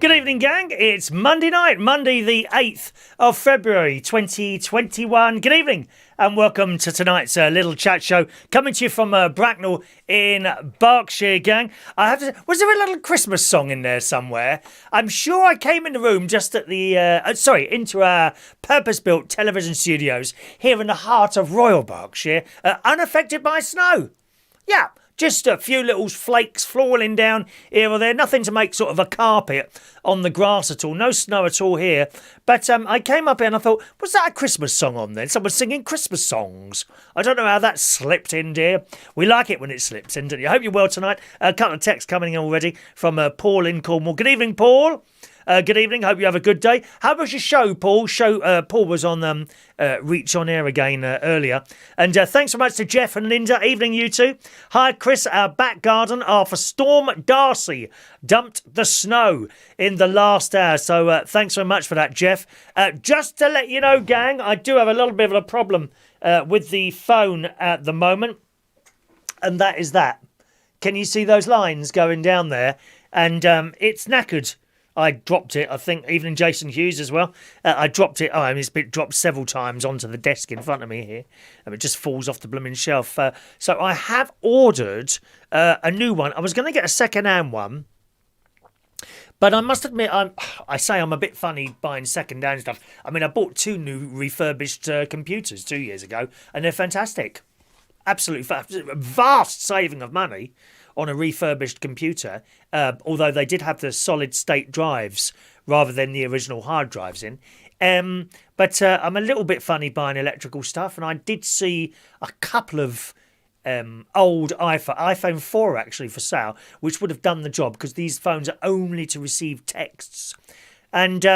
Good evening, gang. It's Monday night, Monday the 8th of February 2021. Good evening and welcome to tonight's little chat show coming to you from Bracknell in Berkshire, gang. I have to say, was there a little Christmas song in there somewhere? I'm sure I came in the room just at the, into our purpose-built television studios here in the heart of Royal Berkshire, unaffected by snow. Yeah. Just a few little flakes falling down here or there. Nothing to make sort of a carpet on the grass at all. No snow at all here. But I came up here and I thought, was that a Christmas song on there? Someone singing Christmas songs. I don't know how that slipped in, dear. We like it when it slips in, don't you? I hope you're well tonight. A couple of texts coming in already from Paul in Cornwall. Good evening, Paul. Good evening. Hope you have a good day. How was your show, Paul? Paul was on Reach on Air again earlier. And thanks so much to Jeff and Linda. Evening, you two. Hi, Chris. Our back garden after Storm Darcy dumped the snow in the last hour. So thanks so much for that, Jeff. Just to let you know, gang, I do have a little bit of a problem with the phone at the moment. And that is that. Can you see those lines going down there? And it's knackered. I dropped it, I think, even in Jason Hughes as well. I dropped it. It's been dropped several times onto the desk in front of me here. It just falls off the blooming shelf. So I have ordered a new one. I was going to get a second-hand one. But I must admit, I'm a bit funny buying second-hand stuff. I mean, I bought two new refurbished computers 2 years ago, and they're fantastic. Absolutely vast saving of money on a refurbished computer, although they did have the solid-state drives rather than the original hard drives in. But I'm a little bit funny buying electrical stuff, and I did see a couple of old iPhone 4 actually for sale, which would have done the job because these phones are only to receive texts. And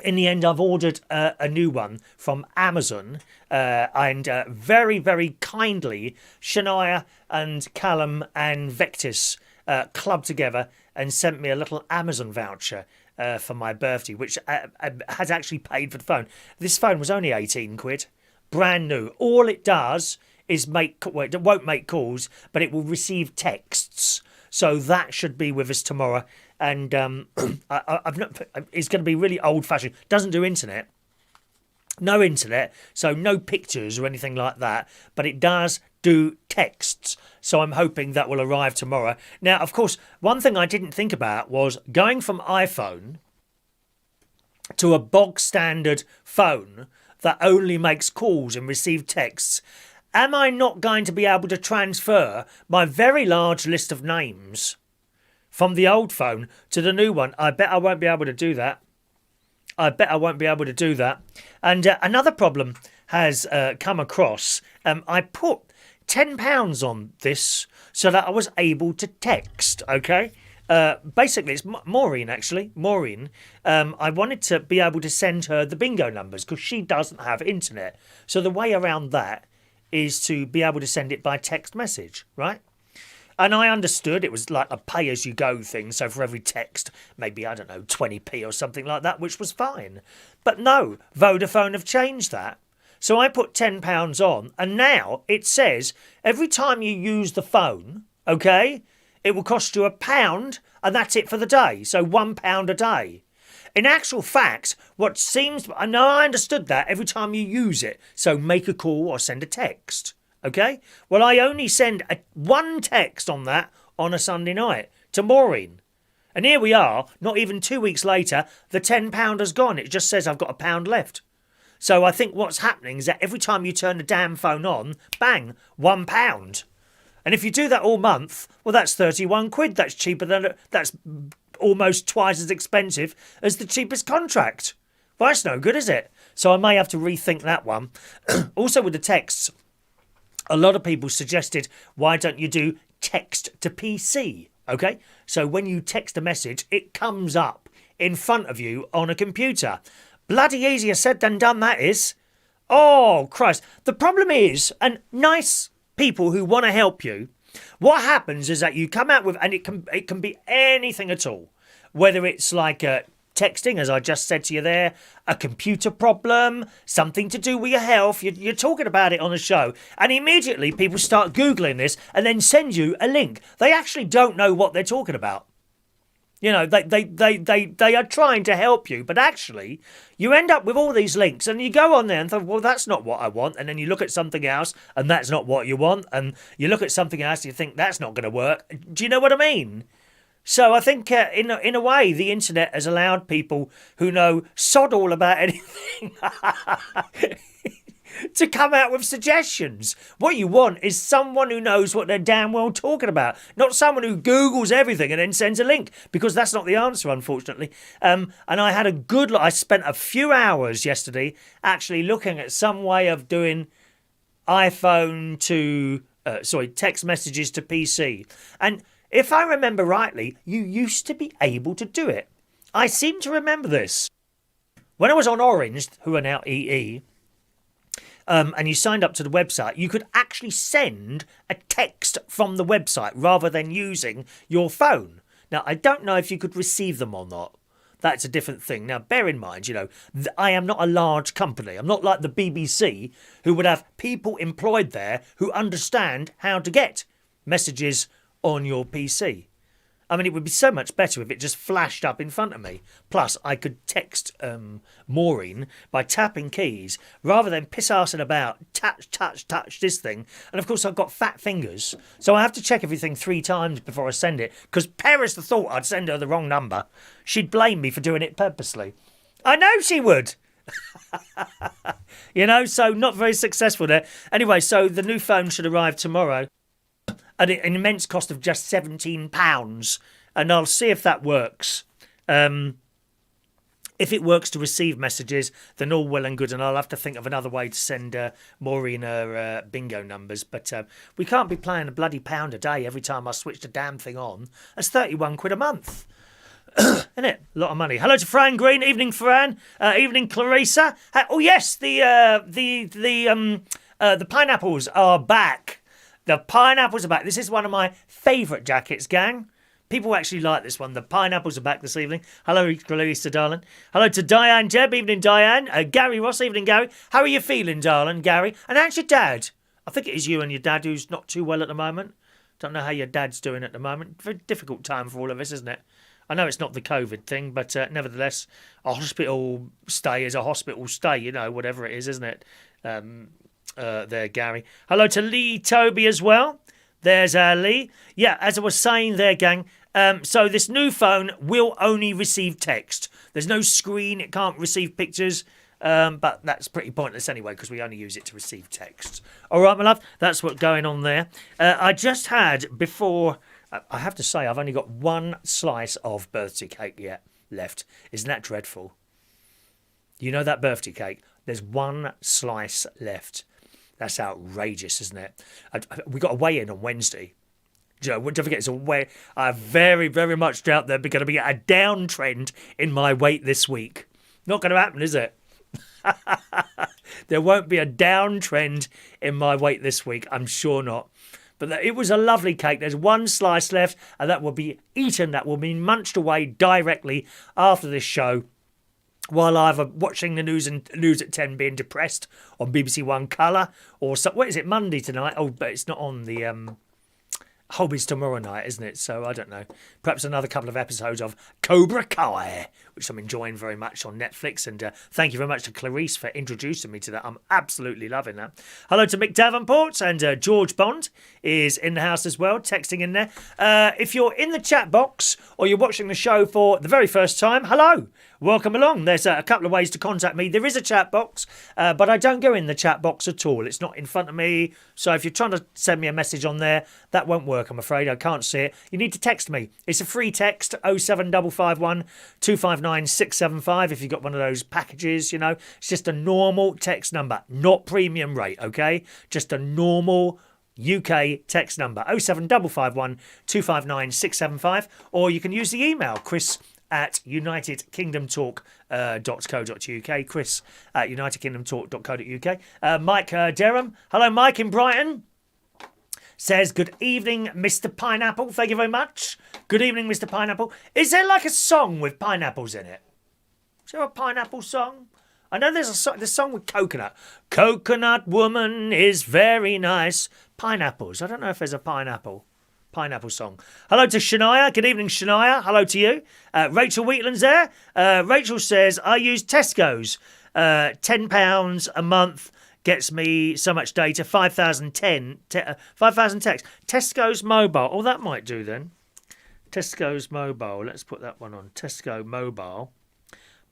in the end, I've ordered a new one from Amazon, and very, very kindly, Shania and Callum and Vectis clubbed together and sent me a little Amazon voucher for my birthday, which has actually paid for the phone. This phone was only 18 quid, brand new. All it does is it won't make calls, but it will receive texts. So that should be with us tomorrow. And it's going to be really old-fashioned. Doesn't do internet. No internet, so no pictures or anything like that. But it does do texts. So I'm hoping that will arrive tomorrow. Now, of course, one thing I didn't think about was going from iPhone to a bog-standard phone that only makes calls and receives texts. Am I not going to be able to transfer my very large list of names from the old phone to the new one? I bet I won't be able to do that. And another problem has come across. I put £10 on this so that I was able to text, okay? Basically, it's Maureen, actually. Maureen. I wanted to be able to send her the bingo numbers because she doesn't have internet. So the way around that is to be able to send it by text message, right? And I understood it was like a pay-as-you-go thing, so for every text, maybe, 20p or something like that, which was fine. But no, Vodafone have changed that. So I put £10 on, and now it says every time you use the phone, okay, it will cost you £1, and that's it for the day, so £1 a day. In actual fact, I know I understood that every time you use it, so make a call or send a text. Okay? Well, I only send one text on that on a Sunday night to Maureen. And here we are, not even 2 weeks later, the £10 has gone. It just says I've got £1 left. So I think what's happening is that every time you turn the damn phone on, bang, £1. And if you do that all month, well, that's 31 quid. That's cheaper that's almost twice as expensive as the cheapest contract. Well, that's no good, is it? So I may have to rethink that one. Also with the texts, a lot of people suggested, why don't you do text to PC? Okay, so when you text a message, it comes up in front of you on a computer. Bloody easier said than done, that is. Oh, Christ. The problem is, and nice people who want to help you, what happens is that you come out with, and it can be anything at all, whether it's like texting, as I just said to you there, a computer problem, something to do with your health. You're talking about it on the show, and immediately people start Googling this and then send you a link. They actually don't know what they're talking about. You know, they are trying to help you, but actually you end up with all these links and you go on there and think, well, that's not what I want. And then you look at something else and that's not what you want. And you look at something else and you think that's not going to work. Do you know what I mean? So I think in a way, the internet has allowed people who know sod all about anything to come out with suggestions. What you want is someone who knows what they're damn well talking about, not someone who Googles everything and then sends a link, because that's not the answer, unfortunately. And I had I spent a few hours yesterday actually looking at some way of doing iPhone to, text messages to PC. And if I remember rightly, you used to be able to do it. I seem to remember this. When I was on Orange, who are now EE, and you signed up to the website, you could actually send a text from the website rather than using your phone. Now, I don't know if you could receive them or not. That's a different thing. Now, bear in mind, I am not a large company. I'm not like the BBC, who would have people employed there who understand how to get messages on your PC. I mean, it would be so much better if it just flashed up in front of me. Plus, I could text Maureen by tapping keys rather than piss-arsing about, touch this thing. And of course, I've got fat fingers, so I have to check everything 3 times before I send it, because perish the thought I'd send her the wrong number. She'd blame me for doing it purposely. I know she would. So not very successful there. Anyway, so the new phone should arrive tomorrow at an immense cost of just £17, and I'll see if that works. If it works to receive messages, then all well and good, and I'll have to think of another way to send Maureen her bingo numbers. But we can't be paying a bloody £1 a day every time I switch the damn thing on. That's £31 a month. Isn't it? A lot of money. Hello to Fran Green. Evening, Fran. Evening, Clarice. Oh yes, the pineapples are back. The pineapples are back. This is one of my favourite jackets, gang. People actually like this one. The pineapples are back this evening. Hello, Clarissa, darling. Hello to Diane Jeb. Evening, Diane. Gary Ross. Evening, Gary. How are you feeling, darling, Gary? And how's your dad? I think it is you and your dad who's not too well at the moment. Don't know how your dad's doing at the moment. Very difficult time for all of us, isn't it? I know it's not the COVID thing, but nevertheless, a hospital stay is a hospital stay, whatever it is, isn't it? There, Gary. Hello to Lee Toby as well. There's Lee. Yeah, as I was saying there, gang, so this new phone will only receive text. There's no screen. It can't receive pictures. But that's pretty pointless anyway, because we only use it to receive text. All right, my love. That's what's going on there. I just had, before, I have to say, I've only got one slice of birthday cake left. Isn't that dreadful? You know that birthday cake? There's one slice left. That's outrageous, isn't it? We got a weigh-in on Wednesday. Don't forget, it's a weigh. I very, very much doubt there's going to be a downtrend in my weight this week. Not going to happen, is it? There won't be a downtrend in my weight this week. I'm sure not. But it was a lovely cake. There's one slice left, and that will be eaten. That will be munched away directly after this show, while either watching the news at 10 being depressed on BBC One Colour, or what is it, Monday tonight? Oh, but it's not on the Hobbies tomorrow night, isn't it? So I don't know. Perhaps another couple of episodes of Cobra Kai, which I'm enjoying very much on Netflix. And thank you very much to Clarice for introducing me to that. I'm absolutely loving that. Hello to Mick Davenport, and George Bond is in the house as well, texting in there. If you're in the chat box or you're watching the show for the very first time, hello. Welcome along. There's a couple of ways to contact me. There is a chat box, but I don't go in the chat box at all. It's not in front of me. So if you're trying to send me a message on there, that won't work, I'm afraid. I can't see it. You need to text me. It's a free text, 07551 259 675. If you've got one of those packages, it's just a normal text number, not premium rate, okay? Just a normal UK text number, 07551 259 675. Or you can use the email, chris@unitedkingdomtalk.co.uk. chris@unitedkingdomtalk.co.uk. Mike Derham. Hello, Mike in Brighton. Says, good evening, Mr. Pineapple. Thank you very much. Good evening, Mr. Pineapple. Is there like a song with pineapples in it? Is there a pineapple song? I know there's the song with coconut. Coconut woman is very nice. Pineapples. I don't know if there's a pineapple. Pineapple song. Hello to Shania. Good evening, Shania. Hello to you. Rachel Wheatland's there. Rachel says, I use Tesco's. £10 a month gets me so much data. 5,000 texts. Tesco's mobile. Oh, that might do then. Tesco's mobile. Let's put that one on. Tesco mobile.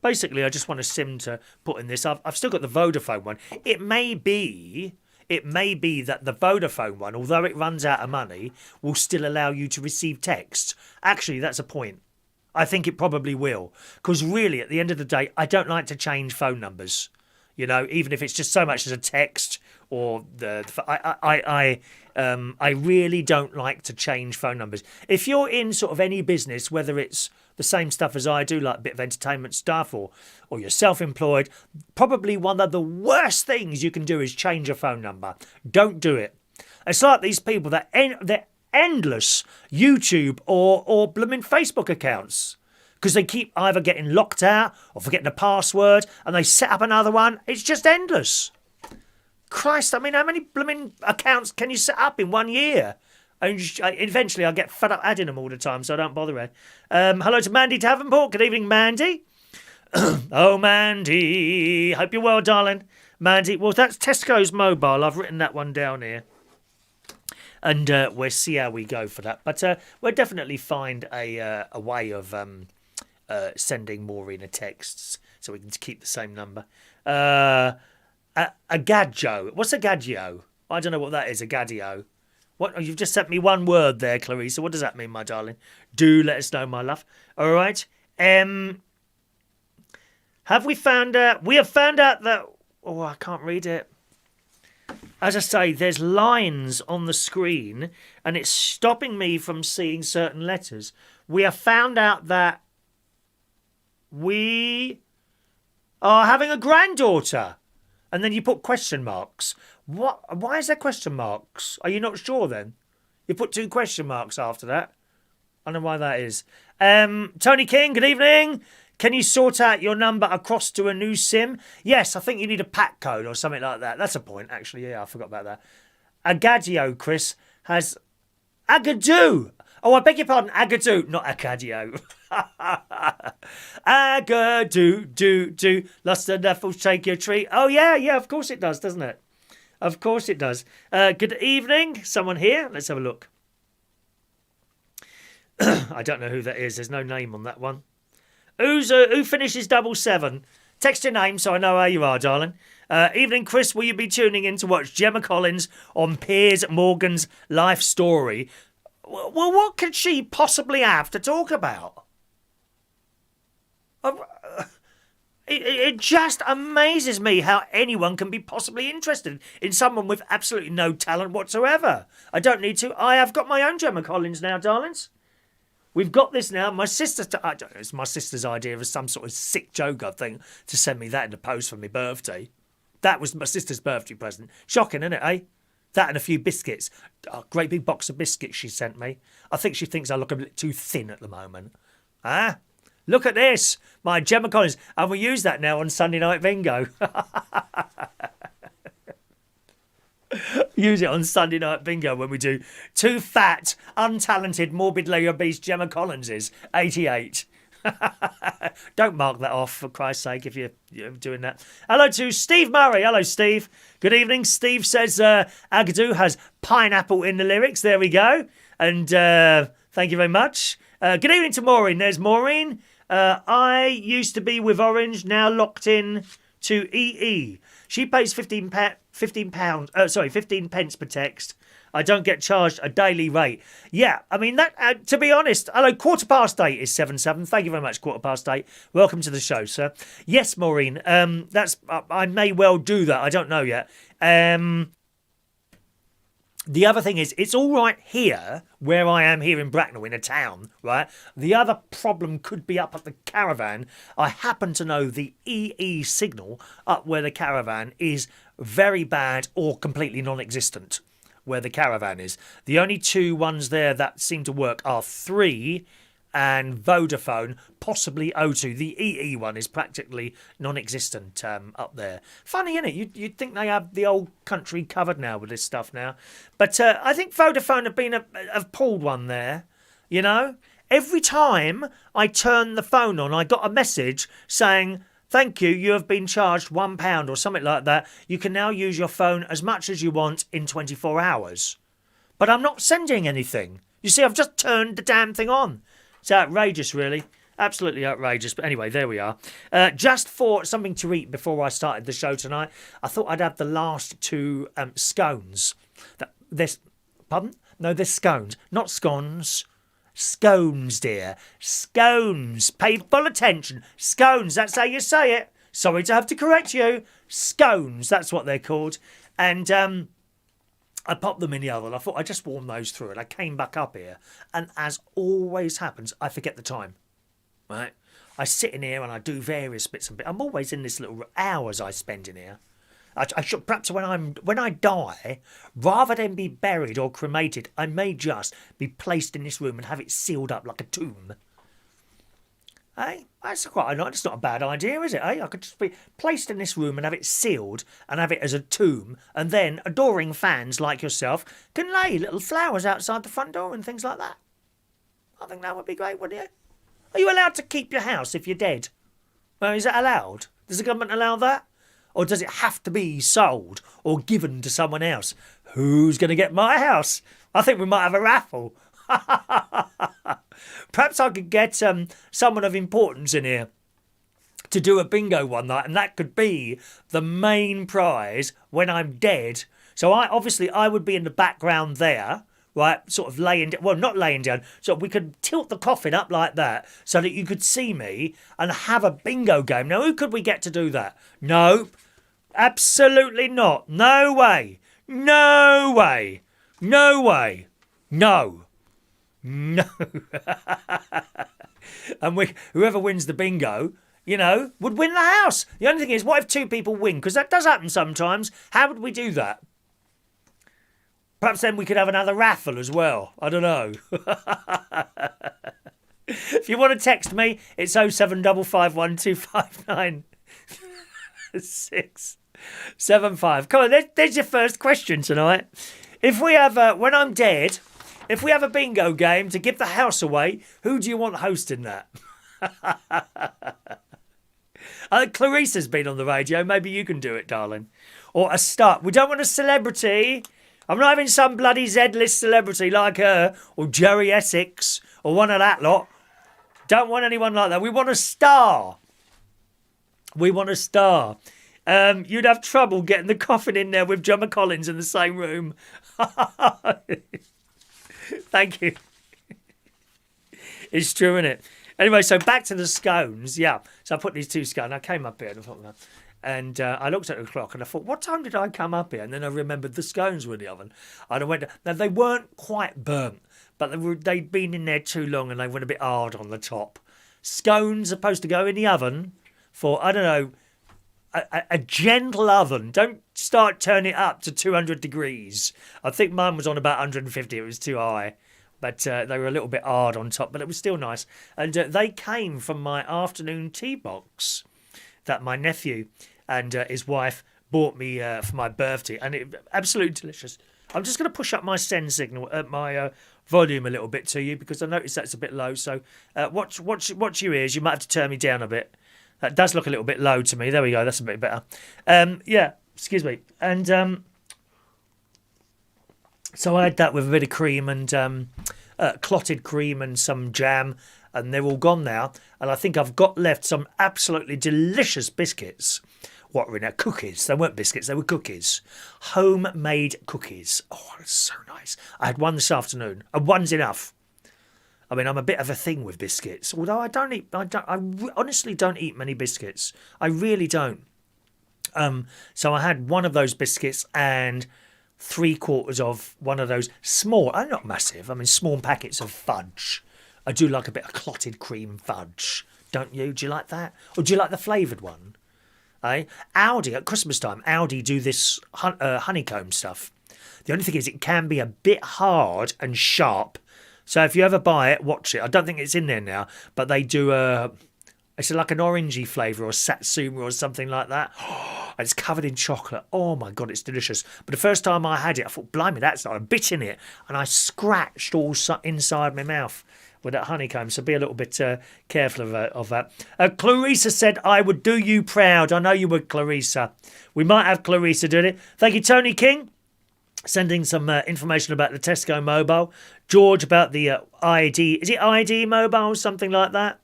Basically, I just want a SIM to put in this. I've still got the Vodafone one. It may be that the Vodafone one, although it runs out of money, will still allow you to receive text. Actually, that's a point. I think it probably will. Because really, at the end of the day, I don't like to change phone numbers. You know, even if it's just so much as a text or I really don't like to change phone numbers. If you're in sort of any business, whether it's the same stuff as I do, like a bit of entertainment stuff, or you're self-employed, probably one of the worst things you can do is change a phone number. Don't do it. It's like these people that they're endless YouTube or blooming Facebook accounts, because they keep either getting locked out or forgetting the password, and they set up another one. It's just endless. Christ, I mean, how many blooming accounts can you set up in 1 year? And eventually I get fed up adding them all the time, so I don't bother it. Hello to Mandy Davenport. Good evening, Mandy. Oh, Mandy. Hope you're well, darling. Mandy, well, that's Tesco's mobile. I've written that one down here. And we'll see how we go for that. But we'll definitely find a way of sending Maureen a text so we can keep the same number. A gadjo. What's a gadgio? I don't know what that is, a gaddio. What? You've just sent me one word there, Clarissa. What does that mean, my darling? Do let us know, my love. All right. Have we found out? We have found out that... Oh, I can't read it. As I say, there's lines on the screen and it's stopping me from seeing certain letters. We have found out that we are having a granddaughter. And then you put question marks. What? Why is there question marks? Are you not sure then? You put 2 question marks after that. I don't know why that is. Tony King, good evening. Can you sort out your number across to a new SIM? Yes, I think you need a pack code or something like that. That's a point, actually. Yeah, I forgot about that. Agadio, Chris, has Agadoo. Oh, I beg your pardon, Agadoo, not Acadio. Agadoo, do. Lost enough will shake your tree. Oh, yeah, of course it does, doesn't it? Of course it does. Good evening. Someone here. Let's have a look. I don't know who that is. There's no name on that one. Who finishes 77? Text your name so I know how you are, darling. Evening, Chris. Will you be tuning in to watch Gemma Collins on Piers Morgan's life story? Well, what could she possibly have to talk about? It just amazes me how anyone can be possibly interested in someone with absolutely no talent whatsoever. I don't need to. I have got my own Gemma Collins now, darlings. We've got this now. My sister, I don't know, it's my sister's idea of some sort of sick joke, I think, to send me that in the post for my birthday. That was my sister's birthday present. Shocking, isn't it, eh? That and a few biscuits. A great big box of biscuits she sent me. I think she thinks I look a bit too thin at the moment. Ah, look at this. My Gemma Collins. And we use that now on Sunday Night Bingo. Use it on Sunday Night Bingo when we do 2 fat, untalented, morbidly obese Gemma Collinses, 88. Don't mark that off, for Christ's sake, if you're doing that. Hello to Steve Murray. Hello, Steve. Good evening. Steve says Agadoo has pineapple in the lyrics. There we go. And thank you very much. Good evening to Maureen. There's Maureen. I used to be with Orange, now locked in to EE. She pays 15 pence per text. I don't get charged a daily rate. Yeah, I mean, that. To be honest, hello, 8:15 is 77. Thank you very much, 8:15. Welcome to the show, sir. Yes, Maureen, I may well do that. I don't know yet. The other thing is, it's all right here, where I am here in Bracknell, in a town, right? The other problem could be up at the caravan. I happen to know the EE signal up where the caravan is very bad or completely non-existent, where the caravan is. The only 2 ones there that seem to work are 3 and Vodafone, possibly O2. The EE one is practically non-existent up there. Funny, isn't it? You'd think they have the old country covered now with this stuff now. But I think Vodafone have pulled one there, you know? Every time I turned the phone on, I got a message saying, thank you, you have been charged £1 or something like that. You can now use your phone as much as you want in 24 hours. But I'm not sending anything. You see, I've just turned the damn thing on. It's outrageous, really. Absolutely outrageous. But anyway, there we are. Just for something to eat before I started the show tonight, I thought I'd have the last two scones. Pardon? No, they're scones, not scones. Scones, dear. Scones. Pay full attention. Scones, that's how you say it. Sorry to have to correct you. Scones, that's what they're called. And I popped them in the oven. I thought I'd just warm those through, and I came back up here. And as always happens, I forget the time. Right? I sit in here and I do various bits and bits. I'm always in this little hours I spend in here. I should, perhaps when I die, rather than be buried or cremated, I may just be placed in this room and have it sealed up like a tomb. Hey, that's it's not a bad idea, is it? Hey, I could just be placed in this room and have it sealed and have it as a tomb, and then adoring fans like yourself can lay little flowers outside the front door and things like that. I think that would be great, wouldn't you? Are you allowed to keep your house if you're dead? Well, is that allowed? Does the government allow that? Or does it have to be sold or given to someone else? Who's going to get my house? I think we might have a raffle. Perhaps I could get someone of importance in here to do a bingo one night, and that could be the main prize when I'm dead. So I would be in the background there, right, sort of not laying down, so we could tilt the coffin up like that so that you could see me and have a bingo game. Now, who could we get to do that? Nope. Absolutely not. No way. No way. No way. No. No. And whoever wins the bingo, would win the house. The only thing is, what if two people win? Because that does happen sometimes. How would we do that? Perhaps then we could have another raffle as well. I don't know. If you want to text me, it's 07551259675. Come on, there's your first question tonight. If we have, when I'm dead, if we have a bingo game to give the house away, who do you want hosting that? Clarice's been on the radio. Maybe you can do it, darling. Or a star. We don't want a celebrity. I'm not having some bloody Z-list celebrity like her or Jerry Essex or one of that lot. Don't want anyone like that. We want a star. We want a star. You'd have trouble getting the coffin in there with Gemma Collins in the same room. Thank you. It's true, isn't it? Anyway, so back to the scones. Yeah. So I put these two scones. I came up here and I thought, I looked at the clock and I thought, what time did I come up here? And then I remembered the scones were in the oven. And I went, now they weren't quite burnt, but they'd been in there too long and they went a bit hard on the top. Scones are supposed to go in the oven for, I don't know, a gentle oven. Don't start turning it up to 200 degrees. I think mine was on about 150. It was too high. But they were a little bit hard on top, but it was still nice. And they came from my afternoon tea box that my nephew and his wife bought me for my birthday. And it absolutely delicious. I'm just going to push up my send signal at my volume a little bit to you because I noticed that's a bit low. So watch your ears. You might have to turn me down a bit. That does look a little bit low to me. There we go. That's a bit better. Yeah, excuse me. And so I had that with a bit of cream and clotted cream and some jam, and they're all gone now. And I think I've got left some absolutely delicious biscuits. What were in there? Cookies. They weren't biscuits, they were cookies. Homemade cookies. Oh, it's so nice. I had one this afternoon, and one's enough. I mean, I'm a bit of a thing with biscuits, although I honestly don't eat many biscuits. I really don't. So I had one of those biscuits and 3/4 of one of those small, not massive, small packets of fudge. I do like a bit of clotted cream fudge, don't you? Do you like that? Or do you like the flavoured one? Aldi, at Christmas time, Aldi do this honeycomb stuff. The only thing is it can be a bit hard and sharp So if you ever buy it, watch it. I don't think it's in there now, but they do it's like an orangey flavour or satsuma or something like that. And it's covered in chocolate. Oh my God, it's delicious. But the first time I had it, I thought, blimey, that's not a bit in it. And I scratched all inside my mouth with that honeycomb. So be a little bit careful of that. Clarissa said, I would do you proud. I know you would, Clarissa. We might have Clarissa doing it. Thank you, Tony King, sending some information about the Tesco mobile. George about the ID. Is it ID mobile? Something like that.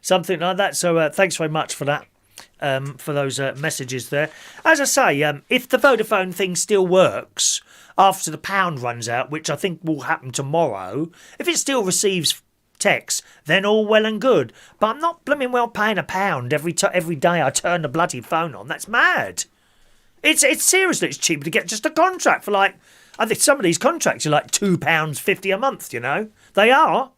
Something like that. So thanks very much for that, for those messages there. As I say, if the Vodafone thing still works after the pound runs out, which I think will happen tomorrow, if it still receives text, then all well and good. But I'm not blooming well paying £1 every day I turn the bloody phone on. That's mad. It's seriously, it's cheaper to get just a contract for like, I think some of these contracts are like £2.50 a month, you know. They are.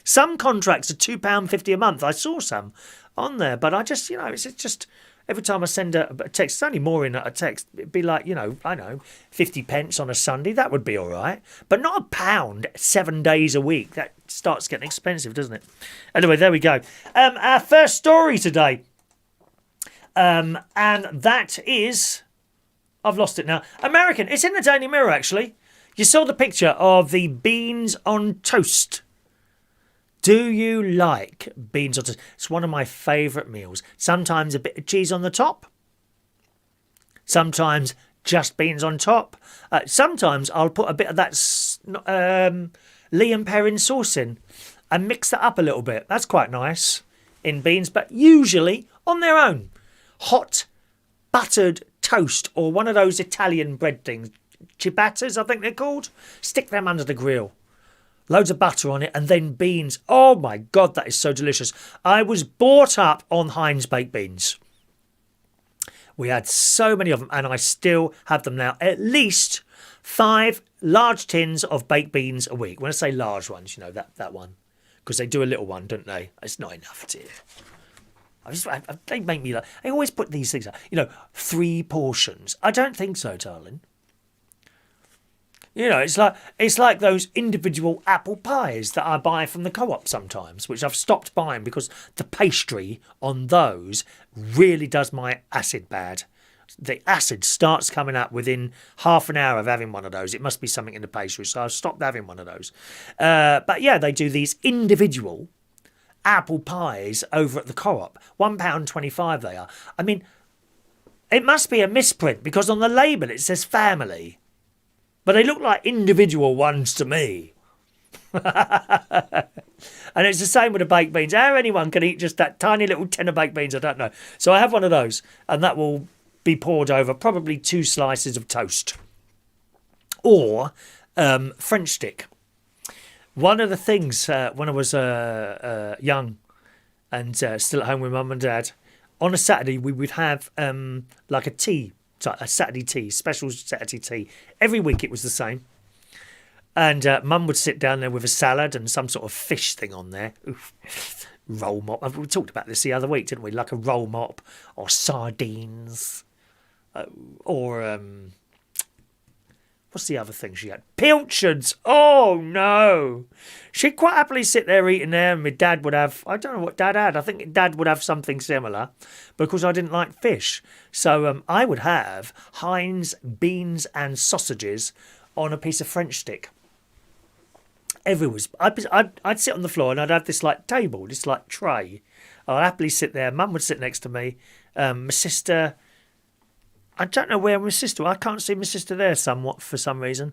Some contracts are £2.50 a month. I saw some on there, but I just, you know, it's just every time I send a text, it's only more in a text. It'd be like, you know, I know, 50 pence on a Sunday. That would be all right. But not £1 7 days a week. That starts getting expensive, doesn't it? Anyway, there we go. Our first story today. And that is, I've lost it now. American. It's in the Daily Mirror, actually. You saw the picture of the beans on toast. Do you like beans on toast? It's one of my favourite meals. Sometimes a bit of cheese on the top. Sometimes just beans on top. Sometimes I'll put a bit of that Liam Perrin sauce in and mix that up a little bit. That's quite nice in beans, but usually on their own. Hot buttered toast or one of those Italian bread things. Ciabattas, I think they're called. Stick them under the grill. Loads of butter on it and then beans. Oh my God, that is so delicious. I was brought up on Heinz baked beans. We had so many of them and I still have them now. At least 5 large tins of baked beans a week. When I say large ones, you know, that one. Because they do a little one, don't they? It's not enough, dear. They make me like... I always put these things up. You know, 3 portions. I don't think so, darling. You know, it's like those individual apple pies that I buy from the co-op sometimes, which I've stopped buying because the pastry on those really does my acid bad. The acid starts coming up within half an hour of having one of those. It must be something in the pastry, so I've stopped having one of those. But yeah, they do these individual apple pies over at the co-op. £1.25 they are. I mean, it must be a misprint because on the label it says family. But they look like individual ones to me. And it's the same with the baked beans. How anyone can eat just that tiny little tin of baked beans, I don't know. So I have one of those, and that will be poured over probably 2 slices of toast. Or French stick. One of the things when I was young and still at home with mum and dad, on a Saturday we would have like a tea. A Saturday tea, special Saturday tea. Every week it was the same. And Mum would sit down there with a salad and some sort of fish thing on there. Oof. Roll mop. We talked about this the other week, didn't we? Like a roll mop or sardines. Or what's the other thing she had? Pilchards. Oh, no. She'd quite happily sit there eating there and my dad would have... I don't know what Dad had. I think Dad would have something similar because I didn't like fish. So I would have Heinz beans and sausages on a piece of French stick. I'd sit on the floor and I'd have this like table, this like tray. I'd happily sit there. Mum would sit next to me. My sister... I don't know where my sister... I can't see my sister there somewhat for some reason.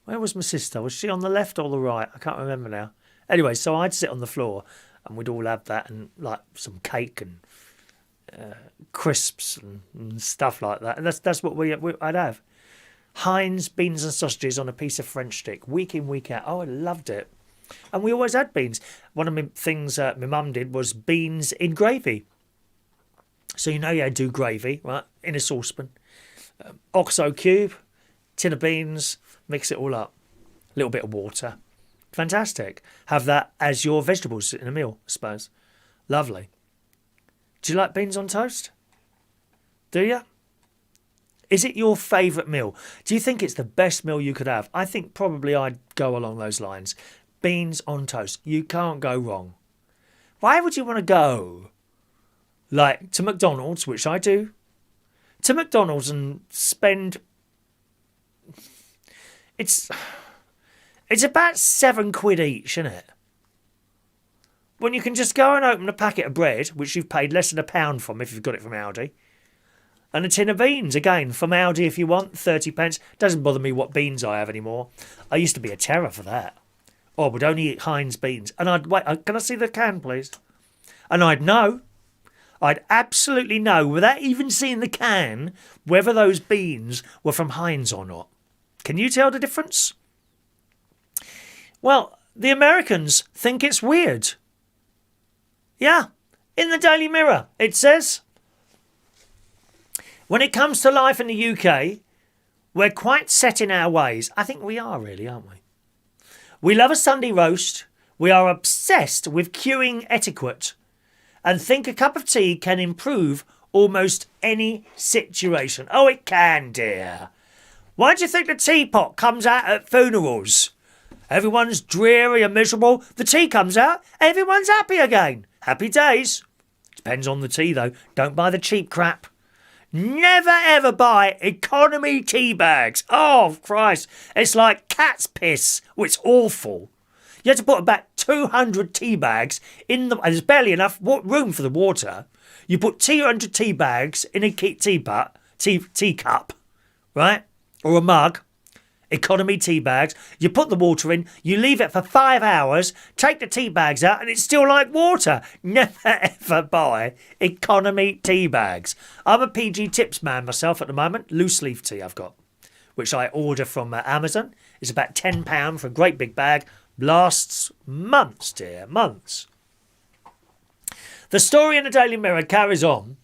Where was my sister? Was she on the left or the right? I can't remember now. Anyway, so I'd sit on the floor and we'd all have that and like some cake and crisps and stuff like that. And that's what I'd have. Heinz beans and sausages on a piece of French stick, week in, week out. Oh, I loved it. And we always had beans. One of the things my mum did was beans in gravy. So you know you do gravy, right, in a saucepan. Oxo cube, tin of beans, mix it all up. A little bit of water. Fantastic. Have that as your vegetables in a meal, I suppose. Lovely. Do you like beans on toast? Do you? Is it your favourite meal? Do you think it's the best meal you could have? I think probably I'd go along those lines. Beans on toast. You can't go wrong. Why would you want to go, like, to McDonald's, which I do, to McDonald's and spend... It's about £7 each, isn't it? When you can just go and open a packet of bread, which you've paid less than £1 from if you've got it from Aldi, and a tin of beans, again, from Aldi if you want, 30 pence. Doesn't bother me what beans I have anymore. I used to be a terror for that. Oh, I would only eat Heinz beans. And I'd wait, can I see the can, please? And I'd know. I'd absolutely know, without even seeing the can, whether those beans were from Heinz or not. Can you tell the difference? Well, the Americans think it's weird. Yeah, in the Daily Mirror, it says, when it comes to life in the UK, we're quite set in our ways. I think we are really, aren't we? We love a Sunday roast. We are obsessed with queuing etiquette and think a cup of tea can improve almost any situation. Oh, it can, dear. Why do you think the teapot comes out at funerals? Everyone's dreary and miserable. The tea comes out. Everyone's happy again. Happy days. Depends on the tea, though. Don't buy the cheap crap. Never ever buy economy tea bags. Oh, Christ. It's like cat's piss. Oh, it's awful. You have to put about 200 tea bags in the... There's barely enough room for the water. You put 200 tea bags in a teacup, right? Or a mug. Economy tea bags. You put the water in, you leave it for 5 hours, take the tea bags out, and it's still like water. Never ever buy economy tea bags. I'm a PG Tips man myself at the moment. Loose leaf tea I've got, which I order from Amazon. It's about £10 for a great big bag. Lasts months, dear, months. The story in the Daily Mirror carries on.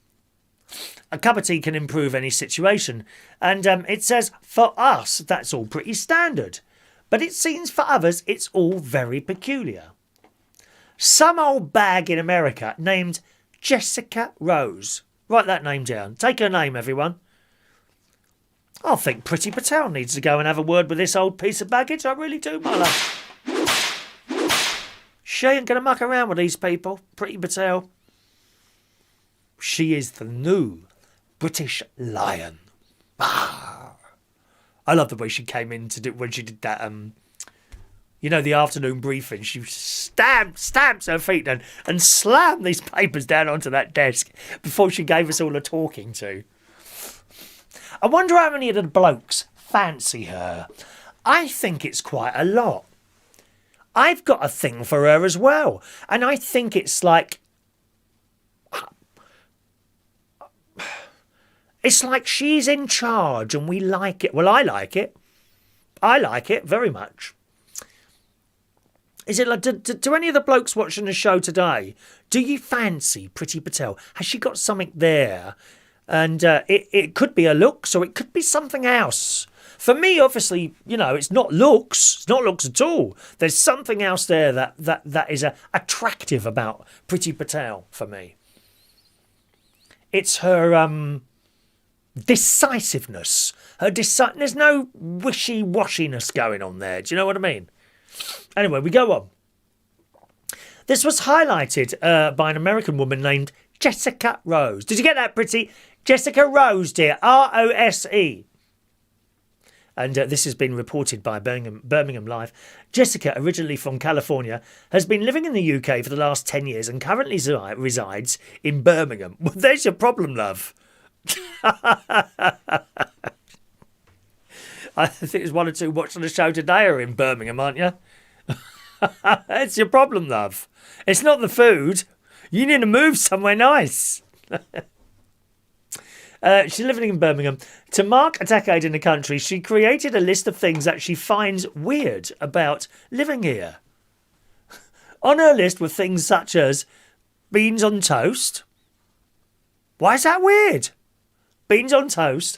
A cup of tea can improve any situation. And it says, for us, that's all pretty standard. But it seems for others, it's all very peculiar. Some old bag in America named Jessica Rose. Write that name down. Take her name, everyone. I think Priti Patel needs to go and have a word with this old piece of baggage. I really do, my love. She ain't going to muck around with these people. Priti Patel. She is the new British Lion. Ah. I love the way she came in to do when she did that. The afternoon briefing. She stamps her feet and slammed these papers down onto that desk before she gave us all a talking to. I wonder how many of the blokes fancy her. I think it's quite a lot. I've got a thing for her as well, and I think it's like. It's like she's in charge and we like it. Well, I like it. I like it very much. Is it like, do any of the blokes watching the show today, do you fancy Priti Patel? Has she got something there? And it could be a looks or it could be something else. For me, obviously, it's not looks. It's not looks at all. There's something else there that is attractive about Priti Patel for me. It's her... decisiveness. There's no wishy-washiness going on there. Do you know what I mean? Anyway, we go on. This was highlighted by an American woman named Jessica Rose. Did you get that, Pretty? Jessica Rose, dear. R-O-S-E. And this has been reported by Birmingham Live. Jessica, originally from California, has been living in the UK for the last 10 years and currently resides in Birmingham. Well, there's your problem, love. I think there's one or two watching the show today are in Birmingham, aren't you? It's your problem, love. It's not the food. You need to move somewhere nice. She's living in Birmingham. To mark a decade in the country, she created a list of things that she finds weird about living here. On her list were things such as beans on toast. Why is that weird? Beans on toast,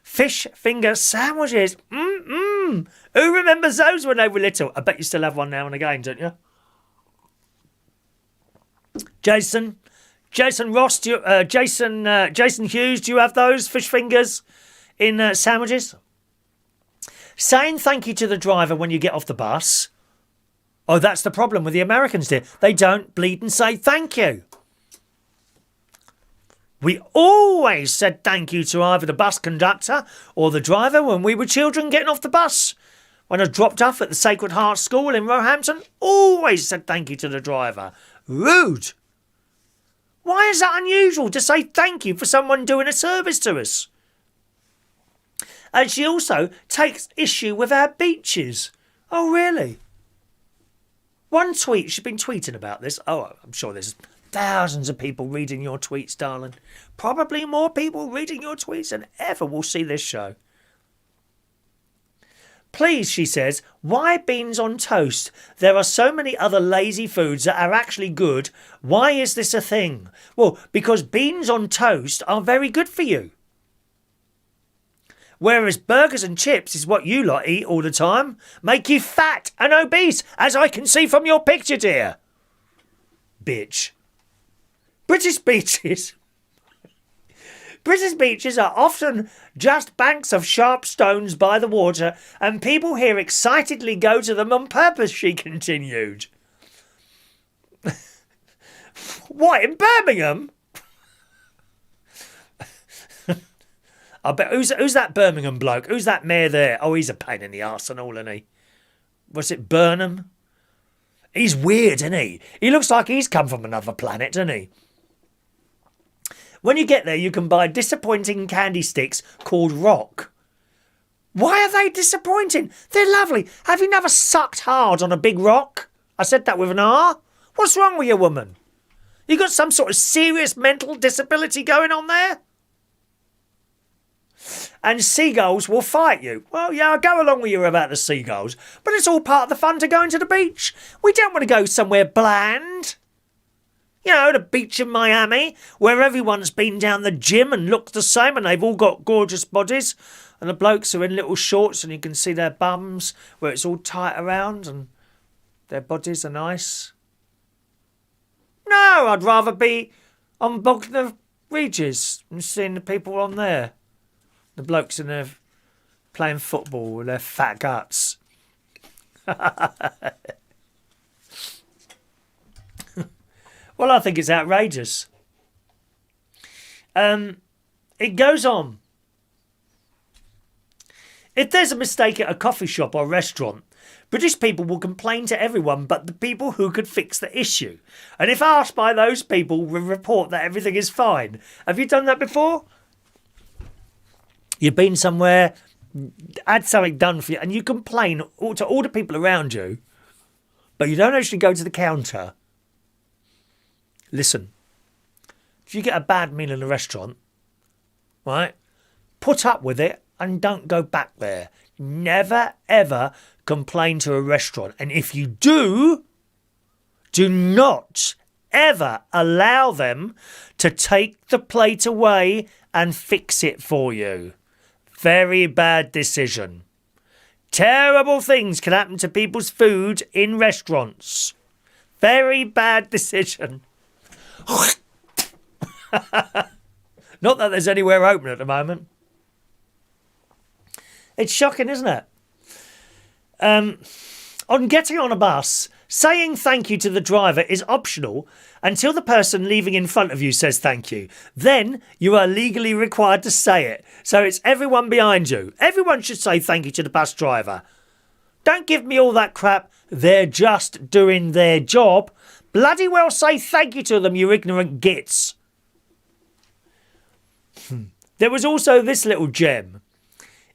fish finger sandwiches. Who remembers those when they were little? I bet you still have one now and again, don't you? Jason Ross, Jason Hughes, do you have those fish fingers? in sandwiches? Saying thank you to the driver when you get off the bus. Oh, that's the problem with the Americans, dear. They don't bleed and say thank you. We always said thank you to either the bus conductor or the driver when we were children getting off the bus. When I dropped off at the Sacred Heart School in Roehampton, always said thank you to the driver. Rude. Why is that unusual to say thank you for someone doing a service to us? And she also takes issue with our beaches. Oh, really? One tweet, she's been tweeting about this. Oh, I'm sure there's thousands of people reading your tweets, darling. Probably more people reading your tweets than ever will see this show. Please, she says, why beans on toast? There are so many other lazy foods that are actually good. Why is this a thing? Well, because beans on toast are very good for you. Whereas burgers and chips is what you lot eat all the time. Make you fat and obese, as I can see from your picture, dear. Bitch. British beaches. British beaches are often just banks of sharp stones by the water, and people here excitedly go to them on purpose, she continued. What, in Birmingham? I bet who's that Birmingham bloke? Who's that mayor there? Oh, he's a pain in the arse and all, isn't he? Was it Burnham? He's weird, isn't he? He looks like he's come from another planet, doesn't he? When you get there, you can buy disappointing candy sticks called Rock. Why are they disappointing? They're lovely. Have you never sucked hard on a big rock? I said that with an R. What's wrong with you, woman? You got some sort of serious mental disability going on there? And seagulls will fight you. Well, yeah, I'll go along with you about the seagulls, but it's all part of the fun to going to the beach. We don't want to go somewhere bland. You know, the beach in Miami, where everyone's been down the gym and looks the same and they've all got gorgeous bodies. And the blokes are in little shorts and you can see their bums where it's all tight around and their bodies are nice. No, I'd rather be on Bognor Regis and seeing the people on there. The blokes in there playing football with their fat guts. Well, I think it's outrageous. It goes on. If there's a mistake at a coffee shop or restaurant, British people will complain to everyone but the people who could fix the issue. And if asked by those people, will report that everything is fine. Have you done that before? You've been somewhere, had something done for you, and you complain to all the people around you, but you don't actually go to the counter. Listen, if you get a bad meal in a restaurant, right, put up with it and don't go back there. Never, ever complain to a restaurant. And if you do not ever allow them to take the plate away and fix it for you. Very bad decision. Terrible things can happen to people's food in restaurants. Very bad decision. Not that there's anywhere open at the moment. It's shocking, isn't it? On getting on a bus, saying thank you to the driver is optional until the person leaving in front of you says thank you. Then you are legally required to say it. So it's everyone behind you. Everyone should say thank you to the bus driver. Don't give me all that crap. They're just doing their job. Bloody well say thank you to them, you ignorant gits. There was also this little gem.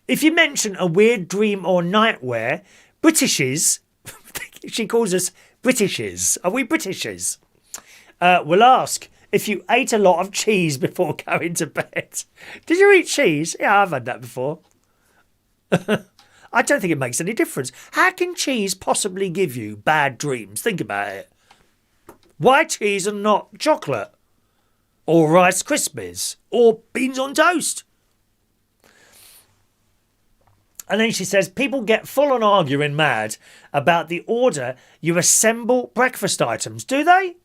If you mention a weird dream or nightmare, Britishes, she calls us Britishes. Are we Britishes? Will ask if you ate a lot of cheese before going to bed. Did you eat cheese? Yeah, I've had that before. I don't think it makes any difference. How can cheese possibly give you bad dreams? Think about it. Why cheese and not chocolate? Or Rice Krispies? Or beans on toast? And then she says, people get full on arguing mad about the order you assemble breakfast items, do they?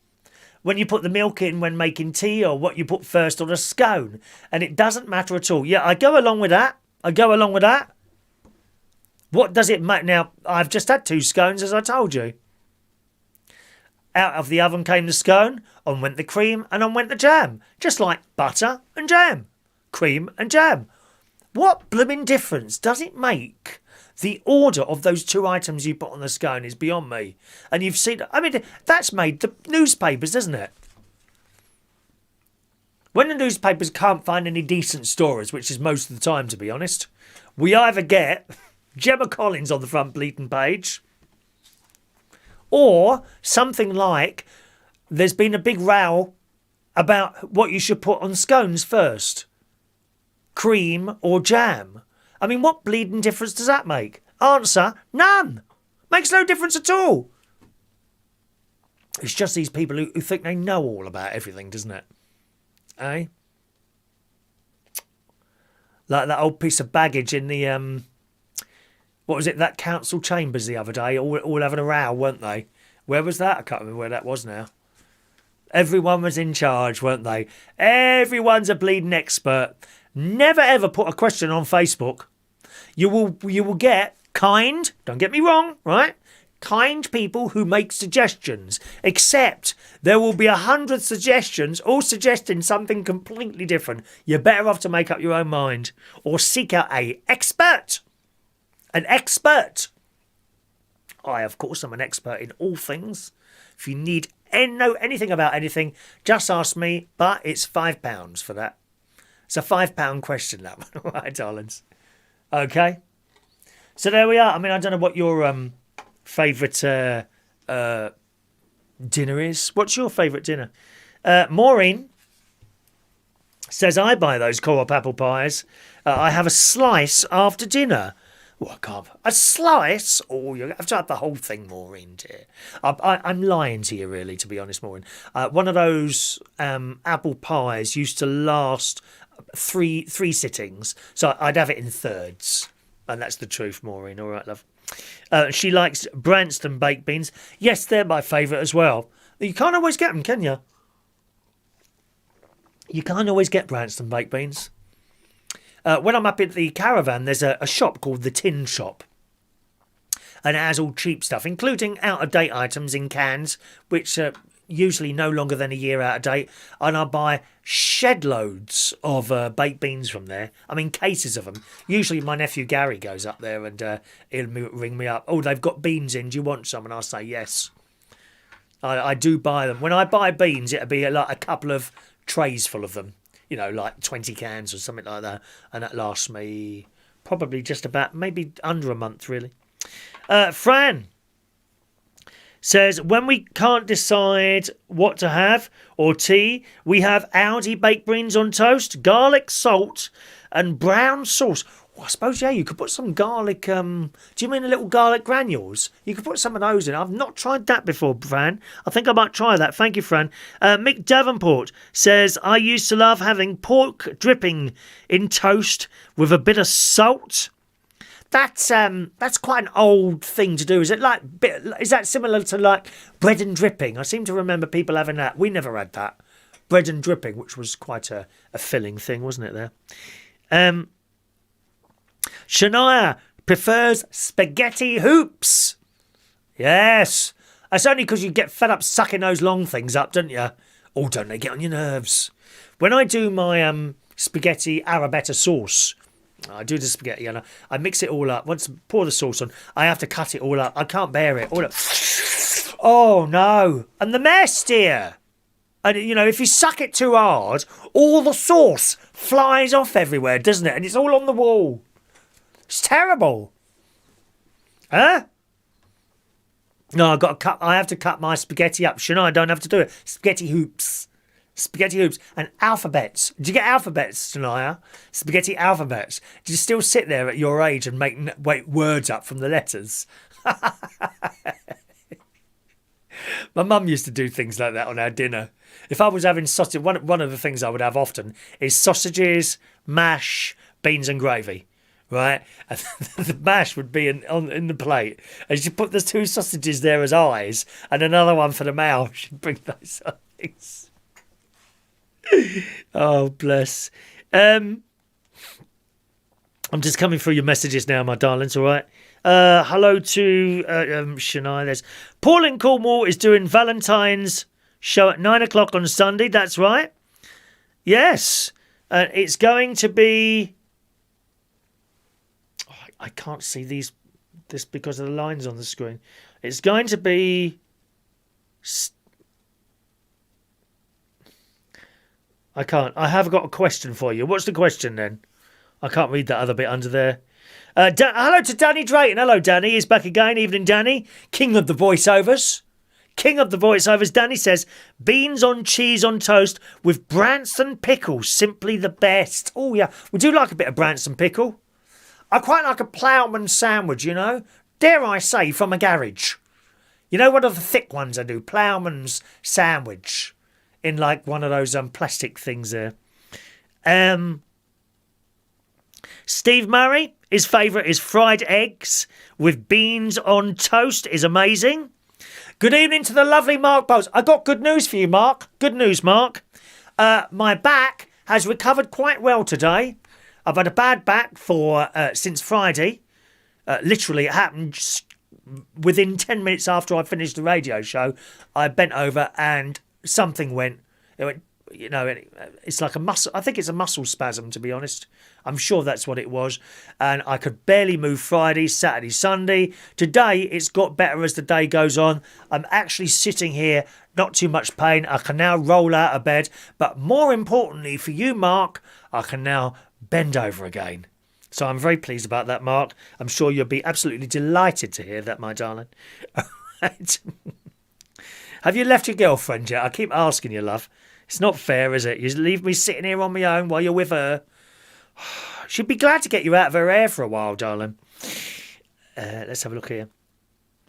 When you put the milk in when making tea or what you put first on a scone. And it doesn't matter at all. Yeah, I go along with that. I go along with that. What does it make? Now, I've just had 2 scones, as I told you. Out of the oven came the scone, on went the cream, and on went the jam. Just like butter and jam. Cream and jam. What blooming difference does it make? The order of those 2 items you put on the scone is beyond me. And you've seen... I mean, that's made the newspapers, doesn't it? When the newspapers can't find any decent stories, which is most of the time, to be honest, we either get Gemma Collins on the front bleating page, or something like there's been a big row about what you should put on scones first. Cream or jam. I mean, what bleeding difference does that make? Answer, none. Makes no difference at all. It's just these people who think they know all about everything, doesn't it? Eh? Like that old piece of baggage in the... what was it, that council chambers the other day, all having a row, weren't they? Where was that? I can't remember where that was now. Everyone was in charge, weren't they? Everyone's a bleeding expert. Never ever put a question on Facebook. You will get kind, don't get me wrong, right? Kind people who make suggestions. Except there will be 100 suggestions, all suggesting something completely different. You're better off to make up your own mind. Or seek out an expert. An expert. I, of course, am an expert in all things. If you need know anything about anything, just ask me. But it's £5 for that. It's a £5 question, that one. All right, darlings. Okay. So there we are. I mean, I don't know what your favourite dinner is. What's your favourite dinner? Maureen says, I buy those co-op apple pies. I have a slice after dinner. Oh, I can't. A slice? Oh, you have to have the whole thing, Maureen, dear. I'm lying to you, really, to be honest, Maureen. One of those apple pies used to last three sittings, so I'd have it in thirds. And that's the truth, Maureen. All right, love. She likes Branston baked beans. Yes, they're my favourite as well. You can't always get them, can you? You can't always get Branston baked beans. When I'm up at the caravan, there's a shop called the Tin Shop. And it has all cheap stuff, including out-of-date items in cans, which are usually no longer than a year out of date. And I buy shed loads of baked beans from there. I mean, cases of them. Usually my nephew Gary goes up there and he'll ring me up. Oh, they've got beans in. Do you want some? And I'll say yes. I do buy them. When I buy beans, it'll be like a couple of trays full of them. You know, like 20 cans or something like that. And that lasts me probably just about, maybe under a month, really. Fran says, when we can't decide what to have or tea, we have Aldi baked beans on toast, garlic, salt and brown sauce. Well, I suppose, yeah, you could put some garlic, do you mean a little garlic granules? You could put some of those in. I've not tried that before, Fran. I think I might try that. Thank you, Fran. Mick Davenport says, I used to love having pork dripping in toast with a bit of salt. That's quite an old thing to do. Is that similar to like bread and dripping? I seem to remember people having that. We never had that. Bread and dripping, which was quite a filling thing, wasn't it there? Shania prefers spaghetti hoops. Yes. That's only because you get fed up sucking those long things up, don't you? Oh, don't they get on your nerves? When I do my spaghetti arrabbiata sauce, I do the spaghetti and I mix it all up. Once I pour the sauce on, I have to cut it all up. I can't bear it. All up. Oh, no. And the mess, dear. And, you know, if you suck it too hard, all the sauce flies off everywhere, doesn't it? And it's all on the wall. It's terrible. Huh? No, I have to cut my spaghetti up. Shania, I don't have to do it. Spaghetti hoops. Spaghetti hoops and alphabets. Do you get alphabets, Shania? Spaghetti alphabets. Do you still sit there at your age and make words up from the letters? My mum used to do things like that on our dinner. If I was having sausage, one of the things I would have often is sausages, mash, beans and gravy. Right? And the mash would be in the plate. And she'd put the 2 sausages there as eyes and another one for the mouth. She'd bring those things. Oh, bless. I'm just coming through your messages now, my darlings, all right? Hello to Shania. There's Paul in Cornwall is doing Valentine's show at 9 o'clock on Sunday. That's right. Yes. It's going to be... Oh, I can't see this because of the lines on the screen. It's going to be... I can't. I have got a question for you. What's the question then? I can't read that other bit under there. Hello to Danny Drayton. Hello, Danny. He's back again. Evening, Danny. King of the voiceovers. King of the voiceovers. Danny says, beans on cheese on toast with Branston pickles. Simply the best. Oh, yeah. We do like a bit of Branston pickle. I quite like a ploughman sandwich, you know. Dare I say, from a garage. You know, one of the thick ones I do. Ploughman's sandwich. In like one of those plastic things there. Steve Murray, his favourite is fried eggs with beans on toast is amazing. Good evening to the lovely Mark Bowles. I got good news for you, Mark. Good news, Mark. My back has recovered quite well today. I've had a bad back for since Friday. Literally, it happened within 10 minutes after I finished the radio show. I bent over and something went. It went. You know, it's like a muscle. I think it's a muscle spasm, to be honest. I'm sure that's what it was. And I could barely move Friday, Saturday, Sunday. Today, it's got better as the day goes on. I'm actually sitting here, not too much pain. I can now roll out of bed. But more importantly for you, Mark, I can now bend over again. So I'm very pleased about that, Mark. I'm sure you'll be absolutely delighted to hear that, my darling. Right. Have you left your girlfriend yet? I keep asking you, love. It's not fair, is it? You leave me sitting here on my own while you're with her. She'd be glad to get you out of her hair for a while, darling. Let's have a look here.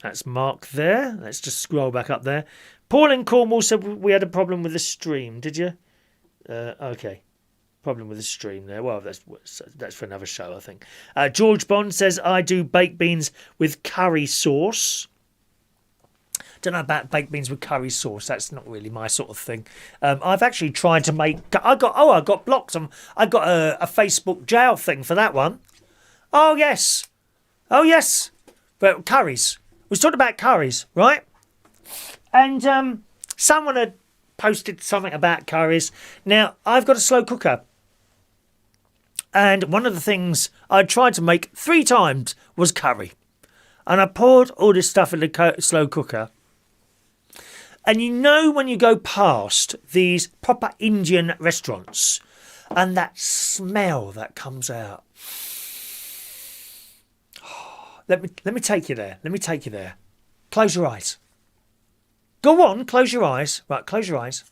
That's Mark there. Let's just scroll back up there. Paul in Cornwall said we had a problem with the stream. Did you? Okay. Problem with the stream there. Well, that's for another show, I think. George Bond says, I do baked beans with curry sauce. Don't know about baked beans with curry sauce. That's not really my sort of thing. I've actually tried to make... I got blocked. I got a Facebook jail thing for that one. Oh, yes. But curries. We was talking about curries, right? And someone had posted something about curries. Now, I've got a slow cooker. And one of the things I tried to make 3 times was curry. And I poured all this stuff in the slow cooker. And you know when you go past these proper Indian restaurants and that smell that comes out. Let me take you there. Let me take you there. Close your eyes. Go on, close your eyes. Right, close your eyes.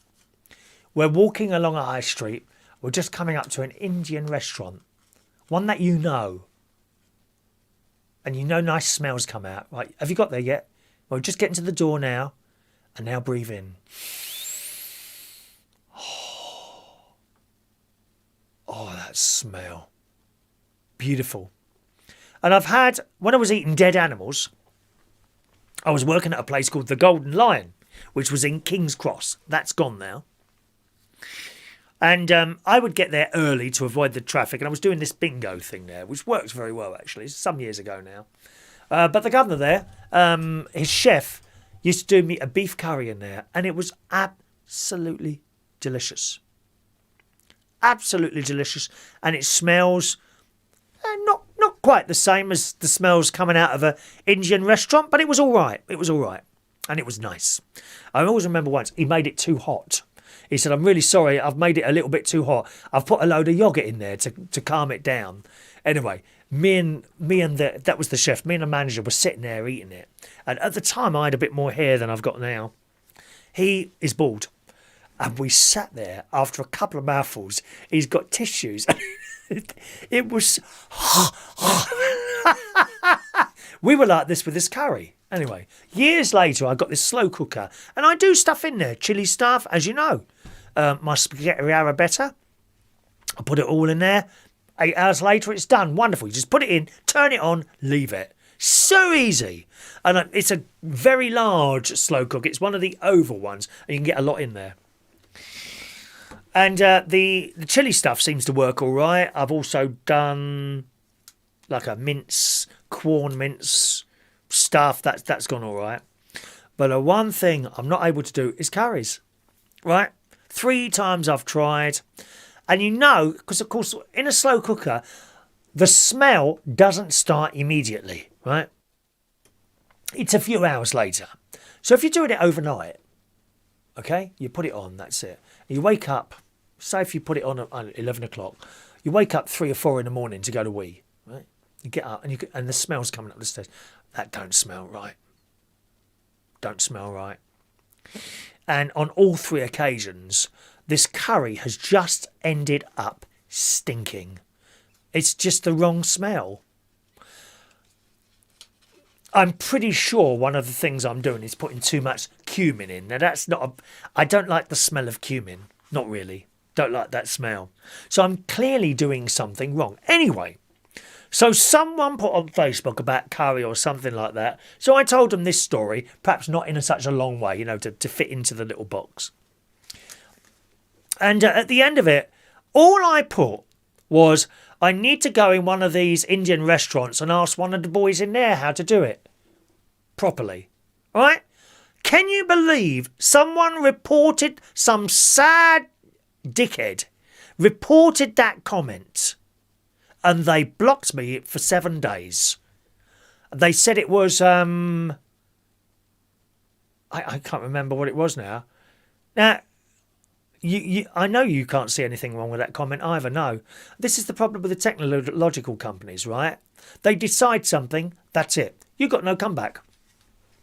We're walking along a high street. We're just coming up to an Indian restaurant. One that you know. And you know nice smells come out. Right, have you got there yet? Well, just getting to the door now. And now breathe in. Oh, that smell. Beautiful. And I've had, when I was eating dead animals, I was working at a place called the Golden Lion, which was in King's Cross. That's gone now. And I would get there early to avoid the traffic. And I was doing this bingo thing there, which works very well, actually. It's some years ago now. But the governor there, his chef, used to do me a beef curry in there, and it was absolutely delicious. Absolutely delicious. And it smells not quite the same as the smells coming out of an Indian restaurant, but it was all right. It was all right. And it was nice. I always remember once, he made it too hot. He said, I'm really sorry, I've made it a little bit too hot. I've put a load of yogurt in there to calm it down. Anyway, me and that was the chef, me and the manager were sitting there eating it. And at the time, I had a bit more hair than I've got now. He is bald. And we sat there after a couple of mouthfuls. He's got tissues. It was... We were like this with this curry. Anyway, years later, I got this slow cooker. And I do stuff in there, chilli stuff, as you know. My spaghetti arrabbiata. I put it all in there. 8 hours later, it's done. Wonderful. You just put it in, turn it on, leave it. So easy. And it's a very large slow cook. It's one of the oval ones, and you can get a lot in there. And the chili stuff seems to work all right. I've also done like a mince, corn mince stuff. That's gone all right. But the one thing I'm not able to do is curries, right? 3 times I've tried. And you know, because of course, in a slow cooker, the smell doesn't start immediately, right? It's a few hours later. So if you're doing it overnight, okay, you put it on, that's it. You wake up, say if you put it on at 11 o'clock, you wake up 3 or 4 in the morning to go to wee, right? You get up and the smell's coming up the stairs. That don't smell right. Don't smell right. And on all 3 occasions, this curry has just ended up stinking. It's just the wrong smell. I'm pretty sure one of the things I'm doing is putting too much cumin in. Now that's not I don't like the smell of cumin. Not really. Don't like that smell. So I'm clearly doing something wrong. Anyway, so someone put on Facebook about curry or something like that. So I told them this story, perhaps not in such a long way, to fit into the little box. And at the end of it, all I put was, I need to go in one of these Indian restaurants and ask one of the boys in there how to do it properly. All right? Can you believe someone reported, some sad dickhead reported that comment, and they blocked me for 7 days. They said it was, I can't remember what it was now. Now, I know you can't see anything wrong with that comment either, no. This is the problem with the technological companies, right? They decide something, that's it. You've got no comeback.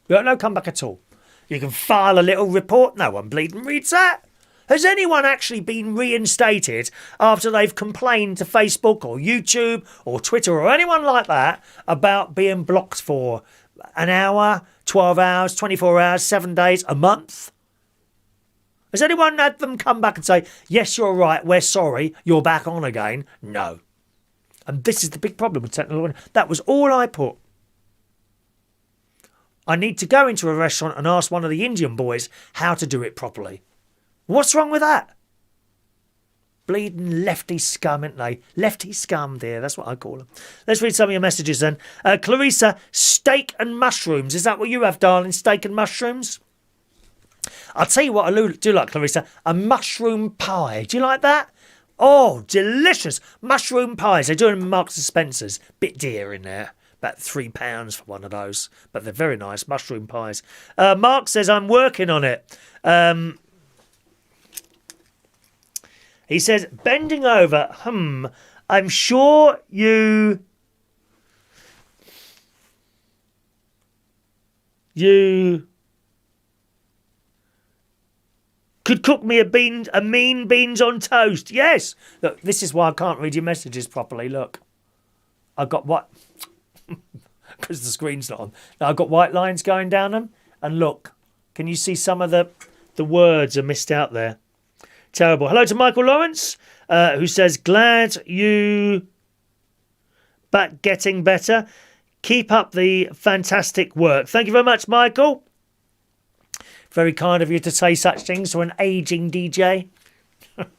You've got no comeback at all. You can file a little report, no one bleeding reads that. Has anyone actually been reinstated after they've complained to Facebook or YouTube or Twitter or anyone like that about being blocked for an hour, 12 hours, 24 hours, 7 days, a month? Has anyone had them come back and say, yes, you're right, we're sorry, you're back on again? No. And this is the big problem with technology. That was all I put. I need to go into a restaurant and ask one of the Indian boys how to do it properly. What's wrong with that? Bleeding lefty scum, ain't they? Lefty scum, dear, that's what I call them. Let's read some of your messages then. Clarissa, steak and mushrooms. Is that what you have, darling? Steak and mushrooms? I'll tell you what I do like, Clarissa. A mushroom pie. Do you like that? Oh, delicious. Mushroom pies. They do them in Marks and Spencer's. Bit dear in there. About £3 for one of those. But they're very nice. Mushroom pies. Mark says, I'm working on it. He says, bending over. I'm sure you could cook me a mean beans on toast. Yes. Look, this is why I can't read your messages properly. Look. I've got what? Because the screen's not on. Now, I've got white lines going down them. And look, can you see some of the words are missed out there? Terrible. Hello to Michael Lawrence, who says, glad you back getting better. Keep up the fantastic work. Thank you very much, Michael. Very kind of you to say such things to an ageing DJ.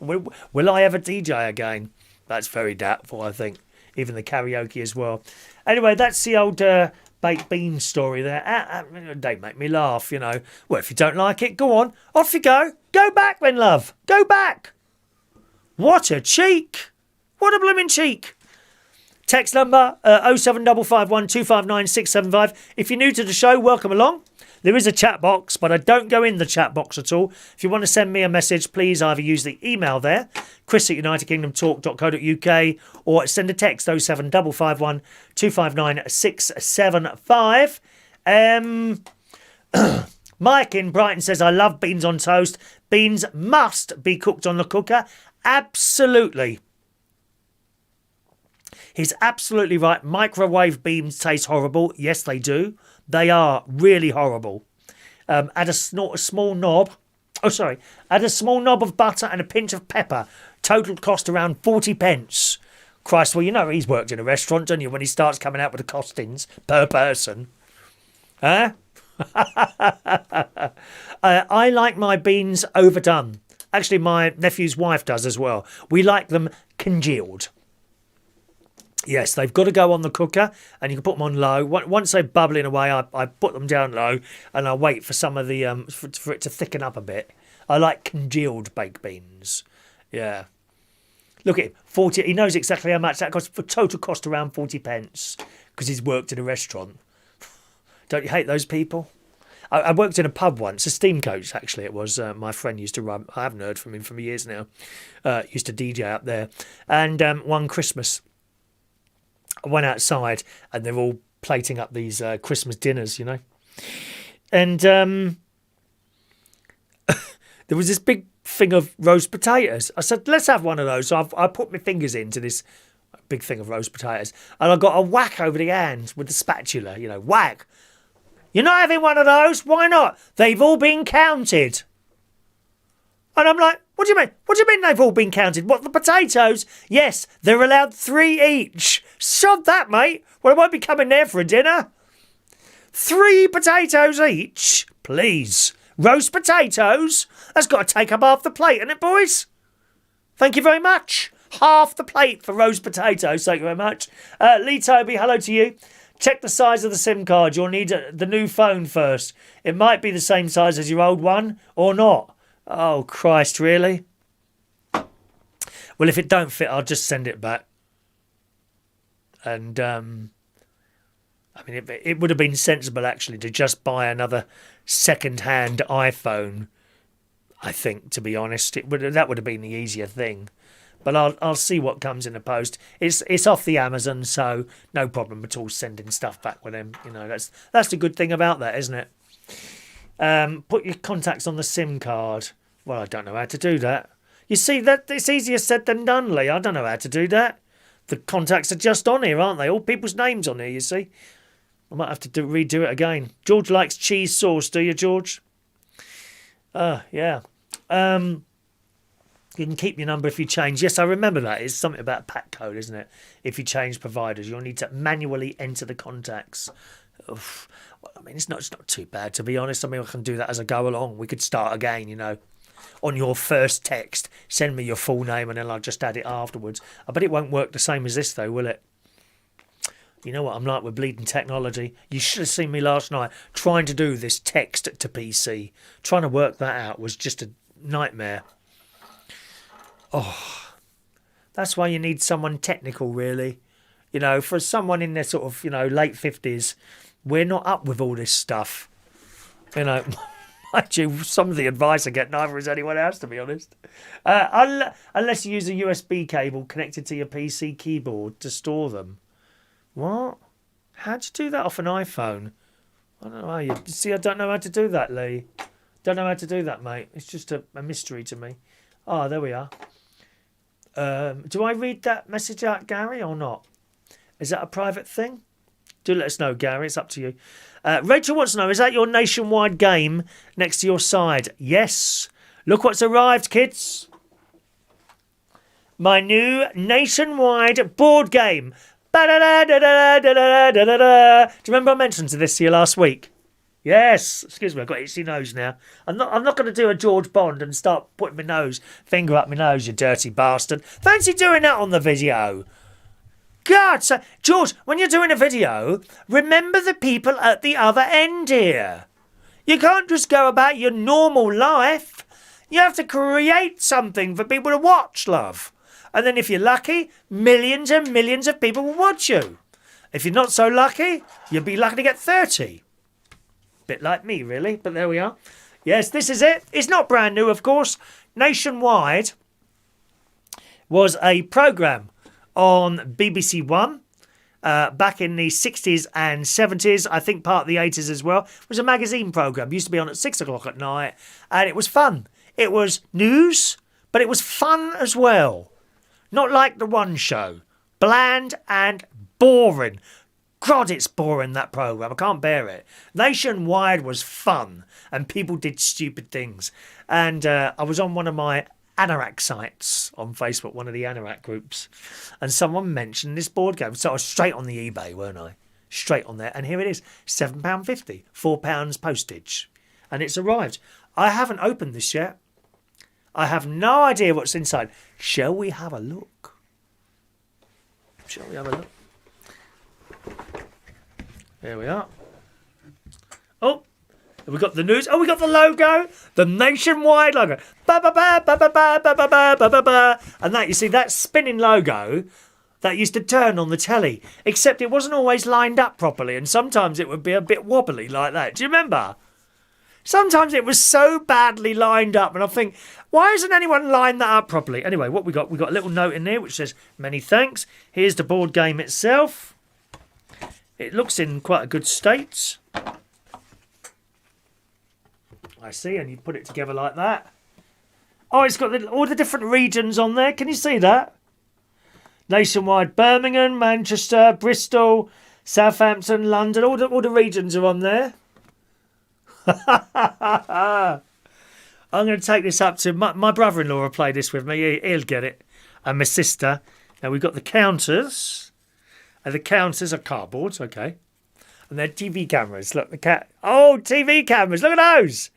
Will I ever DJ again? That's very doubtful, I think. Even the karaoke as well. Anyway, that's the old baked bean story there. They make me laugh, Well, if you don't like it, go on. Off you go. Go back then, love. Go back. What a cheek. What a blooming cheek. Text number 07551 259 675. If you're new to the show, welcome along. There is a chat box, but I don't go in the chat box at all. If you want to send me a message, please either use the email there, chris@unitedkingdomtalk.co.uk, or send a text 07551 259 675. Mike in Brighton says, I love beans on toast. Beans must be cooked on the cooker. Absolutely. He's absolutely right. Microwave beans taste horrible. Yes, they do. They are really horrible. Add a small knob. Add a small knob of butter and a pinch of pepper. Total cost around 40p. Christ, well, he's worked in a restaurant, don't you, when he starts coming out with the costings per person. Huh? I like my beans overdone. Actually, my nephew's wife does as well. We like them congealed. Yes, they've got to go on the cooker, and you can put them on low. Once they're bubbling away, I put them down low, and I wait for some of the for it to thicken up a bit. I like congealed baked beans. Yeah. Look at him, 40. He knows exactly how much that costs. For total cost around 40 pence because he's worked in a restaurant. Don't you hate those people? I worked in a pub once, a steam coach actually. It was my friend used to run. I haven't heard from him for years now. Used to DJ up there, and one Christmas. I went outside and they're all plating up these Christmas dinners, you know. And there was this big thing of roast potatoes. I said, let's have one of those. So I put my fingers into this big thing of roast potatoes and I got a whack over the hand with the spatula, you know, whack. You're not having one of those? Why not? They've all been counted. And I'm like, what do you mean? What do you mean they've all been counted? What, the potatoes? Yes, they're allowed 3 each. Sod that, mate. Well, I won't be coming there for a dinner. 3 potatoes each? Please. Roast potatoes? That's got to take up half the plate, isn't it, boys? Thank you very much. Half the plate for roast potatoes. Thank you very much. Lee Toby, hello to you. Check the size of the SIM card. You'll need the new phone first. It might be the same size as your old one or not. Oh, Christ, really? Well, if it don't fit, I'll just send it back. And, I mean, it would have been sensible, actually, to just buy another second-hand iPhone, I think, to be honest. That would have been the easier thing. But I'll see what comes in the post. It's off the Amazon, so no problem at all sending stuff back with them. You know, that's the good thing about that, isn't it? Put your contacts on the SIM card. Well, I don't know how to do that. You see, that it's easier said than done, Lee. I don't know how to do that. The contacts are just on here, aren't they? All people's names on here, you see. I might have to redo it again. George likes cheese sauce, do you, George? Yeah. You can keep your number if you change. Yes, I remember that. It's something about pack code, isn't it? If you change providers, you'll need to manually enter the contacts. Oof. Well, I mean, it's not too bad, to be honest. I mean, I can do that as I go along. We could start again, you know. On your first text, send me your full name and then I'll just add it afterwards. I bet it won't work the same as this, though, will it? You know what I'm like with bleeding technology. You should have seen me last night trying to do this text to PC. Trying to work that out was just a nightmare. Oh, that's why you need someone technical, really. You know, for someone in their sort of, you know, late 50s, we're not up with all this stuff. You know, mind you, some of the advice I get, neither is anyone else, to be honest. Unless you use a USB cable connected to your PC keyboard to store them. What? How'd you do that off an iPhone? I don't know how you... See, I don't know how to do that, Lee. Don't know how to do that, mate. It's just a mystery to me. Oh, there we are. Do I read that message out, Gary, or not? Is that a private thing? Do let us know, Gary. It's up to you. Rachel wants to know, is that your nationwide game next to your side? Yes. Look what's arrived, kids. My new nationwide board game. Do you remember I mentioned this to you last week? Yes. Excuse me, I've got itchy nose now. I'm not going to do a George Bond and start putting my finger up my nose, you dirty bastard. Fancy doing that on the video? God, so, George, when you're doing a video, remember the people at the other end here. You can't just go about your normal life. You have to create something for people to watch, love. And then if you're lucky, millions and millions of people will watch you. If you're not so lucky, you'll be lucky to get 30. Bit like me, really, but there we are. Yes, this is it. It's not brand new, of course. Nationwide was a programme on BBC One back in the 60s and 70s, I think part of the 80s as well. It was a magazine programme. Used to be on at 6 o'clock at night, and it was fun. It was news, but it was fun as well. Not like the One Show. Bland and boring. God, it's boring, that programme. I can't bear it. Nationwide was fun, and people did stupid things. And I was on one of my Anorak sites on Facebook, one of the Anorak groups, and someone mentioned this board game. So I was straight on the eBay, weren't I? Straight on there. And here it is, £7.50, £4 postage. And it's arrived. I haven't opened this yet. I have no idea what's inside. Shall we have a look? Shall we have a look? Here we are. Oh, we got the news. Oh, we got the logo, the nationwide logo. Ba ba ba ba ba ba ba ba ba ba ba ba. And that, you see, that spinning logo that used to turn on the telly, except it wasn't always lined up properly, and sometimes it would be a bit wobbly like that. Do you remember? Sometimes it was so badly lined up, and I think, why hasn't anyone lined that up properly? Anyway, what we got? We got a little note in there which says, "Many thanks." Here's the board game itself. It looks in quite a good state. I see, and you put it together like that. Oh, it's got all the different regions on there. Can you see that? Nationwide, Birmingham, Manchester, Bristol, Southampton, London. All the regions are on there. I'm going to take this up to my brother-in-law will play this with me. He'll get it. And my sister. Now, we've got the counters. And the counters are cardboards, okay. And they're TV cameras. Look, oh, TV cameras. Look at those.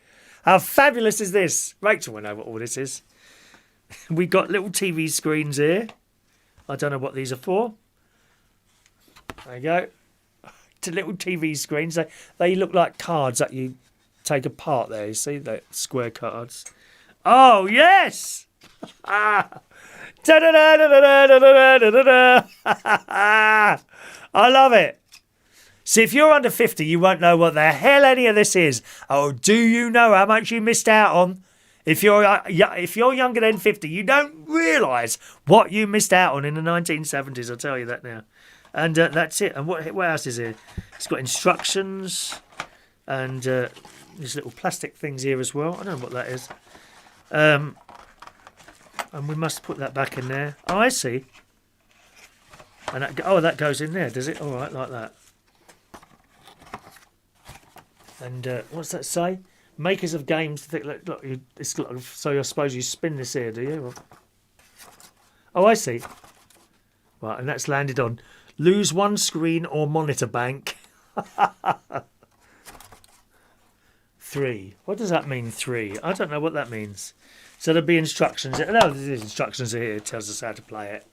How fabulous is this? Rachel will know what all this is. We've got little TV screens here. I don't know what these are for. There you go. To little TV screens. They look like cards that you take apart there. You see, the square cards. Oh, yes! I love it. See, if you're under 50, you won't know what the hell any of this is. Oh, do you know how much you missed out on? If you're younger than 50, you don't realise what you missed out on in the 1970s. I'll tell you that now. And that's it. And what else is here? It's got instructions and these little plastic things here as well. I don't know what that is. And we must put that back in there. Oh, I see. And that goes in there, does it? All right, like that. And what's that say? Makers of games. Look, so I suppose you spin this here, do you? Oh, I see. Right, and that's landed on lose one screen or monitor bank. 3. What does that mean, 3? I don't know what that means. So there'll be instructions. No, there's instructions here. It tells us how to play it.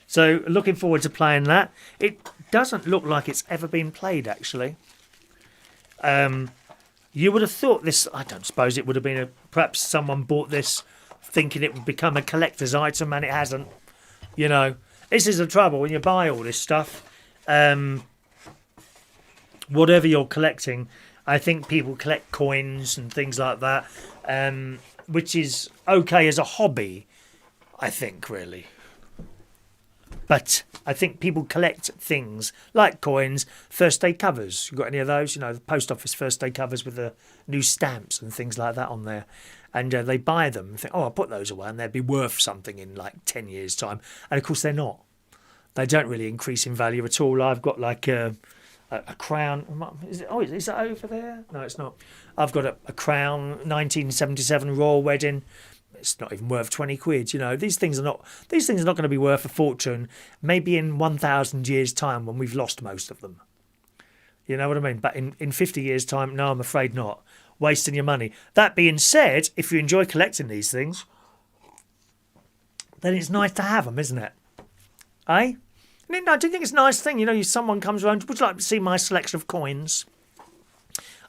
So looking forward to playing that. It doesn't look like it's ever been played, actually. You would have thought this, I don't suppose it would have been perhaps someone bought this thinking it would become a collector's item, and it hasn't. You know, this is the trouble when you buy all this stuff. Whatever you're collecting, I think people collect coins and things like that, which is okay as a hobby, I think, really. But I think people collect things like coins, first day covers. You got any of those? You know, the post office first day covers with the new stamps and things like that on there. And they buy them and think, oh, I'll put those away and they'd be worth something in like 10 years' time. And of course, they're not. They don't really increase in value at all. I've got like a crown. Is it over there? No, it's not. I've got a crown, 1977 royal wedding. It's not even worth 20 quid. You know, these things are not going to be worth a fortune. Maybe in 1,000 years' time when we've lost most of them. You know what I mean? But in 50 years' time, no, I'm afraid not. Wasting your money. That being said, if you enjoy collecting these things, then it's nice to have them, isn't it? Eh? Do you think it's a nice thing? You know, someone comes around, would you like to see my selection of coins?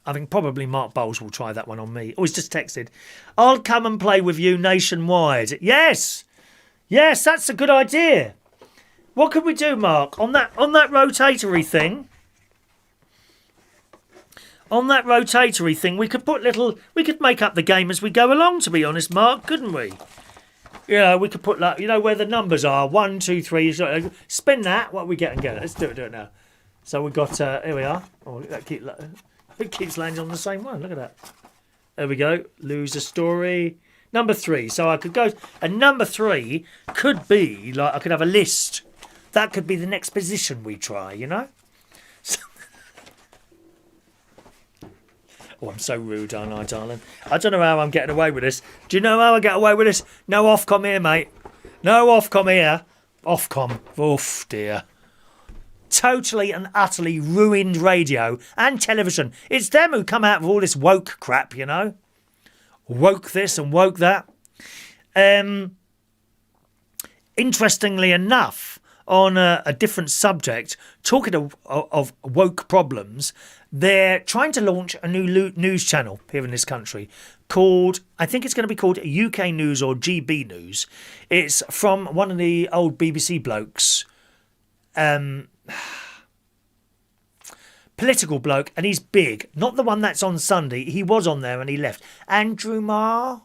I think probably Mark Bowles will try that one on me. Oh, he's just texted. I'll come and play with you nationwide. Yes. Yes, that's a good idea. What could we do, Mark? On that rotatory thing. On that rotatory thing, we could make up the game as we go along, to be honest, Mark, couldn't we? You know, we could put like, you know, where the numbers are. 1, 2, 3. Spin that. What we get and get it. Let's do it now. So we've got, here we are. Oh, it keeps landing on the same one. Look at that. There we go. Lose a story. Number 3. So I could go. And number 3 could be like I could have a list. That could be the next position we try. You know. Oh, I'm so rude, aren't I, darling? I don't know how I'm getting away with this. Do you know how I get away with this? No Ofcom here, mate. No Ofcom here. Ofcom. Oof, dear. Totally and utterly ruined radio and television. It's them who come out with all this woke crap, you know. Woke this and woke that. Interestingly enough, on a different subject, talking of woke problems, they're trying to launch a new news channel here in this country called, I think it's going to be called UK News or GB News. It's from one of the old BBC blokes, political bloke, and he's big. Not the one that's on Sunday. He was on there and he left. Andrew Marr.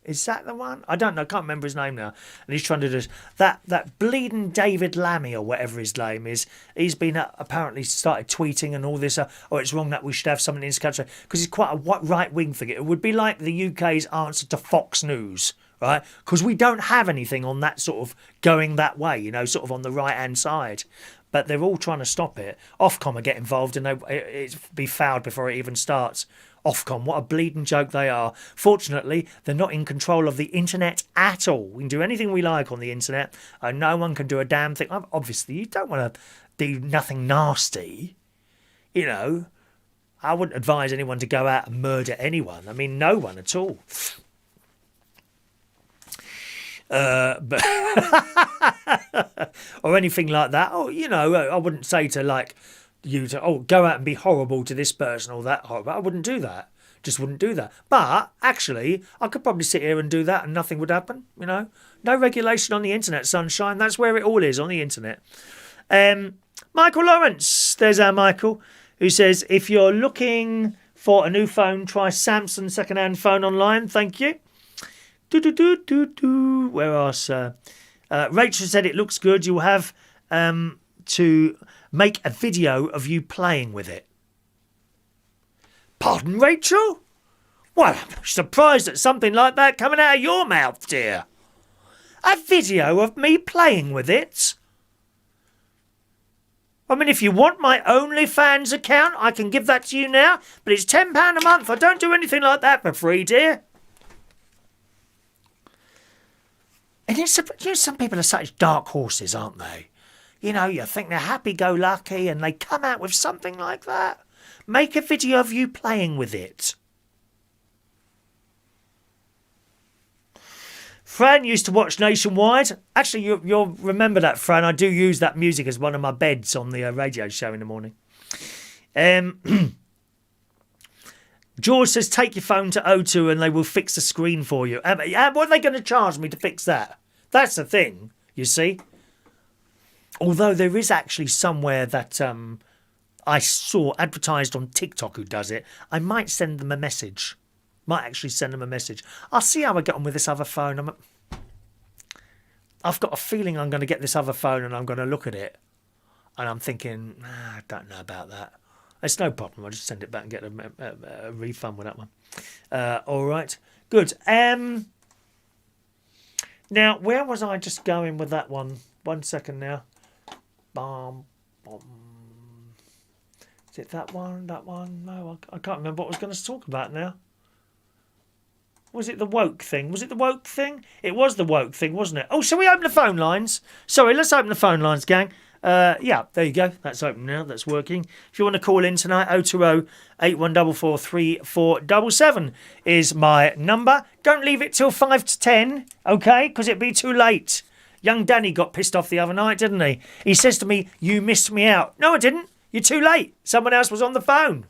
Is that the one? I don't know. I can't remember his name now. And he's trying to do that bleeding David Lammy or whatever his name is. He's been apparently started tweeting and all this. Oh, it's wrong that we should have something in this country because he's quite a right-wing figure. It would be like the UK's answer to Fox News, right? Because we don't have anything on that sort of going that way, you know, sort of on the right-hand side. But they're all trying to stop it. Ofcom are get involved and it'll be fouled before it even starts. Ofcom, what a bleeding joke they are. Fortunately, they're not in control of the internet at all. We can do anything we like on the internet, and no one can do a damn thing. Obviously, you don't want to do nothing nasty. You know, I wouldn't advise anyone to go out and murder anyone. I mean, no one at all. But or anything like that. Oh, you know, I wouldn't say to like you to go out and be horrible to this person or that horrible. I wouldn't do that. Just wouldn't do that. But actually, I could probably sit here and do that and nothing would happen. You know, no regulation on the internet, sunshine. That's where it all is, on the internet. Michael Lawrence, there's our Michael, who says if you're looking for a new phone, try Samsung second-hand phone online. Thank you. Where else? Rachel said it looks good. You'll have to make a video of you playing with it. Pardon, Rachel? Well, I'm surprised at something like that coming out of your mouth, dear. A video of me playing with it? I mean, if you want my OnlyFans account, I can give that to you now, but it's £10 a month. I don't do anything like that for free, dear. And it's, you know, some people are such dark horses, aren't they? You know, you think they're happy-go-lucky and they come out with something like that. Make a video of you playing with it. Fran used to watch Nationwide. Actually, you'll remember that, Fran. I do use that music as one of my beds on the radio show in the morning. George says, take your phone to O2 and they will fix the screen for you. What are they going to charge me to fix that? That's the thing, you see. Although there is actually somewhere that I saw advertised on TikTok who does it. I might send them a message. Might actually send them a message. I'll see how I get on with this other phone. I've got a feeling I'm going to get this other phone and I'm going to look at it. And I'm thinking, I don't know about that. It's no problem. I'll just send it back and get a refund with that one. All right. Good. Now, where was I just going with that one? 1 second now. Is it that one? That one? No, I can't remember what I was going to talk about now. Was it the woke thing? Was it the woke thing? It was the woke thing, wasn't it? Oh, shall we open the phone lines? Sorry, let's open the phone lines, gang. Yeah, there you go. That's open now. That's working. If you want to call in tonight, 020 8144 3477 is my number. Don't leave it till 5 to 10, okay? Because it'd be too late. Young Danny got pissed off the other night, didn't he? He says to me, you missed me out. No, I didn't. You're too late. Someone else was on the phone.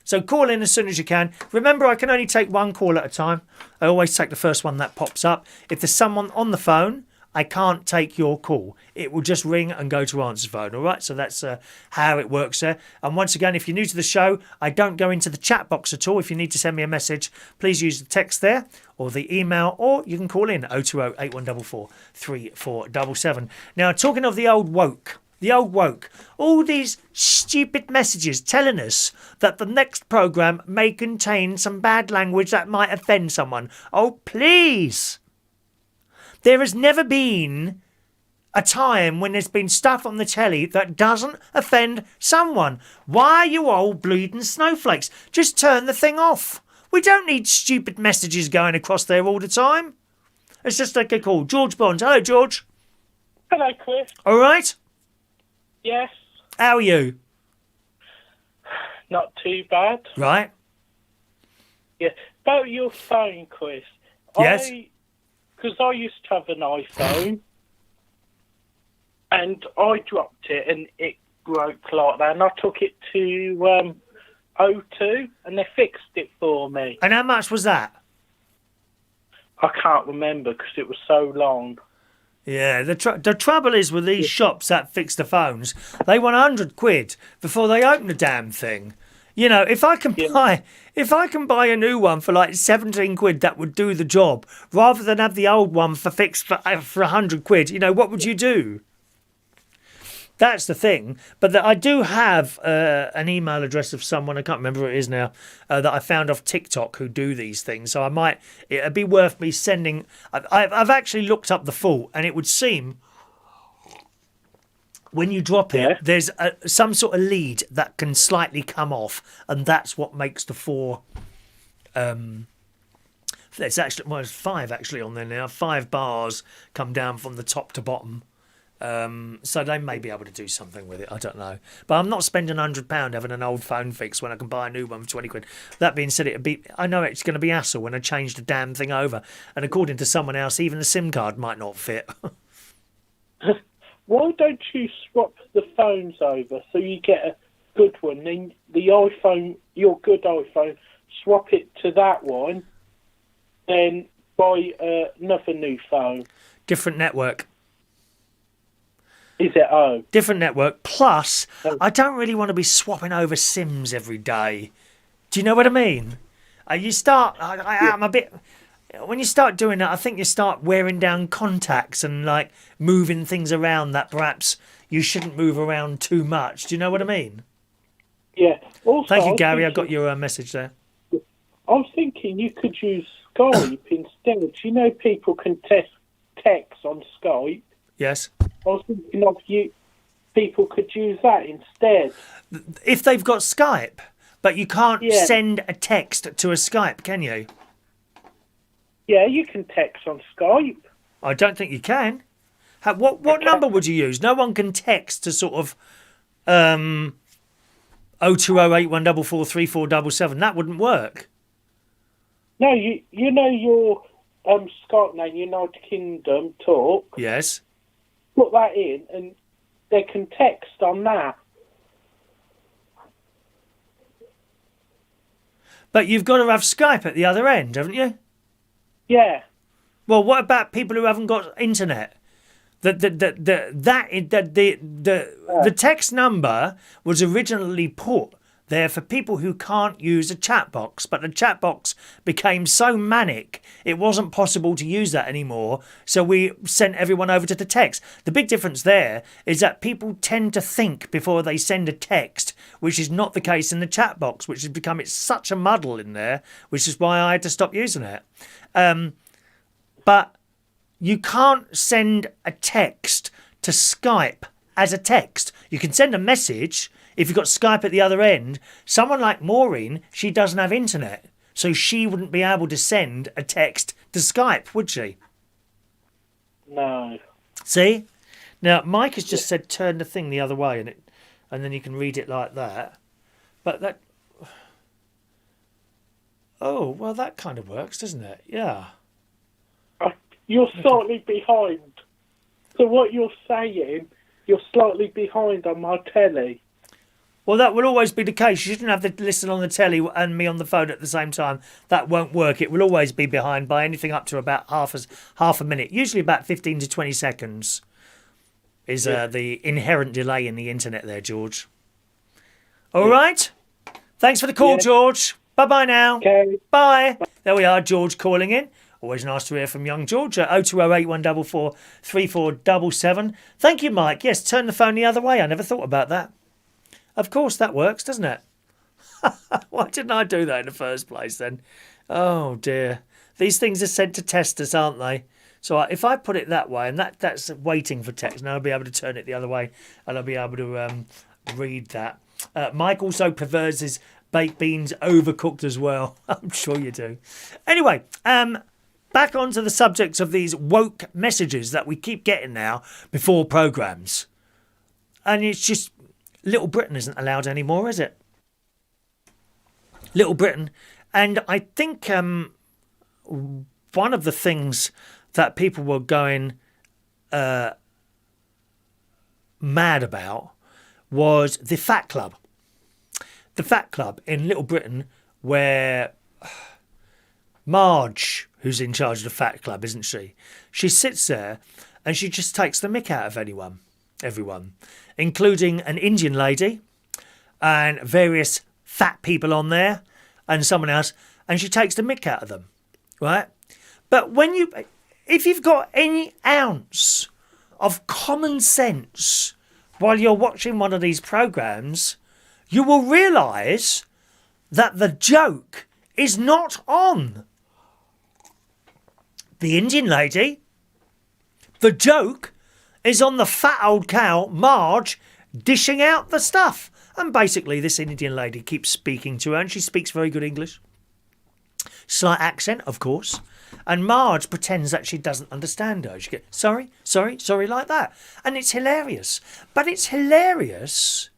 So call in as soon as you can. Remember, I can only take one call at a time. I always take the first one that pops up. If there's someone on the phone, I can't take your call. It will just ring and go to answer phone, all right? So that's how it works there. And once again, if you're new to the show, I don't go into the chat box at all. If you need to send me a message, please use the text there or the email, or you can call in 020 8144 3477. Now, talking of the old woke, all these stupid messages telling us that the next programme may contain some bad language that might offend someone. Oh, please. There has never been a time when there's been stuff on the telly that doesn't offend someone. Why are you all bleeding snowflakes? Just turn the thing off. We don't need stupid messages going across there all the time. Let's just take a call. George Bond. Hello, George. Hello, Chris. All right? Yes. How are you? Not too bad. Right. Yeah. About your phone, Chris. Yes. Because I used to have an iPhone. and I dropped it and it broke like that. And I took it to O2 and they fixed it for me. And how much was that? I can't remember because it was so long. Yeah, the trouble is with these shops that fix the phones, they want £100 before they open the damn thing. You know, if I can buy a new one for like £17, that would do the job, rather than have the old one fixed for £100. You know, what would you do? That's the thing. But I do have an email address of someone, I can't remember who it is now, that I found off TikTok who do these things. So it'd be worth me sending. I've actually looked up the fault, and it would seem when you drop it, there's some sort of lead that can slightly come off, and that's what makes the four. There's actually, well, there's 5 actually on there now. 5 bars come down from the top to bottom. So they may be able to do something with it. I don't know. But I'm not spending £100 having an old phone fixed when I can buy a new one for £20. That being said, I know it's going to be hassle when I change the damn thing over. And according to someone else, even the SIM card might not fit. Why don't you swap the phones over so you get a good one? Then the iPhone, your good iPhone, swap it to that one, then buy another new phone. Different network. Is it? Different network. Plus, I don't really want to be swapping over SIMs every day. Do you know what I mean? I'm a bit. When you start doing that, I think you start wearing down contacts and like moving things around that perhaps you shouldn't move around too much. Do you know what I mean? Yeah. Also, thank you, Gary. I got your message there. I was thinking you could use Skype instead. You know, people can text on Skype. Yes. I was thinking of people could use that instead. If they've got Skype, but you can't send a text to a Skype, can you? Yeah, you can text on Skype. I don't think you can. What number would you use? No one can text to sort of 020814434477. That wouldn't work. No, you know your Skype name, United Kingdom Talk. Yes. Put that in, and they can text on that. But you've got to have Skype at the other end, haven't you? Yeah. Well, what about people who haven't got internet? The text number was originally put there for people who can't use a chat box, but the chat box became so manic it wasn't possible to use that anymore, so we sent everyone over to the text. The big difference there is that people tend to think before they send a text, which is not the case in the chat box, which has become it's such a muddle in there, which is why I had to stop using it. But you can't send a text to Skype as a text. You can send a message if you've got Skype at the other end. Someone like Maureen, she doesn't have internet, so she wouldn't be able to send a text to Skype, would she? No. See? Now, Mike has just said turn the thing the other way, and then you can read it like that. But that... Oh, well, that kind of works, doesn't it? Yeah. You're slightly behind. So what you're saying, you're slightly behind on my telly. Well, that will always be the case. You shouldn't have to listen on the telly and me on the phone at the same time. That won't work. It will always be behind by anything up to about half a minute. Usually about 15 to 20 seconds is the inherent delay in the internet there, George. All right. Thanks for the call, George. Bye-bye now. Okay. Bye. There we are, George calling in. Always nice to hear from young George at 0208144377. Thank you, Mike. Yes, turn the phone the other way. I never thought about that. Of course, that works, doesn't it? Why didn't I do that in the first place then? Oh, dear. These things are sent to test us, aren't they? So if I put it that way, and that's waiting for text, now I'll be able to turn it the other way, and I'll be able to read that. Mike also prefers his baked beans overcooked as well. I'm sure you do. Anyway, back onto the subject of these woke messages that we keep getting now before programmes. And it's just, Little Britain isn't allowed anymore, is it? Little Britain. And I think one of the things that people were going mad about was the Fat Club. The Fat Club in Little Britain, where Marge, who's in charge of the Fat Club, isn't she? She sits there and she just takes the mick out of everyone, including an Indian lady and various fat people on there and someone else, and she takes the mick out of them, right? But if you've got any ounce of common sense while you're watching one of these programmes, you will realise that the joke is not on the Indian lady. The joke is on the fat old cow, Marge, dishing out the stuff. And basically, this Indian lady keeps speaking to her, and she speaks very good English. Slight accent, of course. And Marge pretends that she doesn't understand her. She goes, sorry, like that. And it's hilarious. But it's hilarious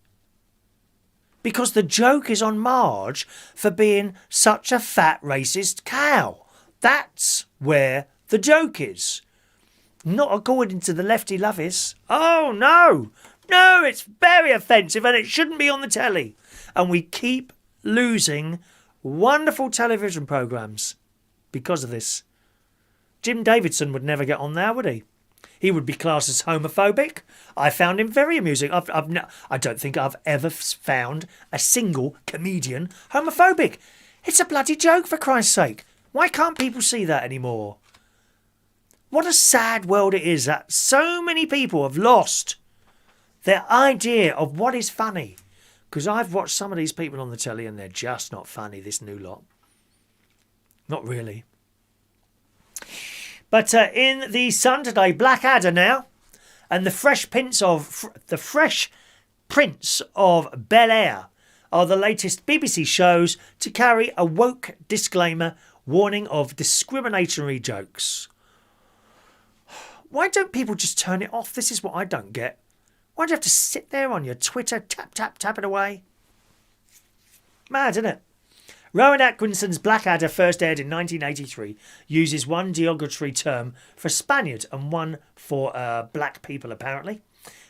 because the joke is on Marge for being such a fat, racist cow. That's where the joke is. Not according to the lefty lovies. Oh, no. No, it's very offensive and it shouldn't be on the telly. And we keep losing wonderful television programmes because of this. Jim Davidson would never get on there, would he? He would be classed as homophobic. I found him very amusing. I don't think I've ever found a single comedian homophobic. It's a bloody joke, for Christ's sake. Why can't people see that anymore? What a sad world it is that so many people have lost their idea of what is funny. Because I've watched some of these people on the telly and they're just not funny, this new lot. Not really. But in the Sun today, Blackadder now, and the Fresh Prince of Bel-Air are the latest BBC shows to carry a woke disclaimer warning of discriminatory jokes. Why don't people just turn it off? This is what I don't get. Why do you have to sit there on your Twitter, tap it away? Mad, isn't it? Rowan Atkinson's Blackadder, first aired in 1983, uses one derogatory term for Spaniard and one for black people, apparently.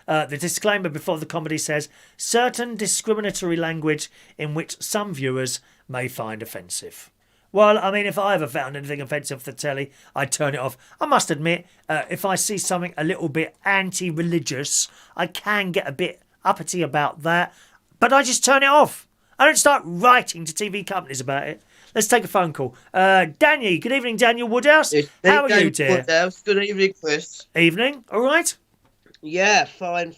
The disclaimer before the comedy says, certain discriminatory language in which some viewers may find offensive. Well, I mean, if I ever found anything offensive for the telly, I'd turn it off. I must admit, if I see something a little bit anti-religious, I can get a bit uppity about that, but I just turn it off. I don't start writing to TV companies about it. Let's take a phone call. Daniel, good evening, Daniel Woodhouse. How are you, dear? Woodhouse. Good evening, Chris. Evening, all right? Yeah, fine.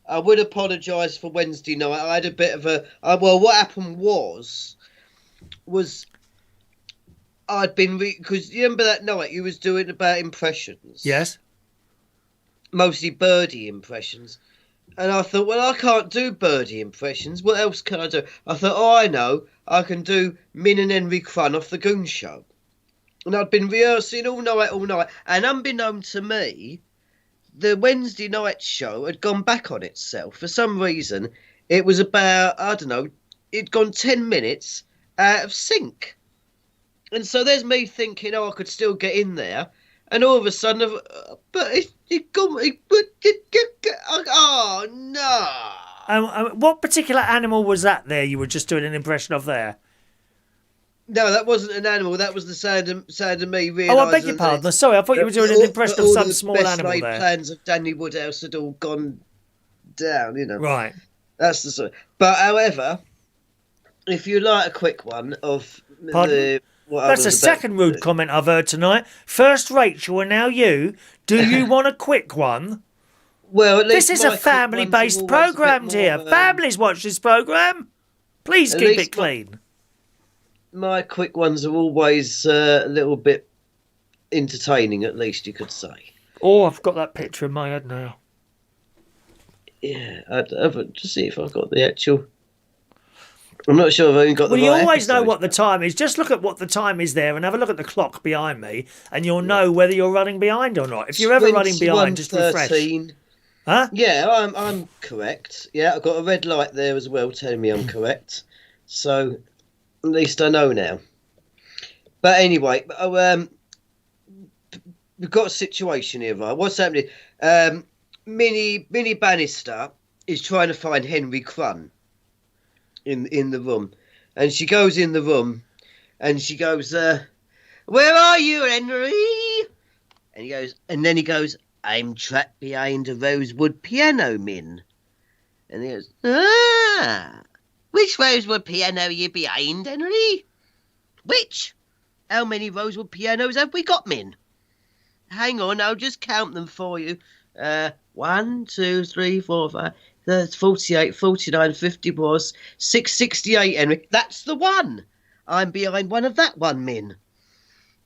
I would apologise for Wednesday night. I had a bit of a... well, what happened was I'd been... Because you remember that night you was doing about impressions? Yes. Mostly birdie impressions. And I thought, well, I can't do birdie impressions. What else can I do? I thought, I know. I can do Min and Henry Crun off the Goon Show. And I'd been rehearsing all night. And unbeknown to me, the Wednesday night show had gone back on itself. For some reason, it was about, I don't know, it'd gone 10 minutes out of sync. And so there's me thinking, I could still get in there. And all of a sudden, oh, no. What particular animal was that there you were just doing an impression of there? No, that wasn't an animal. That was the sound of me realising... Oh, I beg your pardon. Sorry, I thought you were doing an impression of some small animal there. All the plans of Danny Woodhouse had all gone down, you know. Right. That's the sort. But, however, if you like a quick one of Pardon? That's the second rude comment I've heard tonight. First Rachel and now you. Do you want a quick one? Well, at least this is a family-based programme here. Families watch this programme. Please keep it clean. My quick ones are always a little bit entertaining, at least you could say. Oh, I've got that picture in my head now. Yeah, I'd to see if I've got the actual... I'm not sure if I've even got the right Well, you always episode. know what the time is. Just look at what the time is there and have a look at the clock behind me and you'll know whether you're running behind or not. If you're ever running behind, just refresh. Huh? Yeah, I'm correct. Yeah, I've got a red light there as well telling me I'm correct. So, at least I know now. But anyway, we've got a situation here, right? What's happening? Minnie Bannister is trying to find Henry Crun in the room, and she goes in the room, and she goes, "Where are you, Henry?" And then he goes, "I'm trapped behind a rosewood piano, Min." And he goes, "Ah, which rosewood piano are you behind, Henry? Which? How many rosewood pianos have we got, Min? Hang on, I'll just count them for you. 1, 2, 3, 4, 5, 48, 49, 50 was 668, Henry. That's the one. I'm behind one of that one, Min.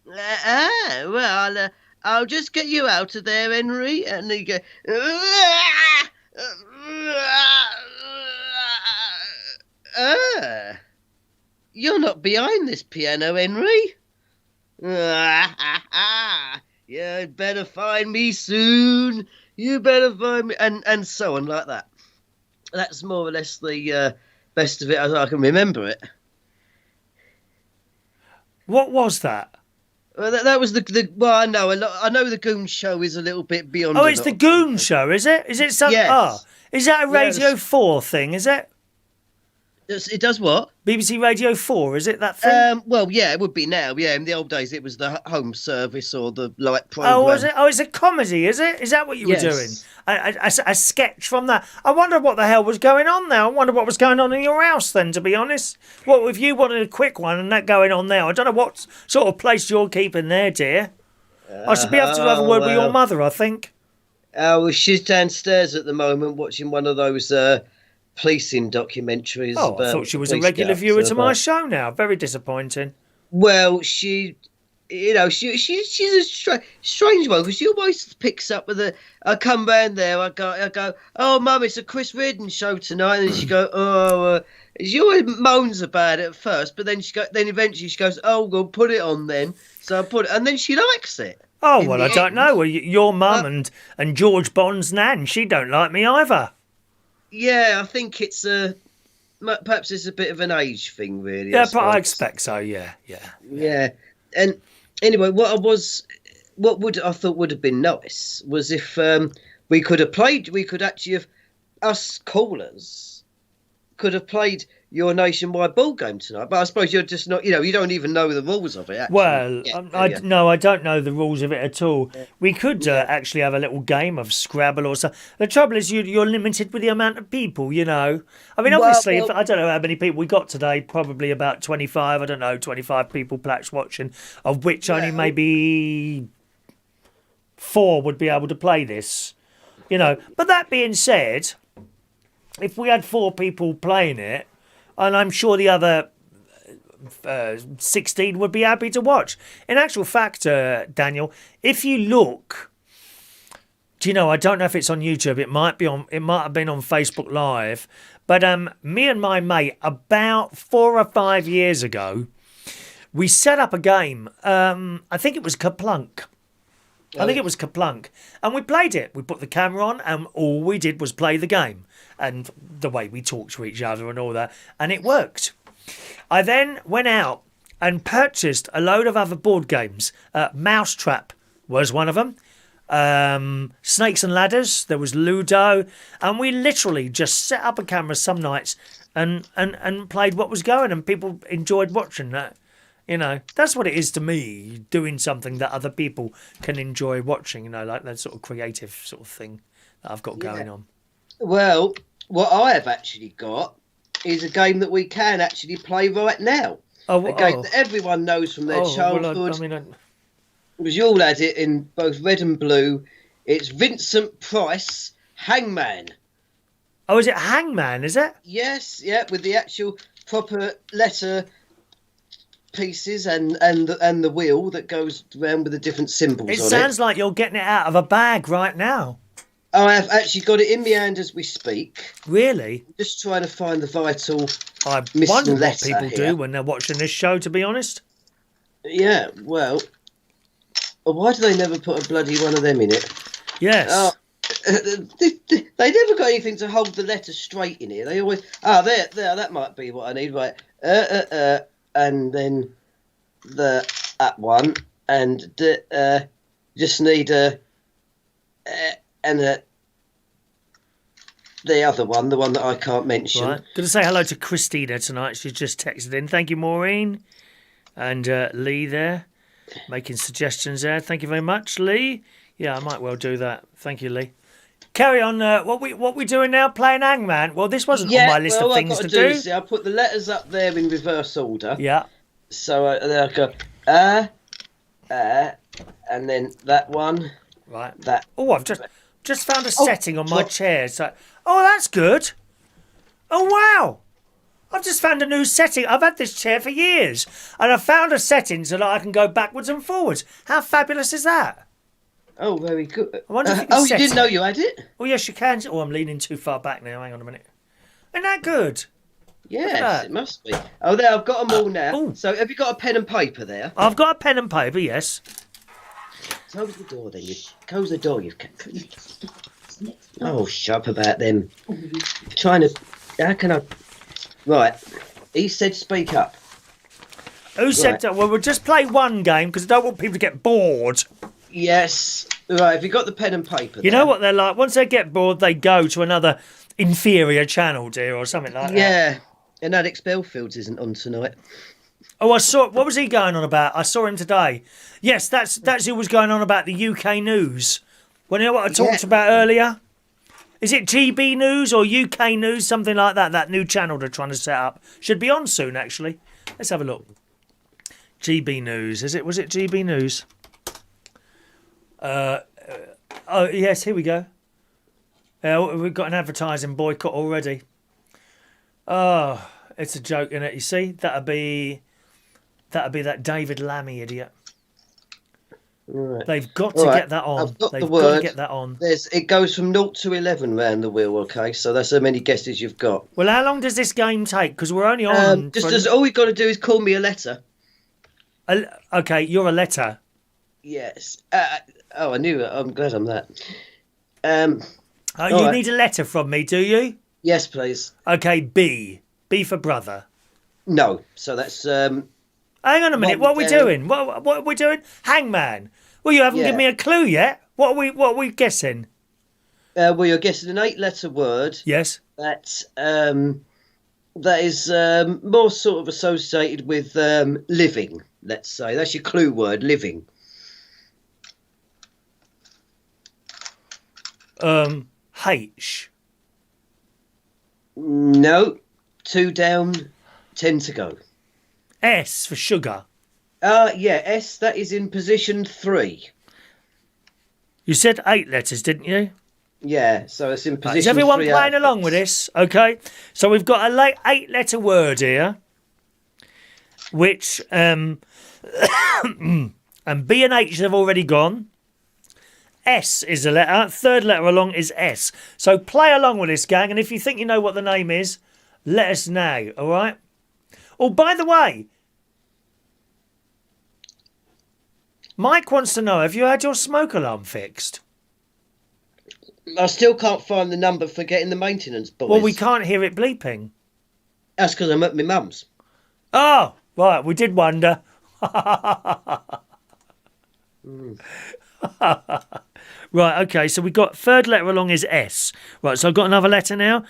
Well, I'll just get you out of there, Henry." And he go, "You're not behind this piano, Henry. You'd better find me soon. You better find me," and so on like that. That's more or less the best of it as I can remember it. What was that? Well, that was the. Well, I know the Goon Show is a little bit beyond. Oh, it's the Goon Show, is it? Is it something? Yes. Oh, is that a Radio 4 thing? Is it? It does what? BBC Radio 4, is it that thing? Well, yeah, it would be now. Yeah, in the old days, it was the home service or the light program. Oh, was it? Oh, it's a comedy, is it? Is that what you were doing? A sketch from that. I wonder what the hell was going on there. I wonder what was going on in your house then, to be honest. Well, if you wanted a quick one and that going on there, I don't know what sort of place you're keeping there, dear. I should be able to have a word with your mother, I think. Well, she's downstairs at the moment watching one of those policing documentaries. Oh, I thought she was a regular viewer to my show now. Very disappointing. Well, she's a strange one because she always picks up with I come round there, I go, "Oh, Mum, it's a Chris Reardon show tonight," and then she go, "Oh," she always moans about it at first, but then eventually she goes, "Oh, well, put it on then." So I put it, and then she likes it. Oh, well, I don't know. Well, your mum and George Bond's nan, she don't like me either. Yeah, I think it's perhaps it's a bit of an age thing, really. Yeah, but I expect so. Yeah. And anyway, what I thought would have been nice was if we could actually have us callers could have played your nationwide ball game tonight. But I suppose you're just not, you don't even know the rules of it. Actually. Well, I don't know the rules of it at all. We could actually have a little game of Scrabble or something. The trouble is you're limited with the amount of people, I mean, obviously, I don't know how many people we got today, probably about 25, 25 people perhaps watching, of which only maybe 4 would be able to play this, But that being said, if we had 4 people playing it, and I'm sure the other 16 would be happy to watch. In actual fact, Daniel, if you look, I don't know if it's on YouTube. It might have been on Facebook Live. But me and my mate, about 4 or 5 years ago, we set up a game. I think it was Kaplunk. And we played it. We put the camera on and all we did was play the game. And the way we talked to each other and all that. And it worked. I then went out and purchased a load of other board games. Mousetrap was one of them. Snakes and Ladders. There was Ludo. And we literally just set up a camera some nights and played what was going. And people enjoyed watching that. That's what it is to me, doing something that other people can enjoy watching, like that sort of creative sort of thing that I've got going on. Well, what I have actually got is a game that we can actually play right now. A game that everyone knows from their childhood. Because you all had it in both red and blue. It's Vincent Price, Hangman. Oh, is it Hangman, is it? Yes, yeah, with the actual proper letter pieces and the wheel that goes around with the different symbols on it. It sounds like you're getting it out of a bag right now. I have actually got it in my hand as we speak. Really? Just trying to find the vital I wonder what people do when they're watching this show, to be honest. Yeah, well, why do they never put a bloody one of them in it? Yes. They never got anything to hold the letter straight in here. They always... there, that might be what I need. Right. And then that one. And just need and the other one, the one that I can't mention. Right. Going to say hello to Christina tonight. She's just texted in. Thank you, Maureen. And Lee there, making suggestions there. Thank you very much, Lee. Yeah, I might well do that. Thank you, Lee. Carry on. What we doing now? Playing Hangman? Well, this wasn't on my list of things to do. See, I put the letters up there in reverse order. Yeah. So there I go. And then that one. Right. That. Oh, I've just found a setting on my chair. So, oh, that's good. Oh, wow. I've just found a new setting. I've had this chair for years, and I found a setting so that I can go backwards and forwards. How fabulous is that? Oh, very good. I wonder if you can you didn't know you had it? Oh, yes, you can. Oh, I'm leaning too far back now. Hang on a minute. Isn't that good? Yes, it must be. Oh, there, I've got them all now. So have you got a pen and paper there? I've got a pen and paper, yes. Close the door then. Close the door. Oh, shut up about them. Trying to... How can I... Right. He said speak up. Who said that? Well, we'll just play one game because I don't want people to get bored. Yes. Right, have you got the pen and paper You know what they're like? Once they get bored, they go to another inferior channel, dear, or something like that. Yeah. And Alex Belfields isn't on tonight. Oh, I saw... What was he going on about? I saw him today. Yes, that's who was going on about the UK news. Well, you know what I talked about earlier? Is it GB News or UK News? Something like that. That new channel they're trying to set up. Should be on soon, actually. Let's have a look. GB News. Was it GB News? Oh, yes, here we go. We've got an advertising boycott already. Oh, it's a joke, isn't it? You see? That'd be that David Lammy idiot. Right. They've got to get that on. They've got to get that on. It goes from 0 to 11 round the wheel, okay? So that's how many guesses you've got. Well, how long does this game take? Because we're only on... all we've got to do is call me a letter. Okay, you're a letter. Yes. I knew it. I'm glad I'm that. You need a letter from me, do you? Yes, please. Okay, B. B for brother. No. So that's... Hang on a minute. What are we doing? What are we doing? Hangman. Well, you haven't given me a clue yet. What are we guessing? Well, you're guessing an 8-letter word. Yes. That is more sort of associated with living. Let's say that's your clue word. Living. H. No. 2 down, 10 to go. S for sugar. Yeah, S, that is in position 3. You said 8 letters, didn't you? Yeah, so it's in position 3. Is everyone playing along with this? Okay. So we've got a 8-letter word here, which and B and H have already gone. S is a letter. Third letter along is S. So play along with this, gang, and if you think you know what the name is, let us know, all right? Oh, by the way, Mike wants to know, have you had your smoke alarm fixed? I still can't find the number for getting the maintenance boys. Well, we can't hear it bleeping. That's because I'm at my mum's. Oh, right, we did wonder. Right, okay, so we've got third letter along is S. Right, so I've got another letter now.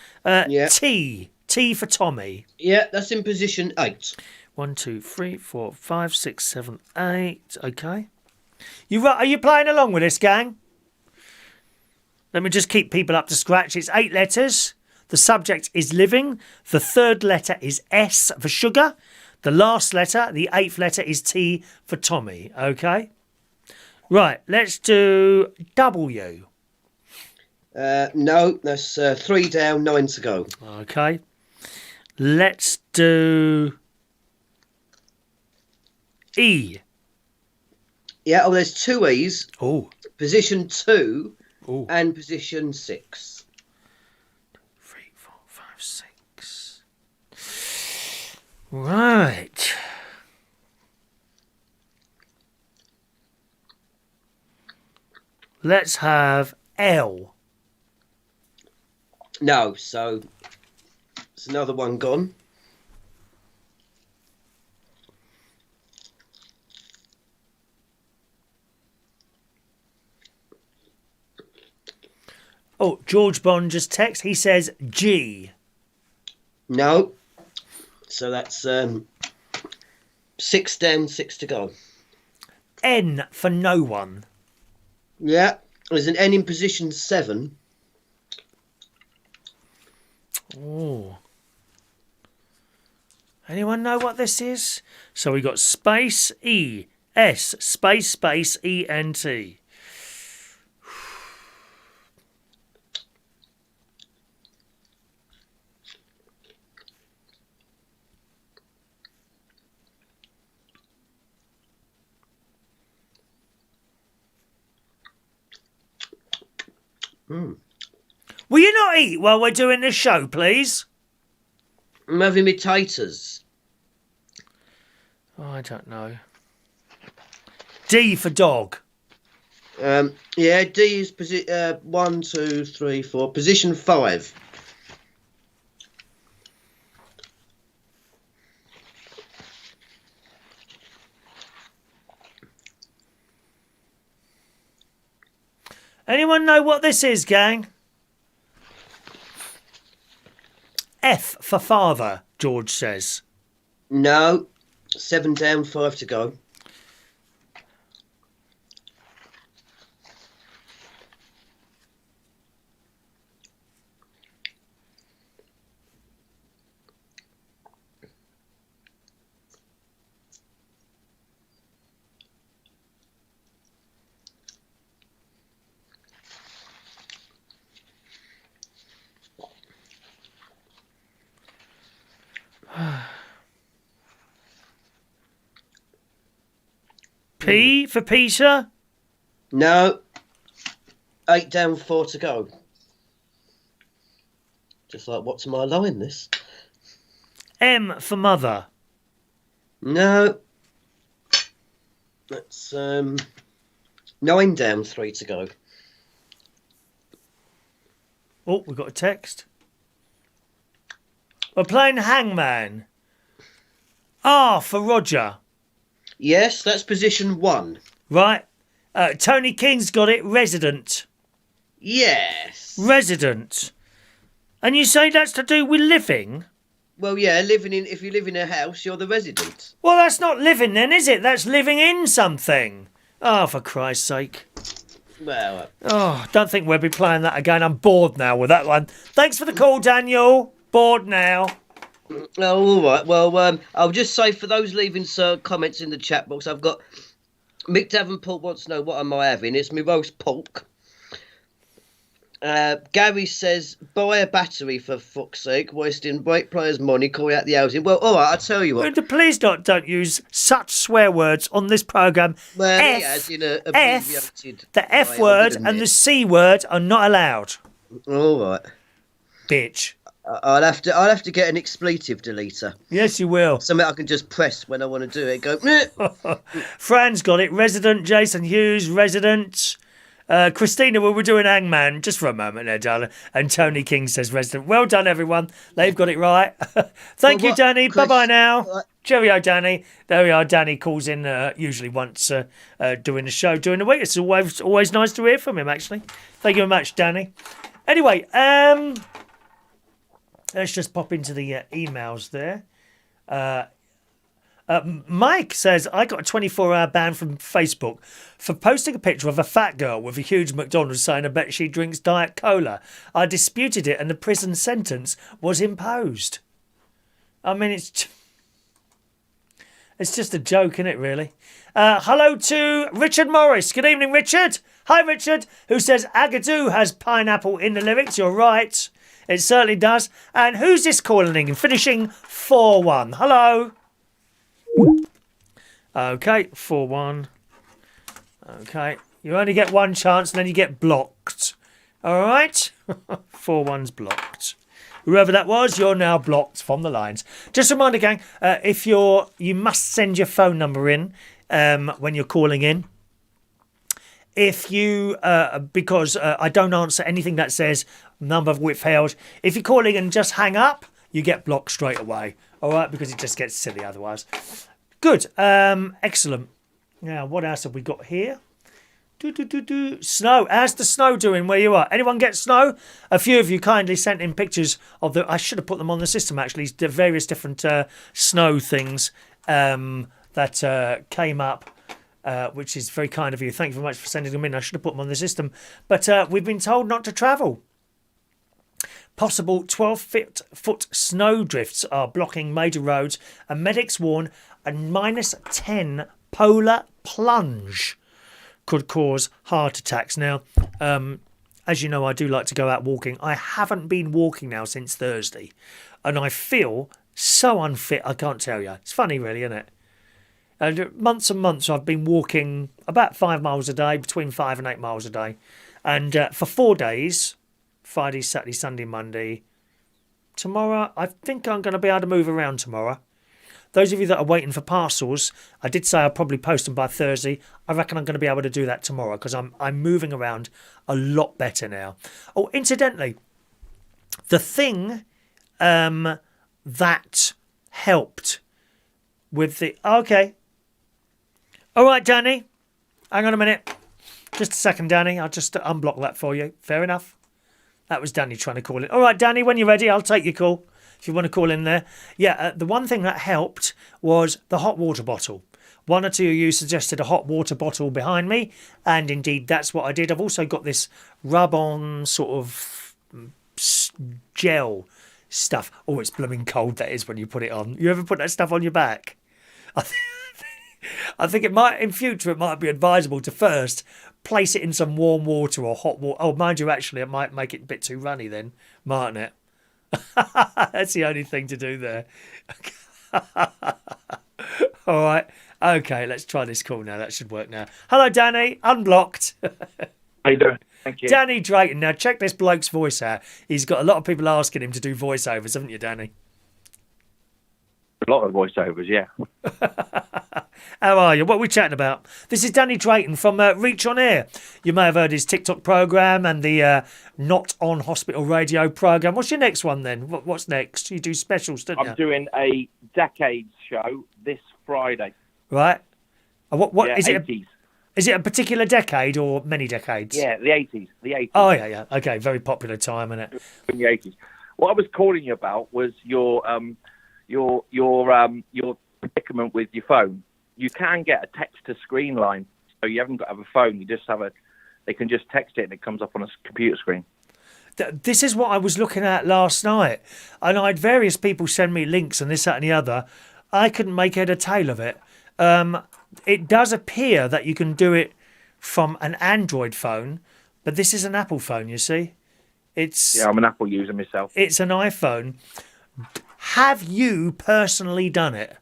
T. T for Tommy. Yeah, that's in position 8. 1, 2, 3, 4, 5, 6, 7, 8. Okay. Are you playing along with this, gang? Let me just keep people up to scratch. It's 8 letters. The subject is living. The third letter is S for sugar. The last letter, the 8th letter, is T for Tommy. Okay. Right, let's do W. No, that's 3 down, 9 to go. Okay. Let's do E. Yeah, there's 2 E's. Oh. Position 2 Ooh. and position 6. 3, 4, 5, 6. Right. Let's have L. No, so it's another one gone. Oh, George Bond just text. He says G. No. So that's 6 down, 6 to go. N for no one. Yeah. There's an N in position 7. Oh. Anyone know what this is? So we got space E S space E N T. Will you not eat while we're doing this show, please? I'm having my taters. Oh, I don't know. D for dog. Yeah, D is 1, 2, 3, 4. Position 5. Anyone know what this is, gang? F for father, George says. No. 7 down, 5 to go. P for Peter? No. 8 down, 4 to go. Just like, what's my line, this? M for mother. No. That's 9 down, 3 to go. Oh, we've got a text. We're playing Hangman. R for Roger. Yes, that's position 1. Right. Tony King's got it. Resident. Yes. Resident. And you say that's to do with living? Well, yeah, if you live in a house, you're the resident. Well, that's not living then, is it? That's living in something. Oh, for Christ's sake. Well, Oh, don't think we'll be playing that again. I'm bored now with that one. Thanks for the call, Daniel. Bored now. oh, all right. Well, I'll just say for those leaving comments in the chat box, I've got Mick Davenport wants to know what am I having. It's my roast pork. Gary says, buy a battery for fuck's sake, wasting great players' money, call out the housing. Well, all right, I'll tell you what. Please don't use such swear words on this programme. Well, F, yeah, as in a F, abbreviated the F way, word and the C word are not allowed. All right. Bitch. I'll have to get an expletive deleter. Yes, you will. Something I can just press when I want to do it. Go. Meh. Fran's got it. Resident. Jason Hughes. Resident. Christina, well, we're doing Hangman just for a moment there, darling. And Tony King says resident. Well done, everyone. They've got it right. Thank you, Danny. Bye-bye now. What? Cheerio, Danny. There we are. Danny calls in usually once doing the show during the week. It's always nice to hear from him, actually. Thank you very much, Danny. Anyway, let's just pop into the emails there. Mike says, I got a 24-hour ban from Facebook for posting a picture of a fat girl with a huge McDonald's sign. I bet she drinks Diet Cola. I disputed it and the prison sentence was imposed. I mean, it's just a joke, isn't it, really? Hello to Richard Morris. Good evening, Richard. Hi, Richard, who says Agadoo has pineapple in the lyrics. You're right. It certainly does. And who's this calling in? Finishing 4-1. Hello. Okay, 4-1. Okay, you only get one chance and then you get blocked. All right? 4-1's blocked. Whoever that was, you're now blocked from the lines. Just a reminder, gang, you must send your phone number in when you're calling in. If you, because I don't answer anything that says number withheld. If you're calling and just hang up, you get blocked straight away. All right, because it just gets silly otherwise. Good. Excellent. Now, what else have we got here? Snow. How's the snow doing where you are? Anyone get snow? A few of you kindly sent in pictures of the. I should have put them on the system actually. The various different snow things that came up, which is very kind of you. Thank you very much for sending them in. I should have put them on the system, but we've been told not to travel. Possible 12-foot snow drifts are blocking major roads, and medics warn a -10 polar plunge could cause heart attacks. Now, as you know, I do like to go out walking. I haven't been walking now since Thursday, and I feel so unfit, I can't tell you. It's funny, really, isn't it? And months and months I've been walking about 5 miles a day, between 5 and 8 miles a day. And for 4 days, Friday, Saturday, Sunday, Monday. Tomorrow, I think I'm going to be able to move around tomorrow. Those of you that are waiting for parcels, I did say I'll probably post them by Thursday. I reckon I'm going to be able to do that tomorrow because I'm moving around a lot better now. Oh, incidentally, the thing that helped with the... Okay. All right, Danny. Hang on a minute. Just a second, Danny. I'll just unblock that for you. Fair enough. That was Danny trying to call in. All right, Danny, when you're ready, I'll take your call. If you want to call in there. Yeah, the one thing that helped was the hot water bottle. One or two of you suggested a hot water bottle behind me, and indeed that's what I did. I've also got this rub-on sort of gel stuff. Oh, it's blooming cold, that is, when you put it on. You ever put that stuff on your back? I think it might, in future, it might be advisable to first place it in some warm water or hot water. Oh, mind you, actually, it might make it a bit too runny then, mightn't it? That's the only thing to do there. All right. Okay, let's try this call now. That should work now. Hello, Danny. Unblocked. How you doing? Thank you. Danny Drayton. Now, check this bloke's voice out. He's got a lot of people asking him to do voiceovers, haven't you, Danny? A lot of voiceovers, yeah. How are you? What are we chatting about? This is Danny Drayton from Reach On Air. You may have heard his TikTok programme and the Not On Hospital Radio programme. What's your next one then? What's next? You do specials, don't you? I'm doing a decades show this Friday. Right. What yeah, is 80s. Is it a particular decade or many decades? Yeah, the 80s. The 80s. Oh, yeah. Okay, very popular time, isn't it? In the 80s. What I was calling you about was your predicament with your phone. You can get a text-to-screen line, so you haven't got to have a phone. You just have they can just text it and it comes up on a computer screen. This is what I was looking at last night, and I had various people send me links and this, that and the other. I couldn't make head or tail of it. It does appear that you can do it from an Android phone, but this is an Apple phone, you see. Yeah, I'm an Apple user myself. It's an iPhone. Have you personally done it?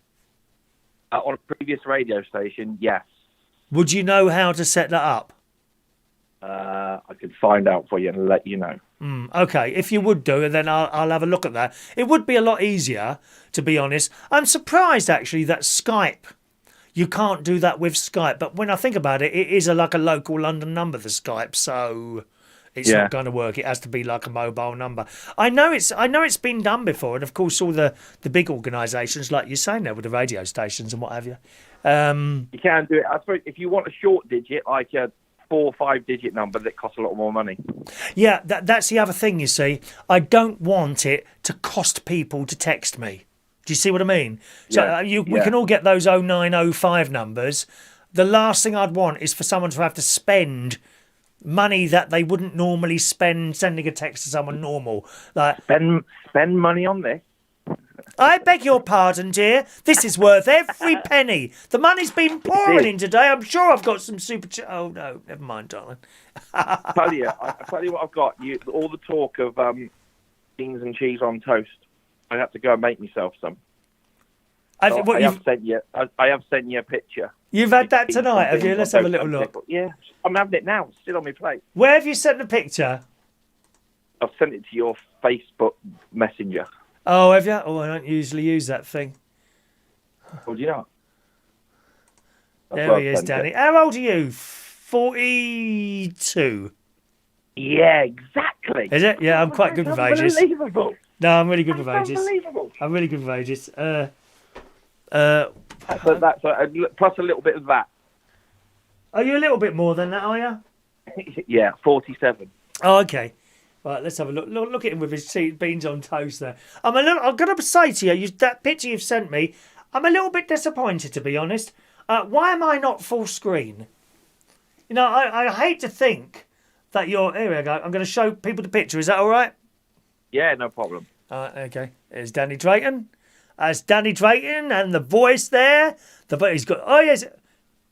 On a previous radio station, yes. Would you know how to set that up? I could find out for you and let you know. Okay, if you would do it, then I'll have a look at that. It would be a lot easier, to be honest. I'm surprised, actually, that Skype, you can't do that with Skype. But when I think about it, it is like a local London number, the Skype, so it's not going to work. It has to be like a mobile number. I know it's been done before, and of course all the big organisations, like you're saying there, with the radio stations and what have you. You can do it. I suppose if you want a short digit, like a 4 or 5 digit number, that costs a lot more money. Yeah, that's the other thing, you see. I don't want it to cost people to text me. Do you see what I mean? So we can all get those 0905 numbers. The last thing I'd want is for someone to have to spend money that they wouldn't normally spend sending a text to someone normal. Like spend money on this. I beg your pardon, dear. This is worth every penny. The money's been pouring in today. I'm sure I've got some super... Oh, no. Never mind, darling. I tell you what I've got. All the talk of beans and cheese on toast. I have to go and make myself some. I have sent you a picture. You've had that tonight, have you? Let's have a little look. Yeah, I'm having it now. It's still on my plate. Where have you sent the picture? I've sent it to your Facebook Messenger. Oh, have you? Oh, I don't usually use that thing. Well, do you not? There he is, Danny. How old are you? 42. Yeah, exactly. Is it? Yeah, I'm quite good with ages. Unbelievable. No, I'm really good with ages. Unbelievable. I'm really good with ages. That's plus a little bit of that. Are you a little bit more than that, are you? Yeah, 47. Oh, okay. Right, let's have a look. Look at him with his beans on toast there. I'm going to say to you, that picture you've sent me, I'm a little bit disappointed, to be honest. Why am I not full screen? You know, I hate to think that you're... Here we go. I'm going to show people the picture. Is that all right? Yeah, no problem. Okay. There's Danny Drayton. That's Danny Drayton and the voice there. He's got... Oh, yes.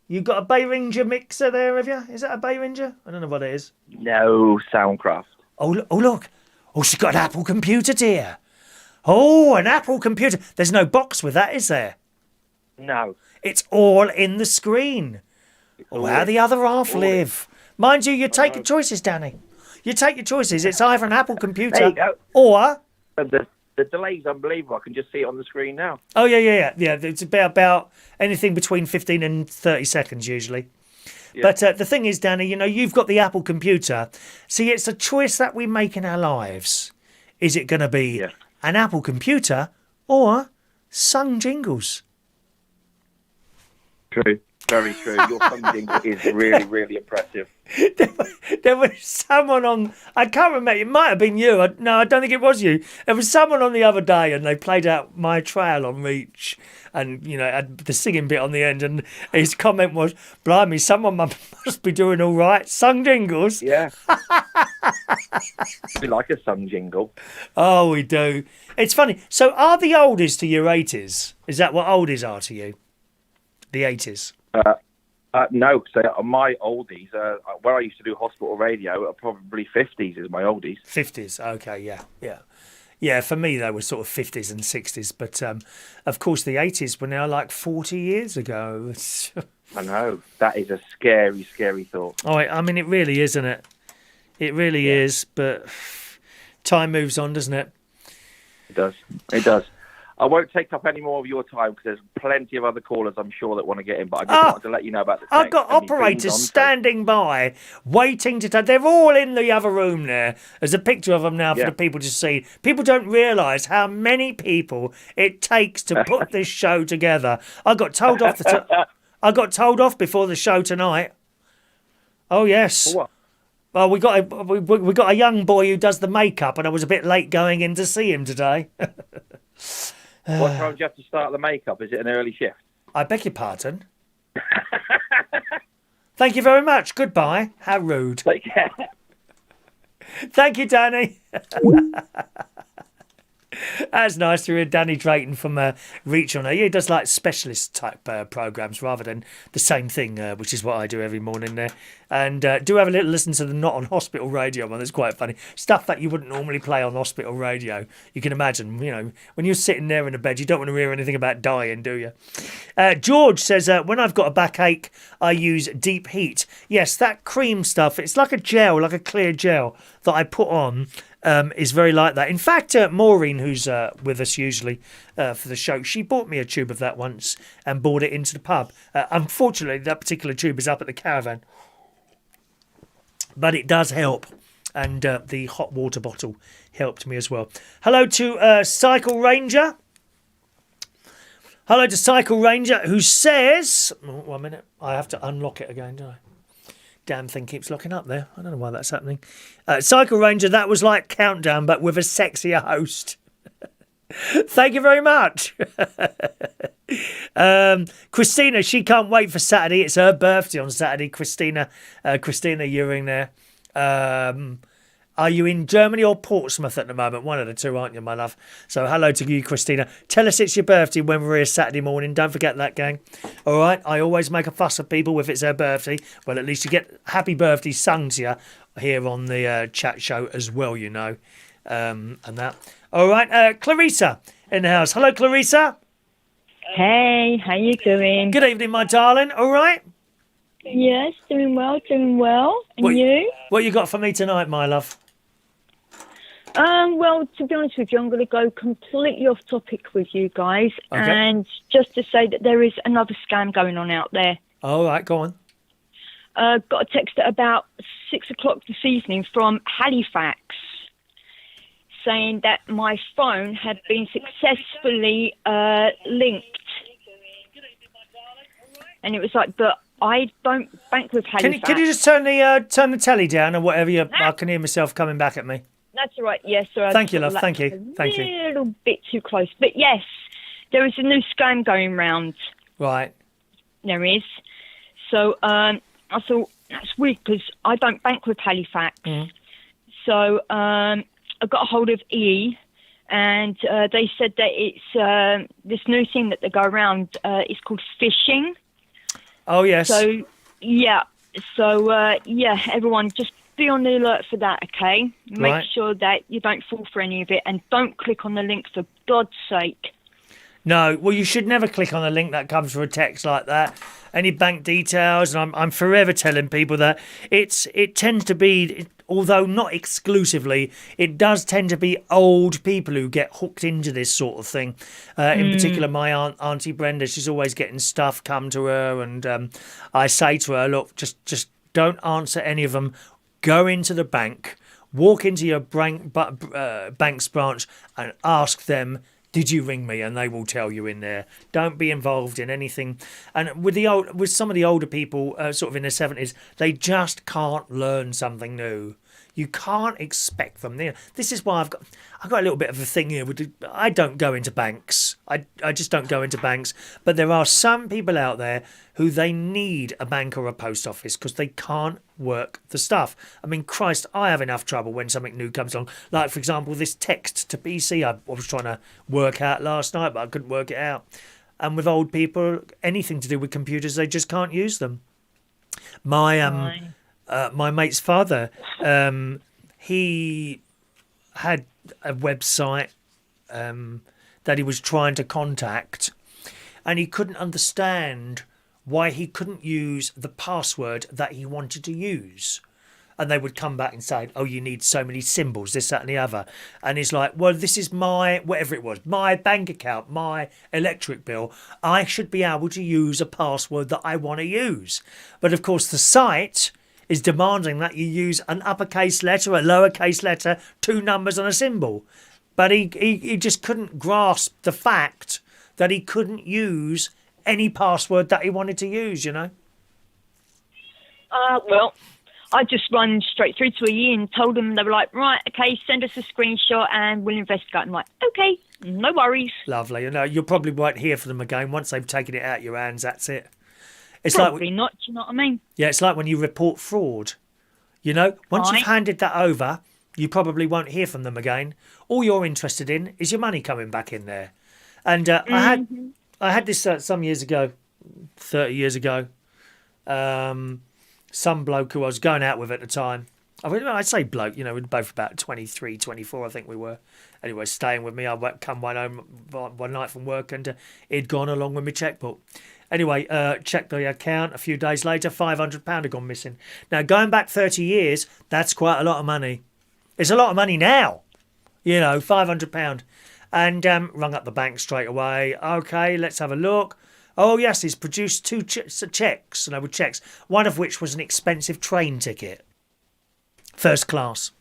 You've got a Behringer mixer there, have you? Is that a Behringer? I don't know what it is. No, Soundcraft. Oh, look. Oh, she's got an Apple computer, dear. Oh, an Apple computer. There's no box with that, is there? No. It's all in the screen. Oh, how the other half live. Mind you take your choices, Danny. You take your choices. It's either an Apple computer There you go. or... The delay's unbelievable. I can just see it on the screen now. Oh, yeah. It's about anything between 15 and 30 seconds, usually. Yeah. But the thing is, Danny, you know, you've got the Apple computer. See, it's a choice that we make in our lives. Is it going to be an Apple computer or sung jingles? True. Very true. Your sung jingle is really, really impressive. There was someone on... I can't remember. It might have been you. No, I don't think it was you. There was someone on the other day and they played out My Trail on Reach and, you know, had the singing bit on the end, and his comment was, blimey, someone must be doing all right. Sung jingles. Yeah. We like a sung jingle. Oh, we do. It's funny. So are the oldies to your 80s? Is that what oldies are to you? The 80s? No, so my oldies, where I used to do hospital radio, are probably 50s is my oldies. 50s, okay, yeah. Yeah, for me, they were sort of 50s and 60s. But, of course, the 80s were now like 40 years ago. I know. That is a scary, scary thought. Oh, I mean, it really is, isn't it? It really is. But time moves on, doesn't it? It does. It does. I won't take up any more of your time because there's plenty of other callers I'm sure that want to get in, but I just wanted to let you know about the text. I've got operators standing by, waiting to take... They're all in the other room there. There's a picture of them now for the people to see. People don't realise how many people it takes to put this show together. I got told off I got told off before the show tonight. Oh, yes. For what? Well, we got a young boy who does the makeup, and I was a bit late going in to see him today. What time do you have to start the makeup? Is it an early shift? I beg your pardon. Thank you very much. Goodbye. How rude. Take care. Thank you, Danny. That's nice to hear Danny Drayton from Reach on. He does like specialist type programmes rather than the same thing, which is what I do every morning there. And do have a little listen to the Not on Hospital Radio one. That's quite funny. Stuff that you wouldn't normally play on hospital radio. You can imagine, you know, when you're sitting there in a bed, you don't want to hear anything about dying, do you? George says, when I've got a backache, I use deep heat. Yes, that cream stuff, it's like a gel, like a clear gel that I put on. Is very like that. In fact, Maureen, who's with us usually for the show, she bought me a tube of that once and brought it into the pub. Unfortunately, that particular tube is up at the caravan. But it does help. And the hot water bottle helped me as well. Hello to Cycle Ranger. Hello to Cycle Ranger, who says... Oh, 1 minute. I have to unlock it again, don't I? Damn thing keeps locking up there. I don't know why that's happening. Cycle Ranger, that was like Countdown, but with a sexier host. Thank you very much. Christina, she can't wait for Saturday. It's her birthday on Saturday. Christina, you're in there. Are you in Germany or Portsmouth at the moment? One of the two, aren't you, my love? So hello to you, Christina. Tell us it's your birthday when we're here Saturday morning. Don't forget that, gang. All right? I always make a fuss of people if it's their birthday. Well, at least you get happy birthday sung to you here on the chat show as well, you know. And that. All right. Clarissa in the house. Hello, Clarissa. Hey, how you doing? Good evening, my darling. All right? Yes, doing well. And you? What you got for me tonight, my love? Well, to be honest with you, I'm going to go completely off topic with you guys, and just to say that there is another scam going on out there. All right, go on. Got a text at about 6 o'clock this evening from Halifax saying that my phone had been successfully linked. And it was like, but I don't bank with Halifax. Can you just turn the telly down or whatever? I can hear myself coming back at me. That's all right. Yes, sir. Thank you, love. Thank you. Thank you. A little bit too close, but yes, there is a new scam going round. Right. There is. So I thought that's weird because I don't bank with Halifax. Mm. So I got a hold of EE, and they said that it's this new thing that they go around. It's called phishing. Oh yes. So yeah. Everyone just be on the alert for that, okay? Make sure that you don't fall for any of it, and don't click on the link for God's sake. No, well, you should never click on a link that comes through a text like that. Any bank details, and I'm forever telling people that it tends to be, although not exclusively, it does tend to be old people who get hooked into this sort of thing. In particular, my Auntie Brenda, she's always getting stuff come to her, and I say to her, look, just don't answer any of them. Go into the bank, walk into your bank's branch, and ask them, did you ring me? And they will tell you in there. Don't be involved in anything. And with some of the older people, sort of in their 70s, they just can't learn something new. You can't expect them. This is why I've got a little bit of a thing here. I don't go into banks. I just don't go into banks. But there are some people out there who they need a bank or a post office because they can't work the stuff. I mean, Christ, I have enough trouble when something new comes along. Like, for example, this text to PC I was trying to work out last night, but I couldn't work it out. And with old people, anything to do with computers, they just can't use them. My mate's father, he had a website that he was trying to contact, and he couldn't understand why he couldn't use the password that he wanted to use. And they would come back and say, oh, you need so many symbols, this, that and the other. And he's like, well, this is my, whatever it was, my bank account, my electric bill. I should be able to use a password that I want to use. But of course, the site is demanding that you use an uppercase letter, a lowercase letter, 2 numbers and a symbol. But he just couldn't grasp the fact that he couldn't use any password that he wanted to use, you know? Well, I just run straight through to EE and told them, they were like, right, okay, send us a screenshot and we'll investigate. I'm like, okay, no worries. Lovely. You know, you'll probably won't hear from them again. Once they've taken it out of your hands, that's it. It's probably not, do you know what I mean? Yeah, it's like when you report fraud. You know, once you've handed that over, you probably won't hear from them again. All you're interested in is your money coming back in there. And I had this some years ago, 30 years ago. Some bloke who I was going out with at the time. I'd say bloke, you know, we were both about 23, 24, I think we were. Anyway, staying with me, I come home one night from work, and he'd gone along with my checkbook. Anyway, checked the account. A few days later, £500 had gone missing. Now, going back 30 years, that's quite a lot of money. It's a lot of money now, you know, £500. And rung up the bank straight away. OK, let's have a look. Oh, yes, he's produced 2 checks, and I would checks, one of which was an expensive train ticket, first class.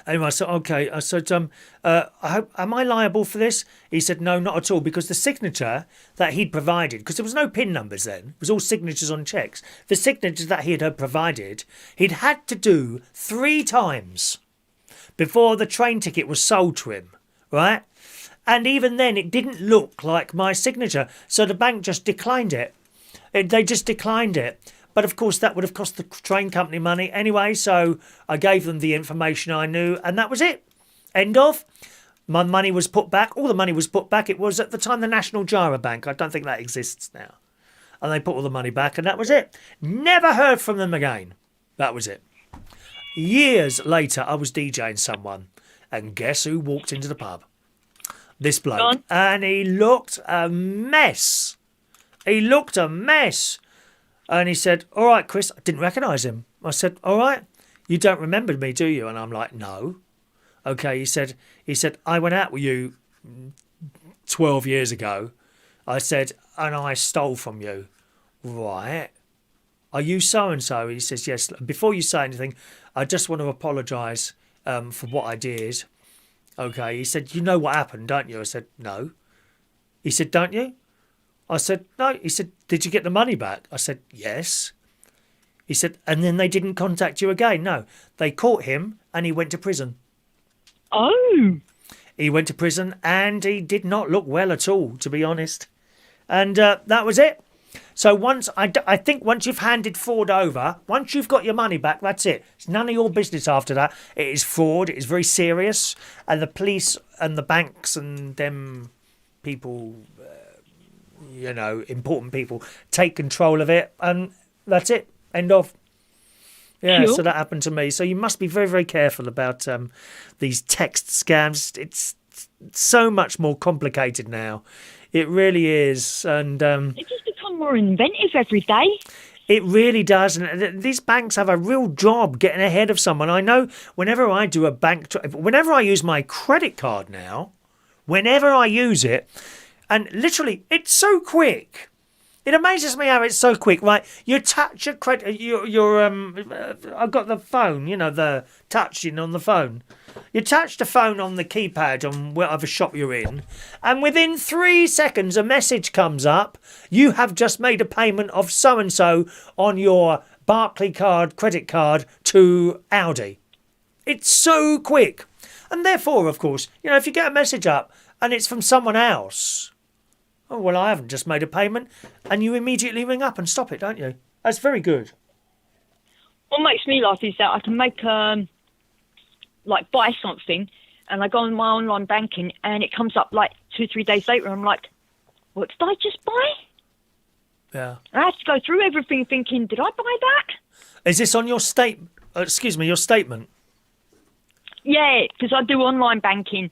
Anyway, I said, OK. I said, am I liable for this? He said, no, not at all, because the signature that he'd provided, because there was no PIN numbers then, it was all signatures on checks. The signatures that he had provided, he'd had to do 3 times before the train ticket was sold to him, right? And even then, it didn't look like my signature. So the bank just declined it. They just declined it. But of course, that would have cost the train company money anyway. So I gave them the information I knew, and that was it. End of. My money was put back. All the money was put back. It was at the time the National Jara Bank. I don't think that exists now. And they put all the money back, and that was it. Never heard from them again. That was it. Years later, I was DJing someone, and guess who walked into the pub? This bloke. And he looked a mess. He looked a mess. And he said, all right, Chris. I didn't recognise him. I said, all right. You don't remember me, do you? And I'm like, no. Okay, he said, I went out with you 12 years ago. I said, and I stole from you. Right. Are you so-and-so? He says, yes. Before you say anything, I just want to apologise for what I did. Okay, he said, you know what happened, don't you? I said, no. He said, don't you? I said, no. He said, did you get the money back? I said, yes. He said, and then they didn't contact you again? No. They caught him and he went to prison. Oh. He went to prison and he did not look well at all, to be honest. And that was it. So I think once you've handed Ford over, once you've got your money back, that's it. It's none of your business after that. It is fraud. It is very serious. And the police and the banks and them people, important people, take control of it. And that's it. End of. Yeah, Sure. So that happened to me. So you must be very, very careful about these text scams. It's so much more complicated now. It really is. And It just become more inventive every day. it really does. And these banks have a real job getting ahead of someone. I know whenever I do whenever I use my credit card now, whenever I use it, and literally, it's so quick. It amazes me how it's so quick, right? You touch your credit, I've got the phone, the touching on the phone. You touch the phone on the keypad on whatever shop you're in, and within 3 seconds a message comes up. You have just made a payment of so-and-so on your Barclay card, credit card to Audi. It's so quick. And therefore, of course, if you get a message up and it's from someone else, oh, well, I haven't just made a payment, and you immediately ring up and stop it, don't you? That's very good. What makes me laugh is that I can make buy something, and I go on my online banking, and it comes up 2-3 days later. And I'm like, what did I just buy? Yeah. And I have to go through everything thinking, did I buy that? Is this on your your statement? Yeah, because I do online banking.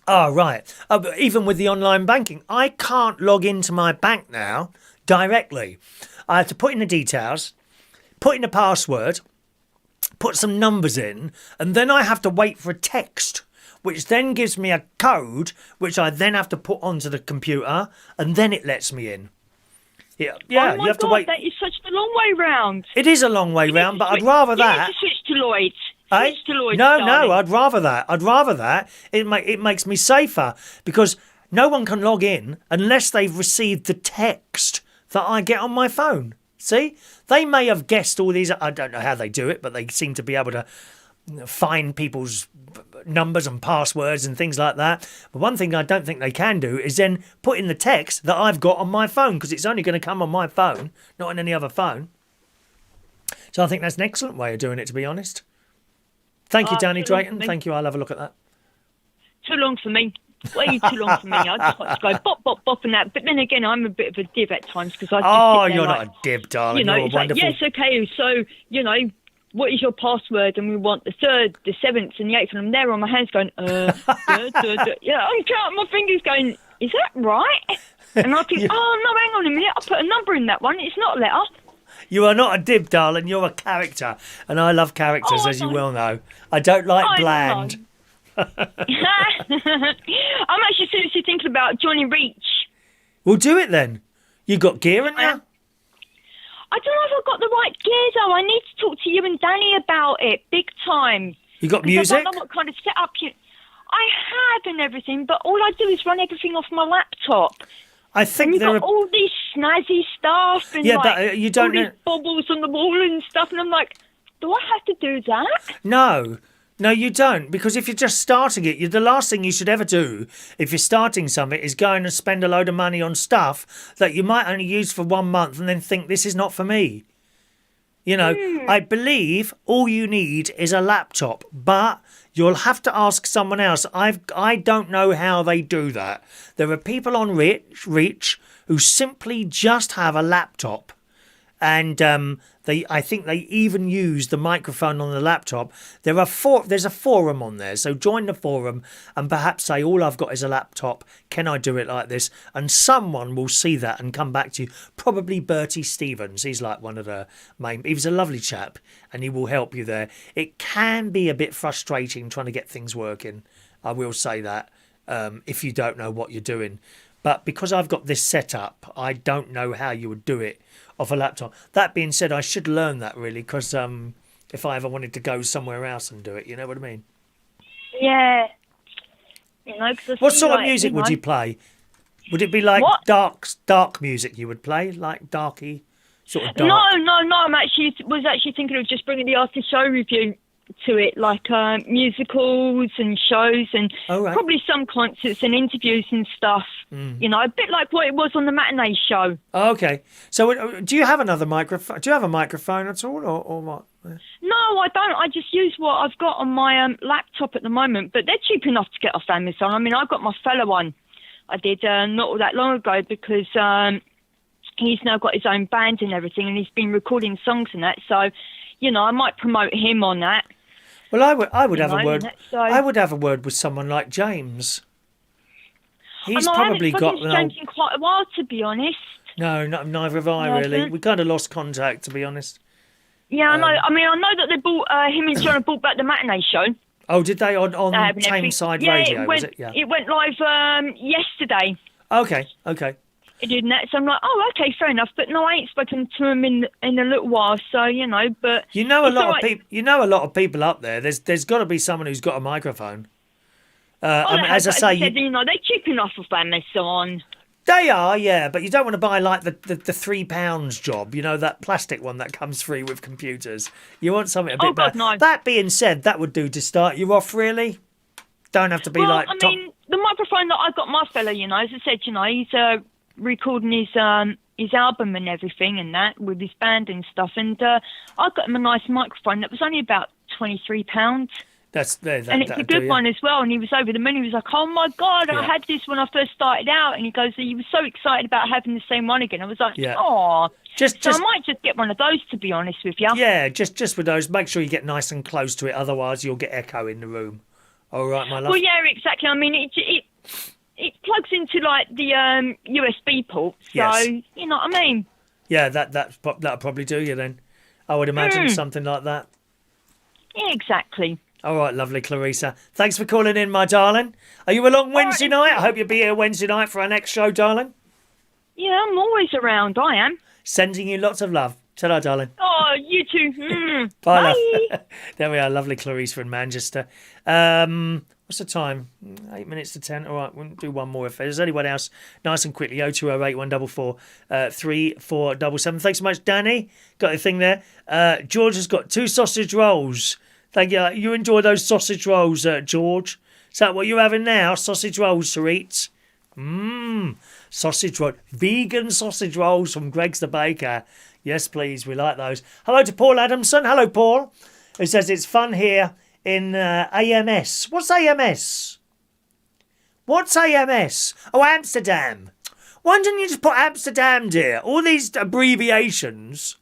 Oh, right. But even with the online banking, I can't log into my bank now directly. I have to put in the details, put in a password, put some numbers in, and then I have to wait for a text, which then gives me a code, which I then have to put onto the computer, and then it lets me in. Yeah, Oh my you have God, to wait. that is such a long way round. It is a long way round, but I'd rather that. You need to switch to Lloyd's. Eh? Switch to Lloyd's, No, darling. I'd rather that. It makes me safer because no one can log in unless they've received the text that I get on my phone. See? They may have guessed all these. I don't know how they do it, but they seem to be able to find people's numbers and passwords and things like that. But one thing I don't think they can do is then put in the text that I've got on my phone, because it's only going to come on my phone, not on any other phone. So I think that's an excellent way of doing it, to be honest. Thank you, Danny Drayton. Thank you. I'll have a look at that. Too long for me. Way too long for me. I just want to go bop, bop, bop and that. But then again, I'm a bit of a div at times because I just sit there you're not a dib, darling. You're it's wonderful. yes, okay. So, what is your password? And we want the 3rd, the 7th, and the 8th. And I'm there on my hands going, I'm counting my fingers going, is that right? And I think, oh, no, hang on a minute. I put a number in that one. It's not a letter. You are not a dib, darling. You're a character. And I love characters, as you well know. I don't like bland. I'm actually seriously thinking about joining Reach. Well, do it then. You got gear, haven't you? I don't know if I've got the right gear, though. I need to talk to you and Danny about it, big time. You got 'Cause music? I don't know what kind of setup I have and everything, but all I do is run everything off my laptop. I think and there you've got all these snazzy stuff and but you don't all know. these bubbles on the wall and stuff, and I'm like, do I have to do that? No, you don't. Because if you're just starting it, the last thing you should ever do if you're starting something is go and spend a load of money on stuff that you might only use for 1 month and then think this is not for me. I believe all you need is a laptop, but you'll have to ask someone else. I don't know how they do that. There are people on Reach who simply just have a laptop, and I think they even use the microphone on the laptop. There's a forum on there, so join the forum and perhaps say, all I've got is a laptop. Can I do it like this? And someone will see that and come back to you. Probably Bertie Stevens. He's like one of the main. He was a lovely chap, and he will help you there. It can be a bit frustrating trying to get things working. I will say that if you don't know what you're doing. But because I've got this set up, I don't know how you would do it off a laptop. That being said, I should learn that really, because if I ever wanted to go somewhere else and do it, you know what I mean? Yeah. What sort of music would you play? Would it be like What? dark music you would play, like darky, sort of dark? No. Was actually thinking of just bringing the after show review to it, like musicals and shows and probably some concerts and interviews and stuff. You know, a bit like what it was on the matinee show. Oh, okay. So, do you have another microphone? Do you have a microphone at all, or what? No, I don't. I just use what I've got on my laptop at the moment, but they're cheap enough to get off Amazon. I mean, I got my fella one. I did not all that long ago because he's now got his own band and everything, and he's been recording songs and that. So, you know, I might promote him on that. Well, I would have a word. I would have a word with someone like James. He's probably got James in quite a while, to be honest. No, neither have I really. We kind of lost contact, to be honest. Yeah, I know. I mean, I know that they bought him and John bought back the matinee show. Oh, did they on Tameside Radio? Was it? Yeah, it went live yesterday. Okay. It did that, so I'm like, oh, okay, fair enough. But no, I ain't spoken to him in a little while, so you know. But you know a lot of people. You know a lot of people up there. There's got to be someone who's got a microphone. I mean, as I say, you know, they're cheap enough of Amazon. They are, yeah, but you don't want to buy like the £3 job, you know, that plastic one that comes free with computers. You want something a bit better. No. That being said, that would do to start you off, really. Don't have to be I mean, the microphone that I got my fella, you know, as I said, you know, he's recording his album and everything and that with his band and stuff, and I got him a nice microphone that was only about £23. And it's a good one as well. And he was over the moon. He was like, "Oh my God, I had this when I first started out." And he goes, "He was so excited about having the same one again." I was like, "Oh." So I might just get one of those, to be honest with you. Yeah, just with those. Make sure you get nice and close to it, otherwise you'll get echo in the room. All right, my love. Well, yeah, exactly. I mean, it plugs into like the USB port, so you know what I mean. Yeah, that'll probably do you then. I would imagine something like that. Yeah, exactly. All right, lovely Clarica. Thanks for calling in, my darling. Are you along Wednesday night? I hope you'll be here Wednesday night for our next show, darling. Yeah, I'm always around. I am. Sending you lots of love. Ta-ra, darling. Oh, you too. Bye. Love. There we are, lovely Clarica in Manchester. What's the time? 8 minutes to 10. All right, we'll do one more if there's anyone else. Nice and quickly. 0208 144 3477. Thanks so much, Danny. Got a thing there. George has got 2 sausage rolls. Thank you. You enjoy those sausage rolls, George? Is that what you're having now? Sausage rolls to eat? Sausage roll. Vegan sausage rolls from Greg's the Baker. Yes, please. We like those. Hello to Paul Adamson. Hello, Paul. Who says it's fun here in AMS. What's AMS? What's AMS? Oh, Amsterdam. Why didn't you just put Amsterdam, dear? All these abbreviations.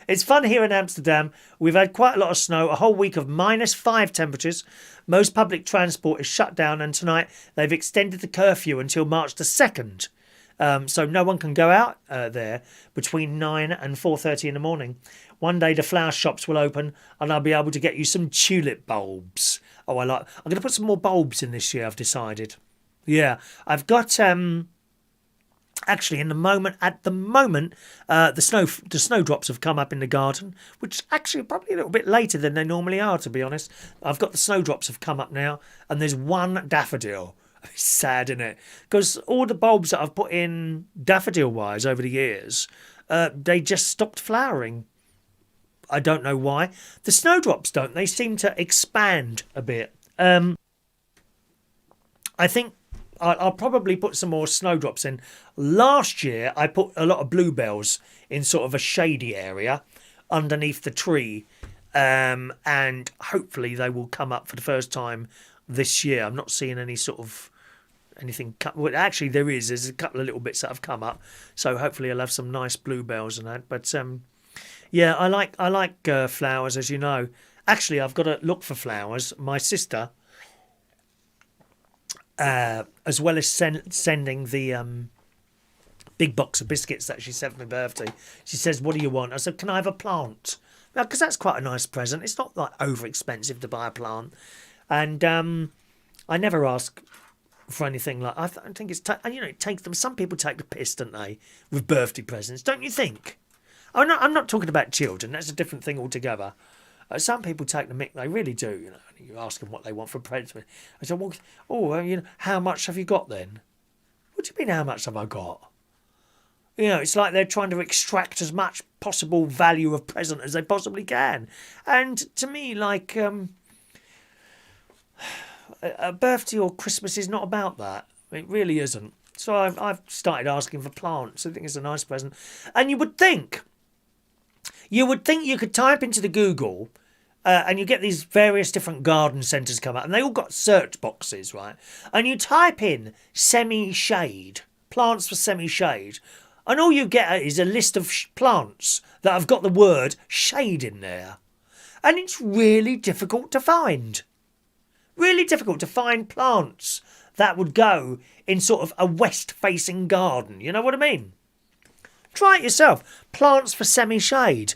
It's fun here in Amsterdam. We've had quite a lot of snow, a whole week of -5 temperatures. Most public transport is shut down, and tonight they've extended the curfew until March the 2nd. So no one can go out there between 9 and 4:30 in the morning. One day the flower shops will open and I'll be able to get you some tulip bulbs. I'm going to put some more bulbs in this year, I've decided. Yeah, I've got... Actually, at the moment, the snowdrops have come up in the garden, which actually probably a little bit later than they normally are, to be honest. I've got the snowdrops have come up now, and there's one daffodil. It's sad, isn't it? Because all the bulbs that I've put in daffodil-wise over the years, they just stopped flowering. I don't know why. The snowdrops don't. They seem to expand a bit. I think I'll probably put some more snowdrops in. Last year, I put a lot of bluebells in sort of a shady area underneath the tree. And hopefully they will come up for the first time this year. I'm not seeing any sort of anything. Well, actually, there's a couple of little bits that have come up. So hopefully I'll have some nice bluebells and that. But yeah, I like flowers, as you know. Actually, I've got to look for flowers. My sister... as well as sending the big box of biscuits that she sent for my birthday, she says, "What do you want?" I said, "Can I have a plant?" Because that's quite a nice present. It's not like over expensive to buy a plant, and I never ask for anything like. I think it's it takes them. Some people take the piss, don't they, with birthday presents? Don't you think? I'm not talking about children. That's a different thing altogether. Some people take the mick, they really do, you know. You ask them what they want for presents. I said, how much have you got then? What What do you mean, how much have I got? You know, it's like they're trying to extract as much possible value of present as they possibly can. And to me, like, a birthday or Christmas is not about that. It really isn't. So I've started asking for plants. I think it's a nice present. And you would think you could type into the Google and you get these various different garden centres come up, and they all got search boxes, right? And you type in semi-shade, plants for semi-shade, and all you get is a list of plants that have got the word shade in there. And it's really difficult to find. Really difficult to find plants that would go in sort of a west-facing garden. You know what I mean? Try it yourself. Plants for semi-shade.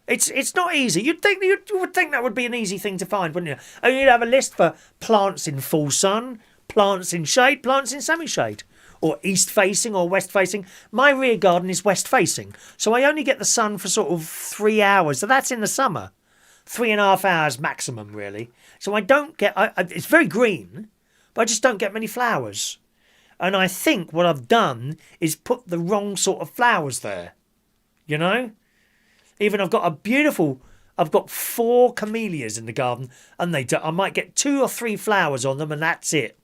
It's not easy. You would think that would be an easy thing to find, wouldn't you? And you'd have a list for plants in full sun, plants in shade, plants in semi-shade, or east-facing or west-facing. My rear garden is west-facing, so I only get the sun for sort of 3 hours. So that's in the summer. 3.5 hours maximum, really. So I don't get... it's very green, but I just don't get many flowers. And I think what I've done is put the wrong sort of flowers there. You know? Even I've got 4 camellias in the garden, and I might get 2 or 3 flowers on them, and that's it.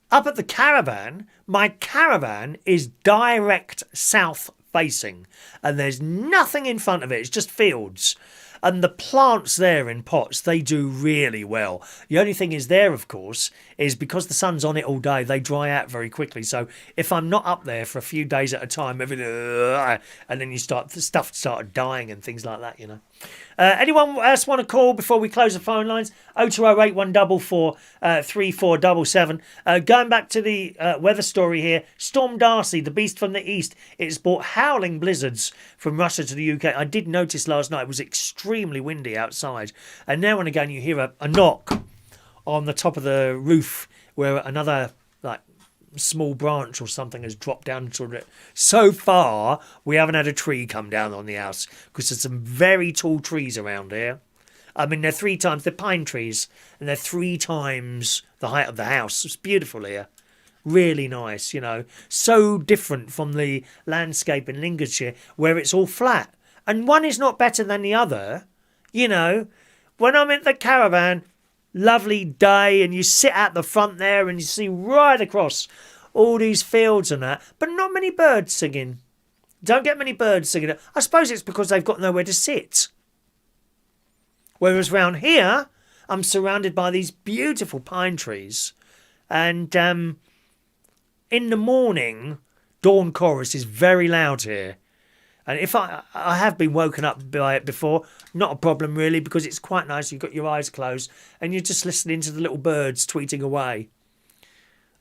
Up at the caravan, my caravan is direct south facing, and there's nothing in front of it. It's just fields. And the plants there in pots, they do really well. The only thing is there, of course, is because the sun's on it all day, they dry out very quickly. So if I'm not up there for a few days at a time, and then stuff started dying and things like that, you know. Anyone else want to call before we close the phone lines? 0208 144 3477. Going back to the weather story here, Storm Darcy, the beast from the east, it's brought howling blizzards from Russia to the UK. I did notice last night it was extremely windy outside, and now and again you hear a knock on the top of the roof where another small branch or something has dropped down to it. So far, we haven't had a tree come down on the house because there's some very tall trees around here. I mean, they're pine trees, and they're 3 times the height of the house. It's beautiful here. Really nice, you know. So different from the landscape in Lincolnshire where it's all flat. And one is not better than the other. You know, when I'm in the caravan, lovely day, and you sit at the front there and you see right across all these fields and that, but not many birds singing. Don't get many birds singing. I suppose it's because they've got nowhere to sit. Whereas round here, I'm surrounded by these beautiful pine trees, and in the morning, dawn chorus is very loud here. And if I have been woken up by it before, not a problem really, because it's quite nice. You've got your eyes closed and you're just listening to the little birds tweeting away.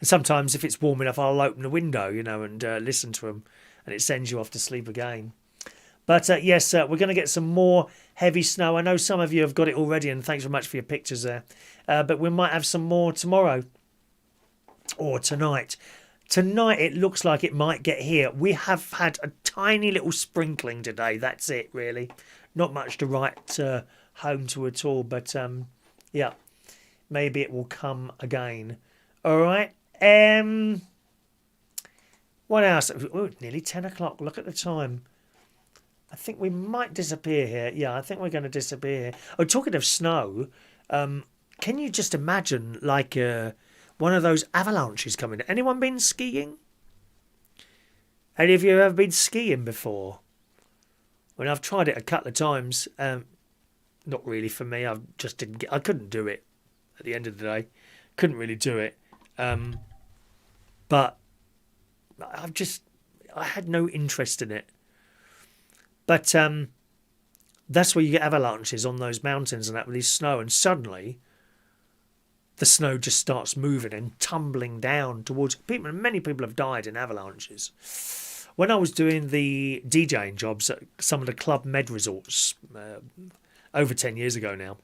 And sometimes if it's warm enough, I'll open the window, you know, and listen to them, and it sends you off to sleep again. But yes, we're going to get some more heavy snow. I know some of you have got it already, and thanks very much for your pictures there. But we might have some more tomorrow or tonight. Tonight, it looks like it might get here. We have had a tiny little sprinkling today. That's it, really. Not much to write home to at all. But, yeah, maybe it will come again. All right. What else? Oh, nearly 10 o'clock. Look at the time. I think we might disappear here. Yeah, I think we're going to disappear here. Oh, talking of snow, can you just imagine, like... one of those avalanches coming. Anyone been skiing? Any of you ever been skiing before? Well, I've tried it a couple of times. Not really for me. I couldn't do it at the end of the day. Couldn't really do it. But I had no interest in it. But that's where you get avalanches on those mountains and that with these snow, and suddenly the snow just starts moving and tumbling down towards people. And many people have died in avalanches. When I was doing the DJing jobs at some of the Club Med resorts over 10 years ago now,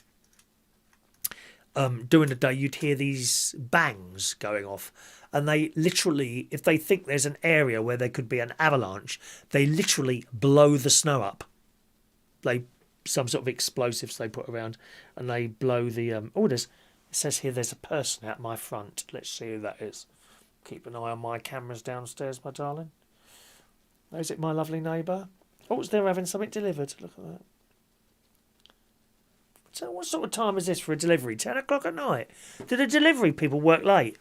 during the day you'd hear these bangs going off, and they literally, if they think there's an area where there could be an avalanche, they literally blow the snow up. Some sort of explosives they put around, and they blow the... It says here there's a person out my front. Let's see who that is. Keep an eye on my cameras downstairs, my darling. Is it my lovely neighbour? Oh, they're having something delivered. Look at that. So what sort of time is this for a delivery? 10 o'clock at night? Do the delivery people work late?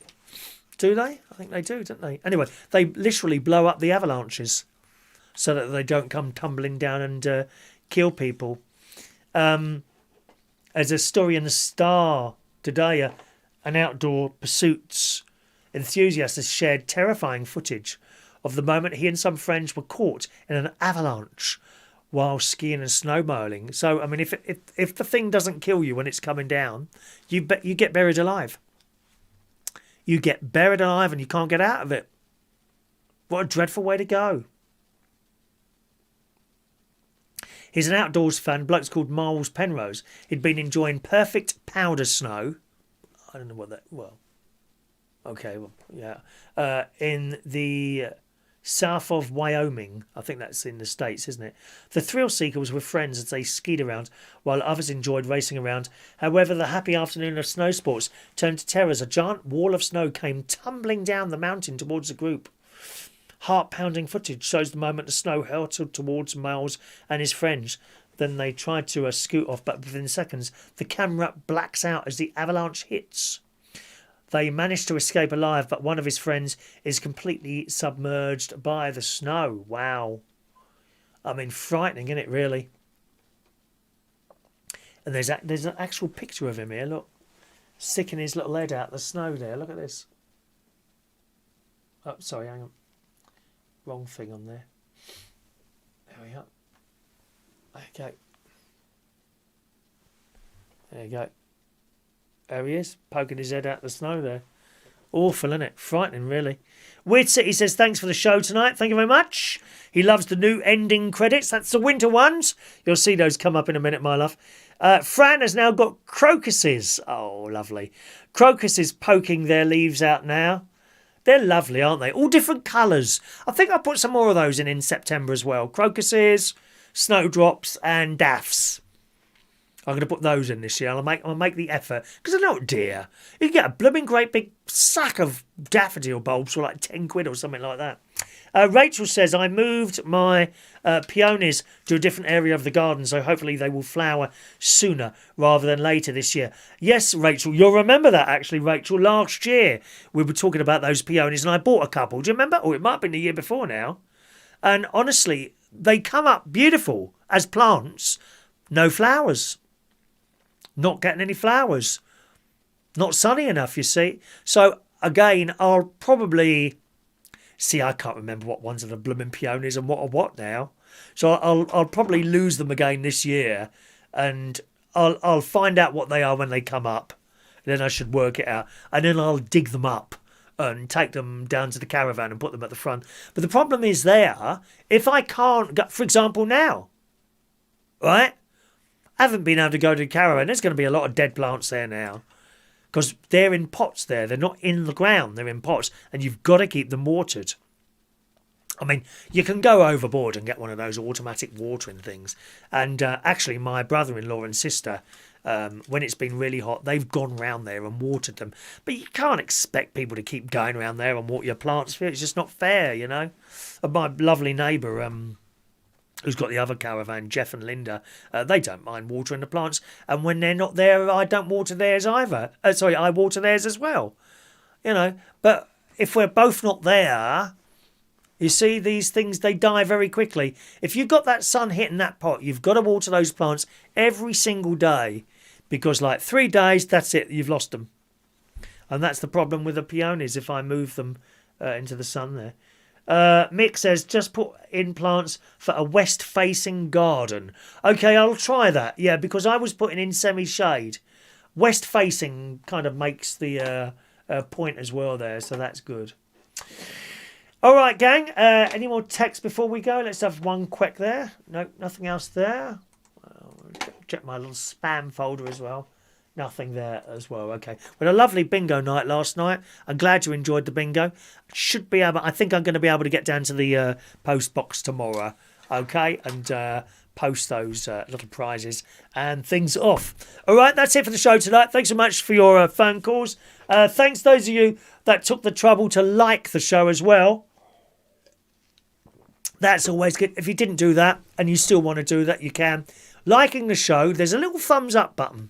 Do they? I think they do, don't they? Anyway, they literally blow up the avalanches so that they don't come tumbling down and kill people. There's a story in the Star today. An outdoor pursuits enthusiast has shared terrifying footage of the moment he and some friends were caught in an avalanche while skiing and snowmobiling. So, I mean, if the thing doesn't kill you when it's coming down, you get buried alive. You get buried alive and you can't get out of it. What a dreadful way to go. He's an outdoors fan. Bloke's called Miles Penrose. He'd been enjoying perfect powder snow. I don't know what that... Well, okay, well, yeah. In the south of Wyoming. I think that's in the States, isn't it? The thrill seeker was with friends as they skied around, while others enjoyed racing around. However, the happy afternoon of snow sports turned to terror as a giant wall of snow came tumbling down the mountain towards the group. Heart-pounding footage shows the moment the snow hurtled towards Miles and his friends. Then they tried to scoot off, but within seconds, the camera blacks out as the avalanche hits. They managed to escape alive, but one of his friends is completely submerged by the snow. Wow. I mean, frightening, isn't it, really? And there's an actual picture of him here, look. Sticking his little head out the snow there. Look at this. Oh, sorry, hang on. Wrong thing on there. There we go. Okay. There you go. There he is, poking his head out the snow there. Awful, isn't it? Frightening, really. Weird City says, thanks for the show tonight. Thank you very much. He loves the new ending credits. That's the winter ones. You'll see those come up in a minute, my love. Fran has now got crocuses. Oh, lovely. Crocuses poking their leaves out now. They're lovely, aren't they? All different colours. I think I'll put some more of those in September as well. Crocuses, snowdrops and daffs. I'm going to put those in this year. I'll make the effort. Because I know, dear, you can get a blooming great big sack of daffodil bulbs for like 10 quid or something like that. Rachel says, I moved my peonies to a different area of the garden, so hopefully they will flower sooner rather than later this year. Yes, Rachel, you'll remember that actually, Rachel. Last year we were talking about those peonies and I bought a couple. Do you remember? Or it might have been the year before now. And honestly, they come up beautiful as plants. No flowers. Not getting any flowers. Not sunny enough, you see. So, again, I'll probably... See, I can't remember what ones are the blooming peonies and what are what now. So I'll probably lose them again this year. And I'll find out what they are when they come up. Then I should work it out. And then I'll dig them up and take them down to the caravan and put them at the front. But the problem is there, if I can't... go, for example, now, right? I haven't been able to go to the caravan. There's going to be a lot of dead plants there now. Because they're in pots there. They're not in the ground. They're in pots. And you've got to keep them watered. I mean, you can go overboard and get one of those automatic watering things. And actually, my brother-in-law and sister, when it's been really hot, they've gone round there and watered them. But you can't expect people to keep going around there and water your plants. It's just not fair, you know. And my lovely neighbour... who's got the other caravan, Jeff and Linda, they don't mind watering the plants. And when they're not there, I don't water theirs either. I water theirs as well. You know, but if we're both not there, you see, these things, they die very quickly. If you've got that sun hitting that pot, you've got to water those plants every single day. Because like 3 days, that's it, you've lost them. And that's the problem with the peonies if I move them into the sun there. Mick says, just put in plants for a west-facing garden. Okay, I'll try that. Yeah, because I was putting in semi-shade. West-facing kind of makes the point as well there, so that's good. All right, gang. Any more text before we go? Let's have one quick there. No, nothing else there. Check my little spam folder as well. Nothing there as well. Okay. We had a lovely bingo night last night. I'm glad you enjoyed the bingo. Should be able. I think I'm going to be able to get down to the post box tomorrow. Okay, and post those little prizes and things off. All right, that's it for the show tonight. Thanks so much for your phone calls. Thanks those of you that took the trouble to like the show as well. That's always good. If you didn't do that and you still want to do that, you can. Liking the show, there's a little thumbs up button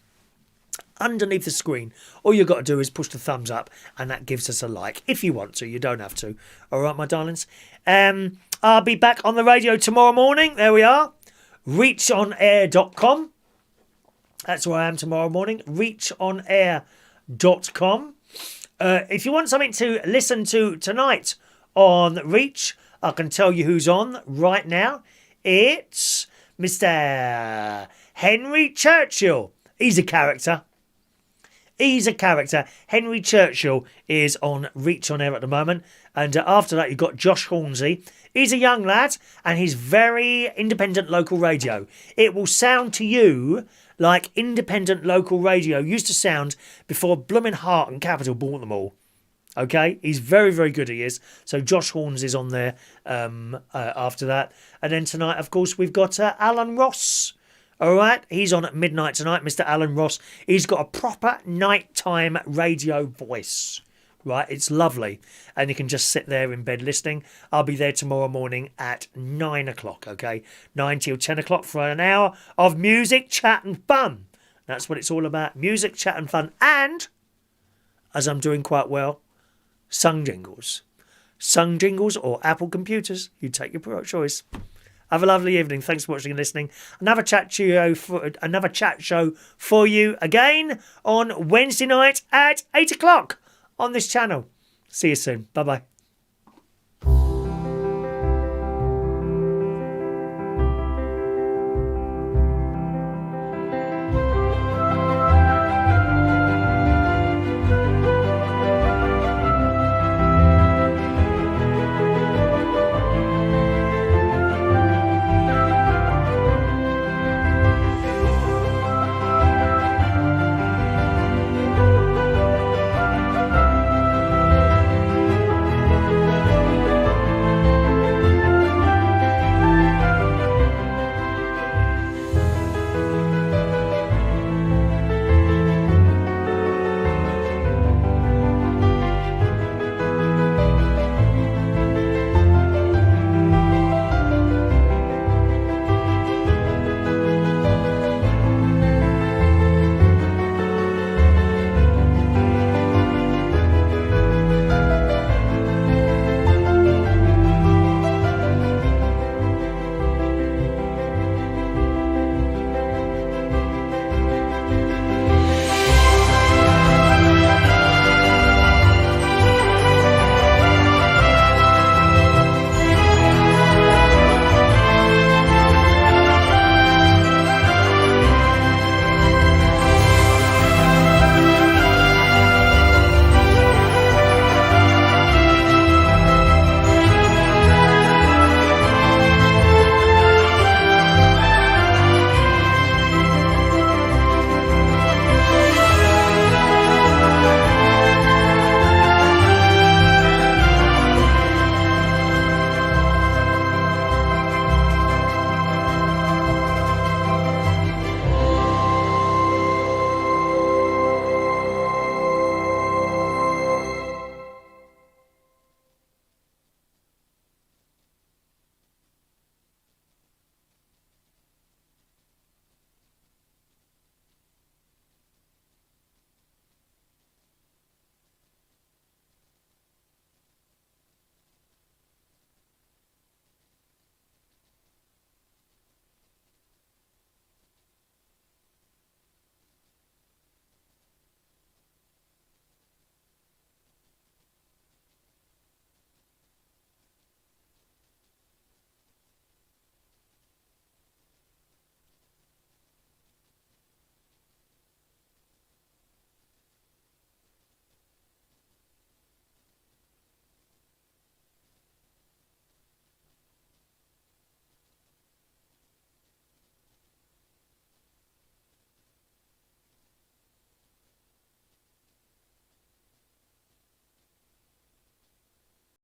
underneath the screen. All you've got to do is push the thumbs up and that gives us a like. If you want to, you don't have to. All right, my darlings. I'll be back on the radio tomorrow morning. There we are. reachonair.com. That's where I am tomorrow morning. reachonair.com. If you want something to listen to tonight on Reach, I can tell you who's on right now. It's Mr. Henry Churchill. He's a character. Henry Churchill is on Reach on Air at the moment. And after that, you've got Josh Hornsey. He's a young lad and he's very independent local radio. It will sound to you like independent local radio used to sound before Bloomin' Heart and Capital bought them all. Okay, he's very, very good, he is. So Josh Horns is on there after that. And then tonight, of course, we've got Alan Ross. All right, he's on at midnight tonight, Mr. Alan Ross. He's got a proper nighttime radio voice. Right, it's lovely. And you can just sit there in bed listening. I'll be there tomorrow morning at 9 o'clock, okay? 9 till 10 o'clock for an hour of music, chat and fun. That's what it's all about. Music, chat and fun. And, as I'm doing quite well, sung jingles. Sung jingles or Apple computers. You take your choice. Have a lovely evening. Thanks for watching and listening. Another chat show for you again on Wednesday night at 8 o'clock on this channel. See you soon. Bye-bye.